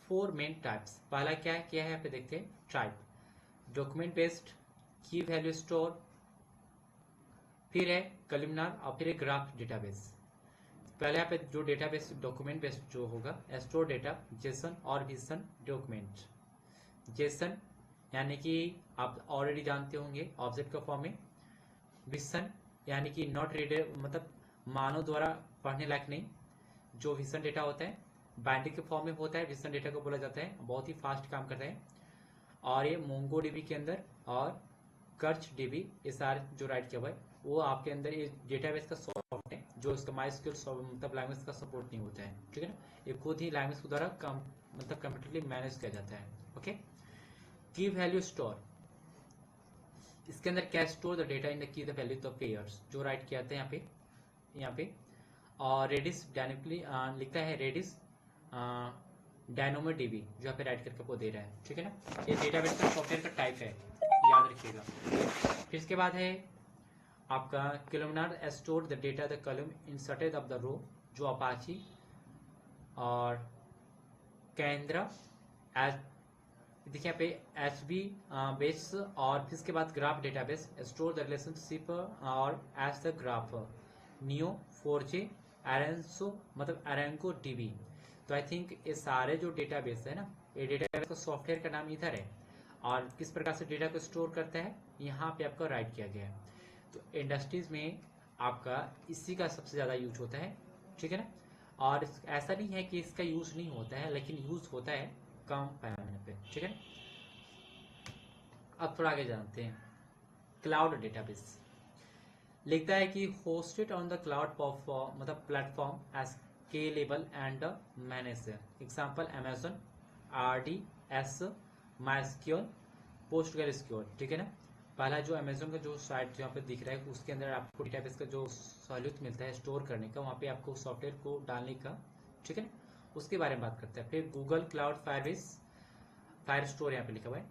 4 main types. पहला क्या है, यहाँ पे देखते हैं type, document based, key value store, फिर है कॉलमनार और फिर है ग्राफ डेटाबेस। पहले यहाँ पे जो डेटाबेस डॉक्यूमेंट बेस्ड जो होगा, स्टोर डेटा जेसन और विजन डॉक्यूमेंट। जेसन यानी कि आप ऑलरेडी जानते होंगे ऑब्जेक्ट का फॉर्म में। विजन यानी कि नॉट रीडर, मतलब मानव द्वारा पढ़ने लायक नहीं, जो विजन डेटा होता है बाइनरी के फॉर्म में होता है, विजन डेटा को बोला जाता है, बहुत ही फास्ट काम करता है। और ये मोंगो डीबी के अंदर और कर्च डीबी, ये सारे जो राइट किया हुआ है वो आपके अंदर ये डेटाबेस का सॉफ्ट है, जो इसका माइस्क्यूएल मतलब लैंग्वेज का सपोर्ट नहीं होता है, ठीक है ना। ये खुद ही लैंग्वेज के द्वारा मतलब कंप्यूटरली मैनेज किया जाता है। ओके, की वैल्यू स्टोर, इसके अंदर क्या store the data in the key the value the pairs, जो राइट किया जाता है यहाँ पे। और रेडिस डायनेमिकली लिखता है, रेडिस डायनोमो डीबी जो यहाँ पे राइट करके आपको दे रहा है, ठीक है ना। ये डेटाबेस का सॉफ्टवेयर का टाइप है, याद रखिएगा। फिर इसके बाद है आपका columnar store the data the column inserted of the row, जो अपाची और केंद्र देखिए यहाँ पे एच बी बेस। और फिर इसके बाद graph database store the relationship और edge the graph, neo 4J एरेंसो मतलब एरेंको डीबी। तो आई थिंक ये सारे जो डेटाबेस है ना, ये डेटाबेस का सॉफ्टवेयर का नाम इधर है, और किस प्रकार से डेटा को स्टोर करता है यहाँ पे आपका राइट किया गया है। तो इंडस्ट्रीज में आपका इसी का सबसे ज़्यादा यूज होता है, ठीक है ना। और ऐसा नहीं है कि इसका यूज नहीं होता है, लेकिन यूज होता है कम पैमाने पे, ठीक है ना। अब थोड़ा आगे जानते हैं। क्लाउड डेटाबेस लिखता है कि होस्टेड ऑन द क्लाउड मतलब platform as scalable and manage. Example Amazon, RDS, MySQL, PostgreSQL, ठीक है ना। पहला जो अमेजन का जो साइट यहाँ पे दिख रहा है उसके अंदर आपको डेटाबेस का जो सहूलियत मिलता है स्टोर करने का, वहाँ पे आपको सॉफ्टवेयर को डालने का, ठीक है ना, उसके बारे में बात करते हैं। फिर गूगल क्लाउड फायर स्टोर यहाँ पे लिखा हुआ है।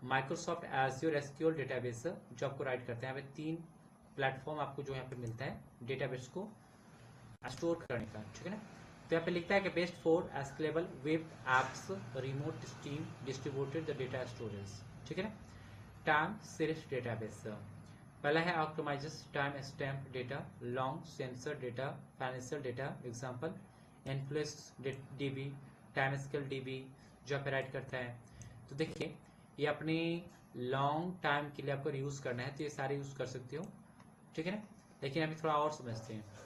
माइक्रोसॉफ्ट एज्योर एसक्यूएल डेटाबेस जो आपको राइट करते हैं, यहाँ पे 3 प्लेटफॉर्म आपको जो यहाँ पे मिलता है डेटाबेस को स्टोर करने का, ठीक है ना। तो यहाँ पे लिखता है कि best for scalable web apps, remote stream distributed the data storage, ठीक है ना। टाइम सीरीज डेटाबेस, पहला है optimizes time stamp data, long sensor data, financial data. Example influence DB, time scale DB जो आप राइट करता है। तो देखिए ये अपनी लॉन्ग टाइम के लिए आपको यूज करना है तो ये सारे यूज कर सकते हो, ठीक है ना। लेकिन अभी थोड़ा और समझते हैं।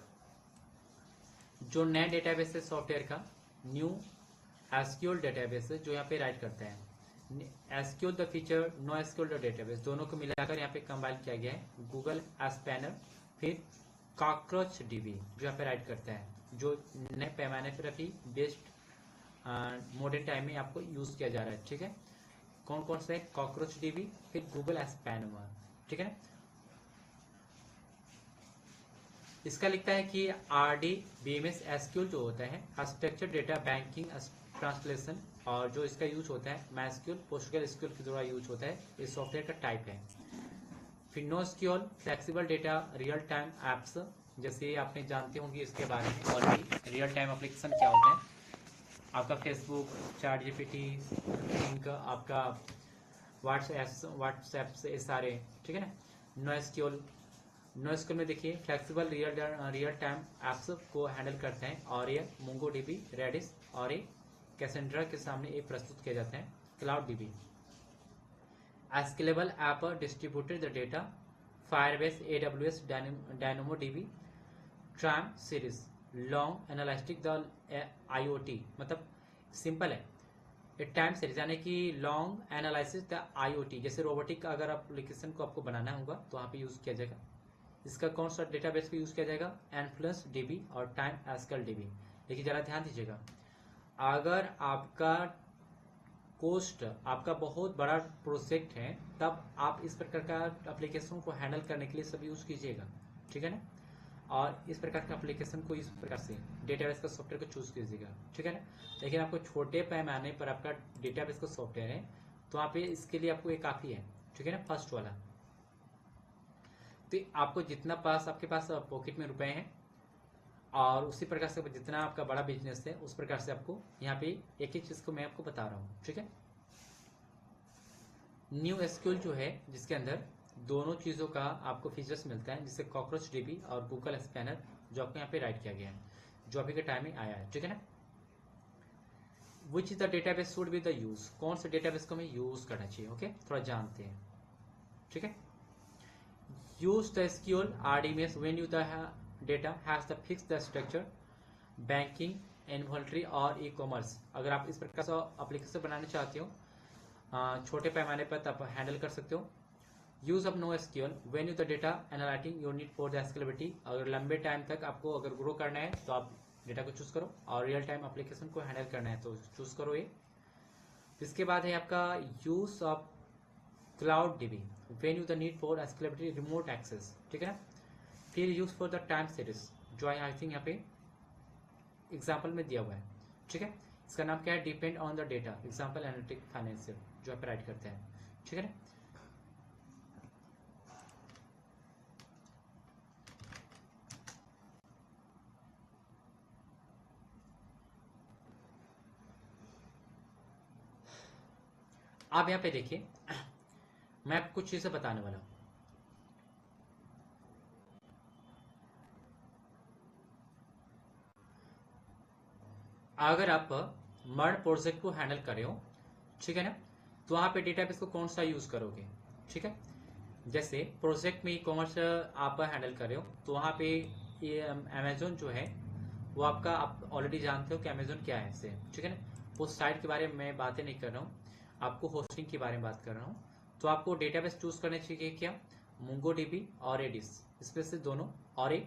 जो नया डेटाबेस है सॉफ्टवेयर का, न्यू एसक्यूएल डेटाबेस है जो यहाँ पे राइट करता है। SQL the feature, no SQL the database, दोनों को मिलाकर यहाँ पे कंबाइन किया गया है। गूगल स्पैनर, फिर कॉकरोच डीबी जो यहाँ पे राइट करता है, जो नए पैमाने पर अभी बेस्ट मॉडर्न टाइम में आपको यूज किया जा रहा है, ठीक है। कौन कौन से, कॉकरोच डीबी, फिर गूगल स्पैनर, ठीक है ना। इसका लिखता है कि RDBMS एसक्यूएल जो होता है स्ट्रक्चर डेटा बैंकिंग ट्रांसलेशन, और जो इसका यूज होता है MySQL, PostgreSQL के द्वारा यूज होता है, इस सॉफ्टवेयर का टाइप है। फिर NoSQL flexible data real time apps, जैसे आपने जानते होंगे इसके बारे में ऑलरेडी, रियल टाइम एप्लीकेशन क्या होता है। आपका फेसबुक, ChatGPT, आपका व्हाट्सएप से सारे, ठीक है ना। NoSQL NoSQL में देखिए फ्लेक्सिबल रियल टाइम एप्स को हैंडल करते हैं और ये MongoDB, Redis और ये कैसेंड्रा के सामने ये प्रस्तुत किए जाते हैं। CloudDB scalable app distributed the data, Firebase, AWS, DynamoDB, tram series, long analytic the IoT, मतलब सिंपल है एक टाइम सीरीज यानी कि लॉन्ग एनालिसिस द IoT, जैसे रोबोटिक अगर एप्लीकेशन को आपको बनाना होगा तो वहाँ पे यूज़ किया जाएगा। इसका कौन सा डेटाबेस पे यूज़ किया जाएगा, एनफ्लुएंस DB और टाइम एस्केल DB। लेकिन ज़रा ध्यान दीजिएगा, अगर आपका कोस्ट आपका बहुत बड़ा प्रोजेक्ट है तब आप इस प्रकार का एप्लीकेशन को हैंडल करने के लिए सब यूज़ कीजिएगा, ठीक है ना। और इस प्रकार का एप्लीकेशन को इस प्रकार से डेटाबेस का सॉफ्टवेयर को चूज़ कीजिएगा, ठीक है ना। लेकिन आपको छोटे पैमाने पर आपका डेटाबेस का सॉफ्टवेयर है तो वहाँ पे इसके लिए आपको ये काफ़ी है, ठीक है ना, फर्स्ट वाला। तो आपको जितना पास आपके पास पॉकेट में रुपए हैं और उसी प्रकार से जितना आपका बड़ा बिजनेस है उस प्रकार से आपको यहाँ पे एक एक चीज़ को मैं आपको बता रहा हूँ, ठीक है। न्यू एसक्यूएल जो है जिसके अंदर दोनों चीज़ों का आपको फीचर्स मिलता है, जिससे कॉकरोच DB और गूगल स्कैनर जो आपको यहाँ पे राइट किया गया है, जो अभी के टाइम में आया है, ठीक है ना। Which is the database should be the use, कौन से डेटाबेस को हमें यूज करना चाहिए, ओके थोड़ा जानते हैं, ठीक है। Use the SQL RDBMS when you the data has the fix the structure, banking, inventory और ई-कॉमर्स। अगर आप इस प्रकार से एप्लीकेशन बनाना चाहते हो छोटे पैमाने पर तब हैंडल कर सकते हो। Use of NoSQL when you the data analytic unit for the scalability, अगर लंबे टाइम तक आपको अगर ग्रो करना है तो आप डेटा को चूज करो, और रियल टाइम एप्लीकेशन को हैंडल करना है तो चूज करो ये। इसके बाद है आपका use of CloudDB when you the need for scalability remote access, ठीक है ना। फिर use for the time series जो आई थिंक यहाँ पे एग्जाम्पल में दिया हुआ है, ठीक है। इसका नाम क्या है, depend on the data, example analytic financial जो आप राइट करते हैं, ठीक है ना। आप यहाँ पे देखिए मैं आपको कुछ चीजें बताने वाला हूँ। अगर आप मर्ड प्रोजेक्ट को हैंडल कर रहे हो, ठीक है ना, तो वहाँ पे डेटाबेस को कौन सा यूज करोगे, ठीक है। जैसे प्रोजेक्ट में ई-कॉमर्स आप हैंडल कर रहे हो तो वहाँ पे ये अमेजोन जो है वो आपका, आप ऑलरेडी जानते हो कि अमेजोन क्या है से, ठीक है ना। उस साइट के बारे में मैं बातें नहीं कर रहा हूँ, आपको होस्टिंग के बारे में बात कर रहा हूँ। तो आपको डेटाबेस चूज करने चाहिए क्या, MongoDB और Redis, इसमें से दोनों। और ये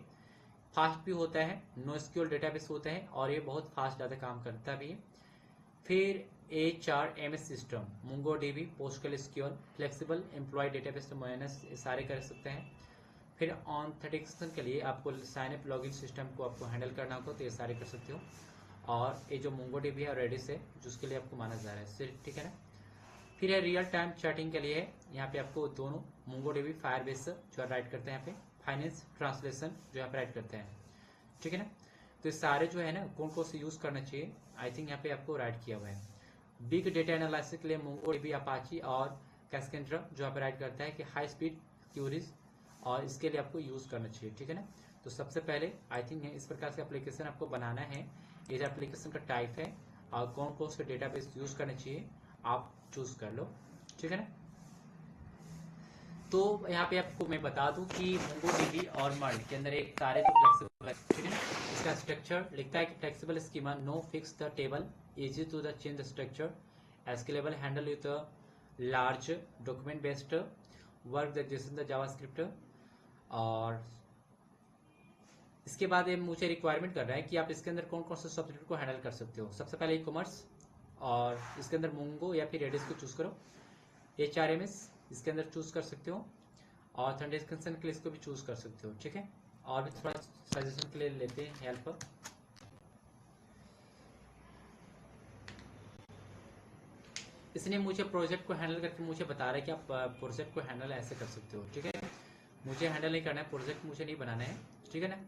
फास्ट भी होता है, NoSQL डेटाबेस होता है और ये बहुत फास्ट ज़्यादा काम करता भी है। फिर HRMS system, MongoDB, PostgreSQL, flexible employ database तो मैनेज सारे कर सकते हैं। फिर ऑथेंटिकेशन के लिए आपको साइन अप लॉगिन सिस्टम को आपको हैंडल करना होगा तो ये सारे कर सकते हो। और ये जो MongoDB है और Redis है जिसके लिए आपको माना जा रहा है, ठीक है ना। फिर है रियल टाइम चैटिंग के लिए, यहाँ पे आपको दोनों MongoDB, Firebase जो राइट करते हैं यहाँ पे, फाइनेंस ट्रांसलेशन जो यहाँ पे राइट करते हैं, ठीक है ना। तो ये सारे जो है ना कौन कौन से यूज करना चाहिए, आई थिंक यहाँ पे आपको राइट किया हुआ है। बिग डेटा एनालिसिस के लिए MongoDB, अपाची और कैस्केंड्रा जो यहाँ पे राइट करता है कि हाई स्पीड क्यूरीज, और इसके लिए आपको यूज करना चाहिए, ठीक है ना। तो सबसे पहले आई थिंक इस प्रकार से एप्लीकेशन आपको बनाना है, ये एप्लीकेशन का टाइप है और कौन कौन से डेटाबेस यूज करने चाहिए आप चूज कर लो, ठीक है ना। तो यहाँ पे आपको मैं बता दूं कि MongoDB और मर्ड के अंदर एक सारे तो फ्लेक्सिबल है, ठीक है ना। इसका स्ट्रक्चर लिखता है कि flexible schema, no fix the table, easy to the change the structure, scalable, handle with large document based work the जैसे द जावास्क्रिप्ट। और इसके बाद ये मुझे रिक्वायरमेंट कर रहा है कि आप इसके अंदर कौन कौन से सॉफ्टवेयर को हैंडल कर सकते हो। सबसे पहले ई-कॉमर्स, और इसके अंदर Mongo या फिर Redis को चूज करो। HRMS इसके अंदर चूज कर सकते हो, और ऑथेंटिकेशन के लिए इसको भी चूज कर सकते हो, ठीक है। और भी थोड़ा सजेशन के लिए लेते हैं हेल्प। इसने मुझे प्रोजेक्ट को हैंडल करके मुझे बता रहा है कि आप प्रोजेक्ट को हैंडल ऐसे कर सकते हो, ठीक है। मुझे हैंडल नहीं करना है, प्रोजेक्ट मुझे नहीं बनाना है, ठीक है ना।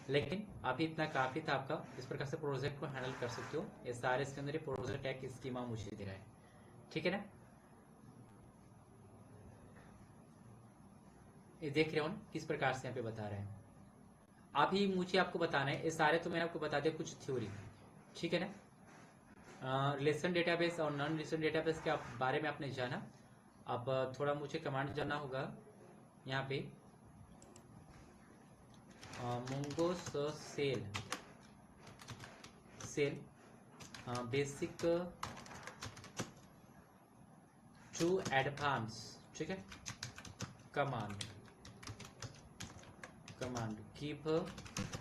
लेकिन अभी इतना काफी था आपका, इस प्रकार से प्रोजेक्ट को हैंडल कर सकते हो। ये सारे इसके अंदर प्रोजेक्ट टैग स्कीमा मुझे दे रहा है, ठीक है ना। ये देख रहे हो ना किस प्रकार से यहाँ पे बता रहे हैं। अभी मुझे आपको बताना है, ये सारे तो मैंने आपको बता दिया कुछ थ्योरी, ठीक है ना। रिलेशन डेटाबेस और नॉन रिलेशन डेटाबेस के बारे में आपने जाना। अब थोड़ा मुझे कमांड जानना होगा यहाँ पे, Mongo shell basic to advance, ठीक है। कमांड गिव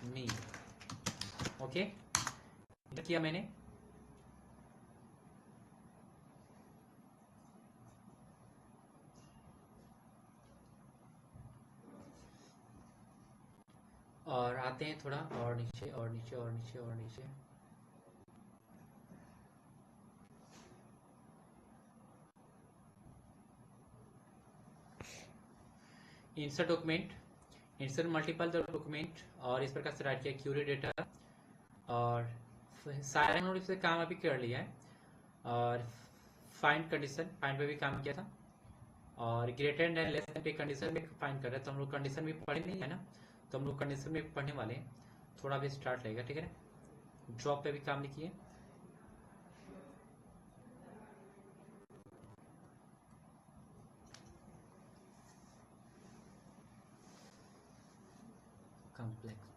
मी, ओके, किया मैंने। और आते हैं थोड़ा और नीचे और नीचे और नीचे और नीचे। Insert document, insert multiple document, और इस प्रकार से राइट किया क्यूरी डेटा, और सारे हम लोग इससे काम अभी कर लिया है। और फाइंड कंडीशन, फाइंड पे भी काम किया था, और ग्रेटर एंड लेस देन पे कंडीशन में फाइंड कर रहे हैं। तो हम लोग कंडीशन भी पढ़े नहीं है ना, तो हम लोग कंडीशन में पढ़ने वाले हैं, थोड़ा भी स्टार्ट लगेगा, ठीक है ना। ड्रॉप पे भी काम लिखिए, कॉम्प्लेक्स।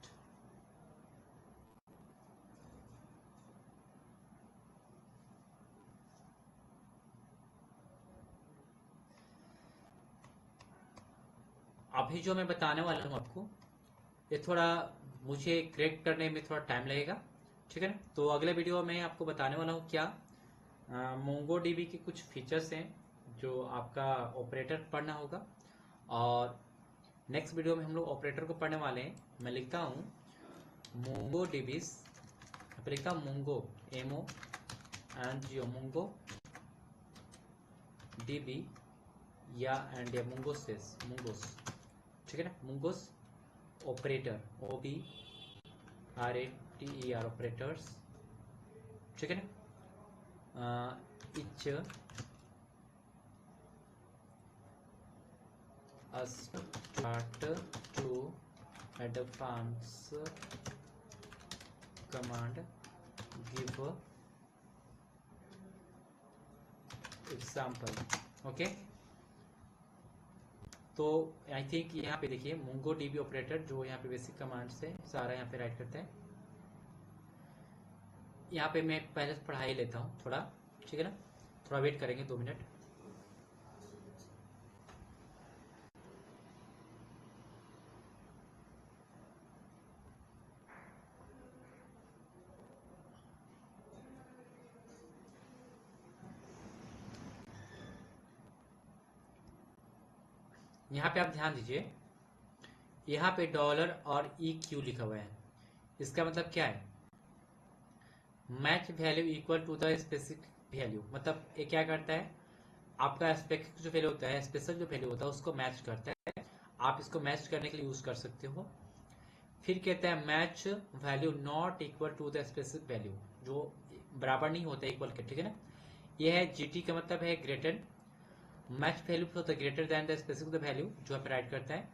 अभी जो मैं बताने वाला हूँ आपको, ये थोड़ा मुझे करेक्ट करने में थोड़ा टाइम लगेगा, ठीक है ना। तो अगले वीडियो में आपको बताने वाला हूँ क्या, मोंगो डीबी के कुछ फीचर्स हैं जो आपका ऑपरेटर पढ़ना होगा। और नेक्स्ट वीडियो में हम लोग ऑपरेटर को पढ़ने वाले हैं। मैं लिखता हूँ मोंगो डीबीस, यहाँ पे लिखता हूँ मोंगो, MONGO, मोंगो डीबी या एंड मोंगोस, ठीक है ना। मोंगोस ऑपरेटर, OPRATER ऑपरेटर्स, ठीक है ना। Each start to advance command give example, okay. तो आई थिंक यहाँ पे देखिए मोंगो डीबी ऑपरेटर जो यहाँ पे बेसिक कमांड्स है सारा यहाँ पे राइट करता है। यहाँ पे मैं पहले से पढ़ा ही लेता हूँ थोड़ा, ठीक है ना। थोड़ा वेट करेंगे 2 मिनट। यहाँ पे आप ध्यान दीजिए, यहाँ पे डॉलर और EQ लिखा हुआ है। इसका मतलब क्या है, match value equal to the specific value. मतलब ये क्या करता है, आपका स्पेसिफिक जो वैल्यू होता है, स्पेशल जो वैल्यू होता है उसको मैच करता है। आप इसको मैच करने के लिए यूज कर सकते हो। फिर कहता है match value not equal to the specific value, जो बराबर नहीं होता इक्वल के, ठीक है ना। यह है GT का मतलब है ग्रेटर, मैच वैल्यू होता है greater than the specific value जो आप राइट करता है।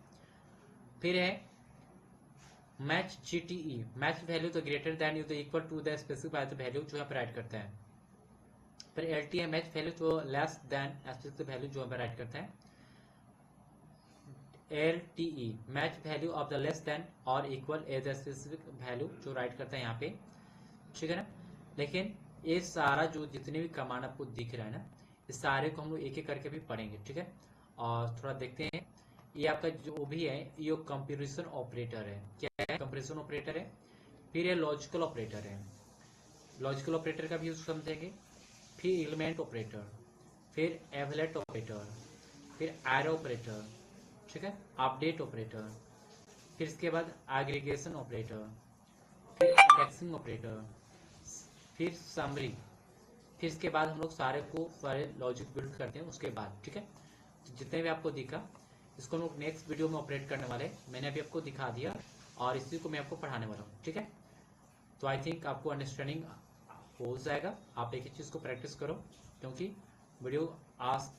फिर है मैच GTE, मैच वैल्यू तो greater than you the equal to the specific value जो आप राइट करता है। फिर LT है मैच वैल्यू तो लेस देन स्पेसिफिक वैल्यू जो आप राइट करता है। LTE match value of the less than और equal a the specific value जो राइट करता है यहाँ पे, ठीक है ना। लेकिन ये सारा जो जितने भी कमांड आपको दिख रहा है ना, इस सारे को हम लोग एक एक करके भी पढ़ेंगे, ठीक है। और थोड़ा देखते हैं, ये आपका जो भी है ये कंपैरिजन ऑपरेटर है। क्या है, कंपैरिजन ऑपरेटर है। फिर ये लॉजिकल ऑपरेटर है, लॉजिकल ऑपरेटर का भी यूज समझेंगे। फिर एलिमेंट ऑपरेटर, फिर एवलेट ऑपरेटर, फिर एरो ऑपरेटर, ठीक है, अपडेट ऑपरेटर, फिर इसके बाद एग्रीगेशन ऑपरेटर, फिर इंडेक्सिंग ऑपरेटर, फिर समरी, फिर इसके बाद हम लोग सारे लॉजिक बिल्ड करते हैं उसके बाद, ठीक है। तो जितने भी आपको दिखा इसको हम लोग नेक्स्ट वीडियो में ऑपरेट करने वाले, मैंने अभी आपको दिखा दिया और इसी को मैं आपको पढ़ाने वाला हूँ, ठीक है। तो आई थिंक आपको अंडरस्टैंडिंग हो जाएगा। आप एक ही चीज़ को प्रैक्टिस करो, क्योंकि वीडियो आज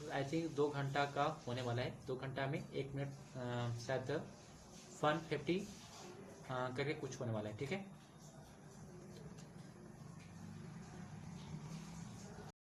आई थिंक 2 घंटा का होने वाला है। 2 घंटा में 1 मिनट शायद 150 करके कुछ होने वाला है, ठीक है।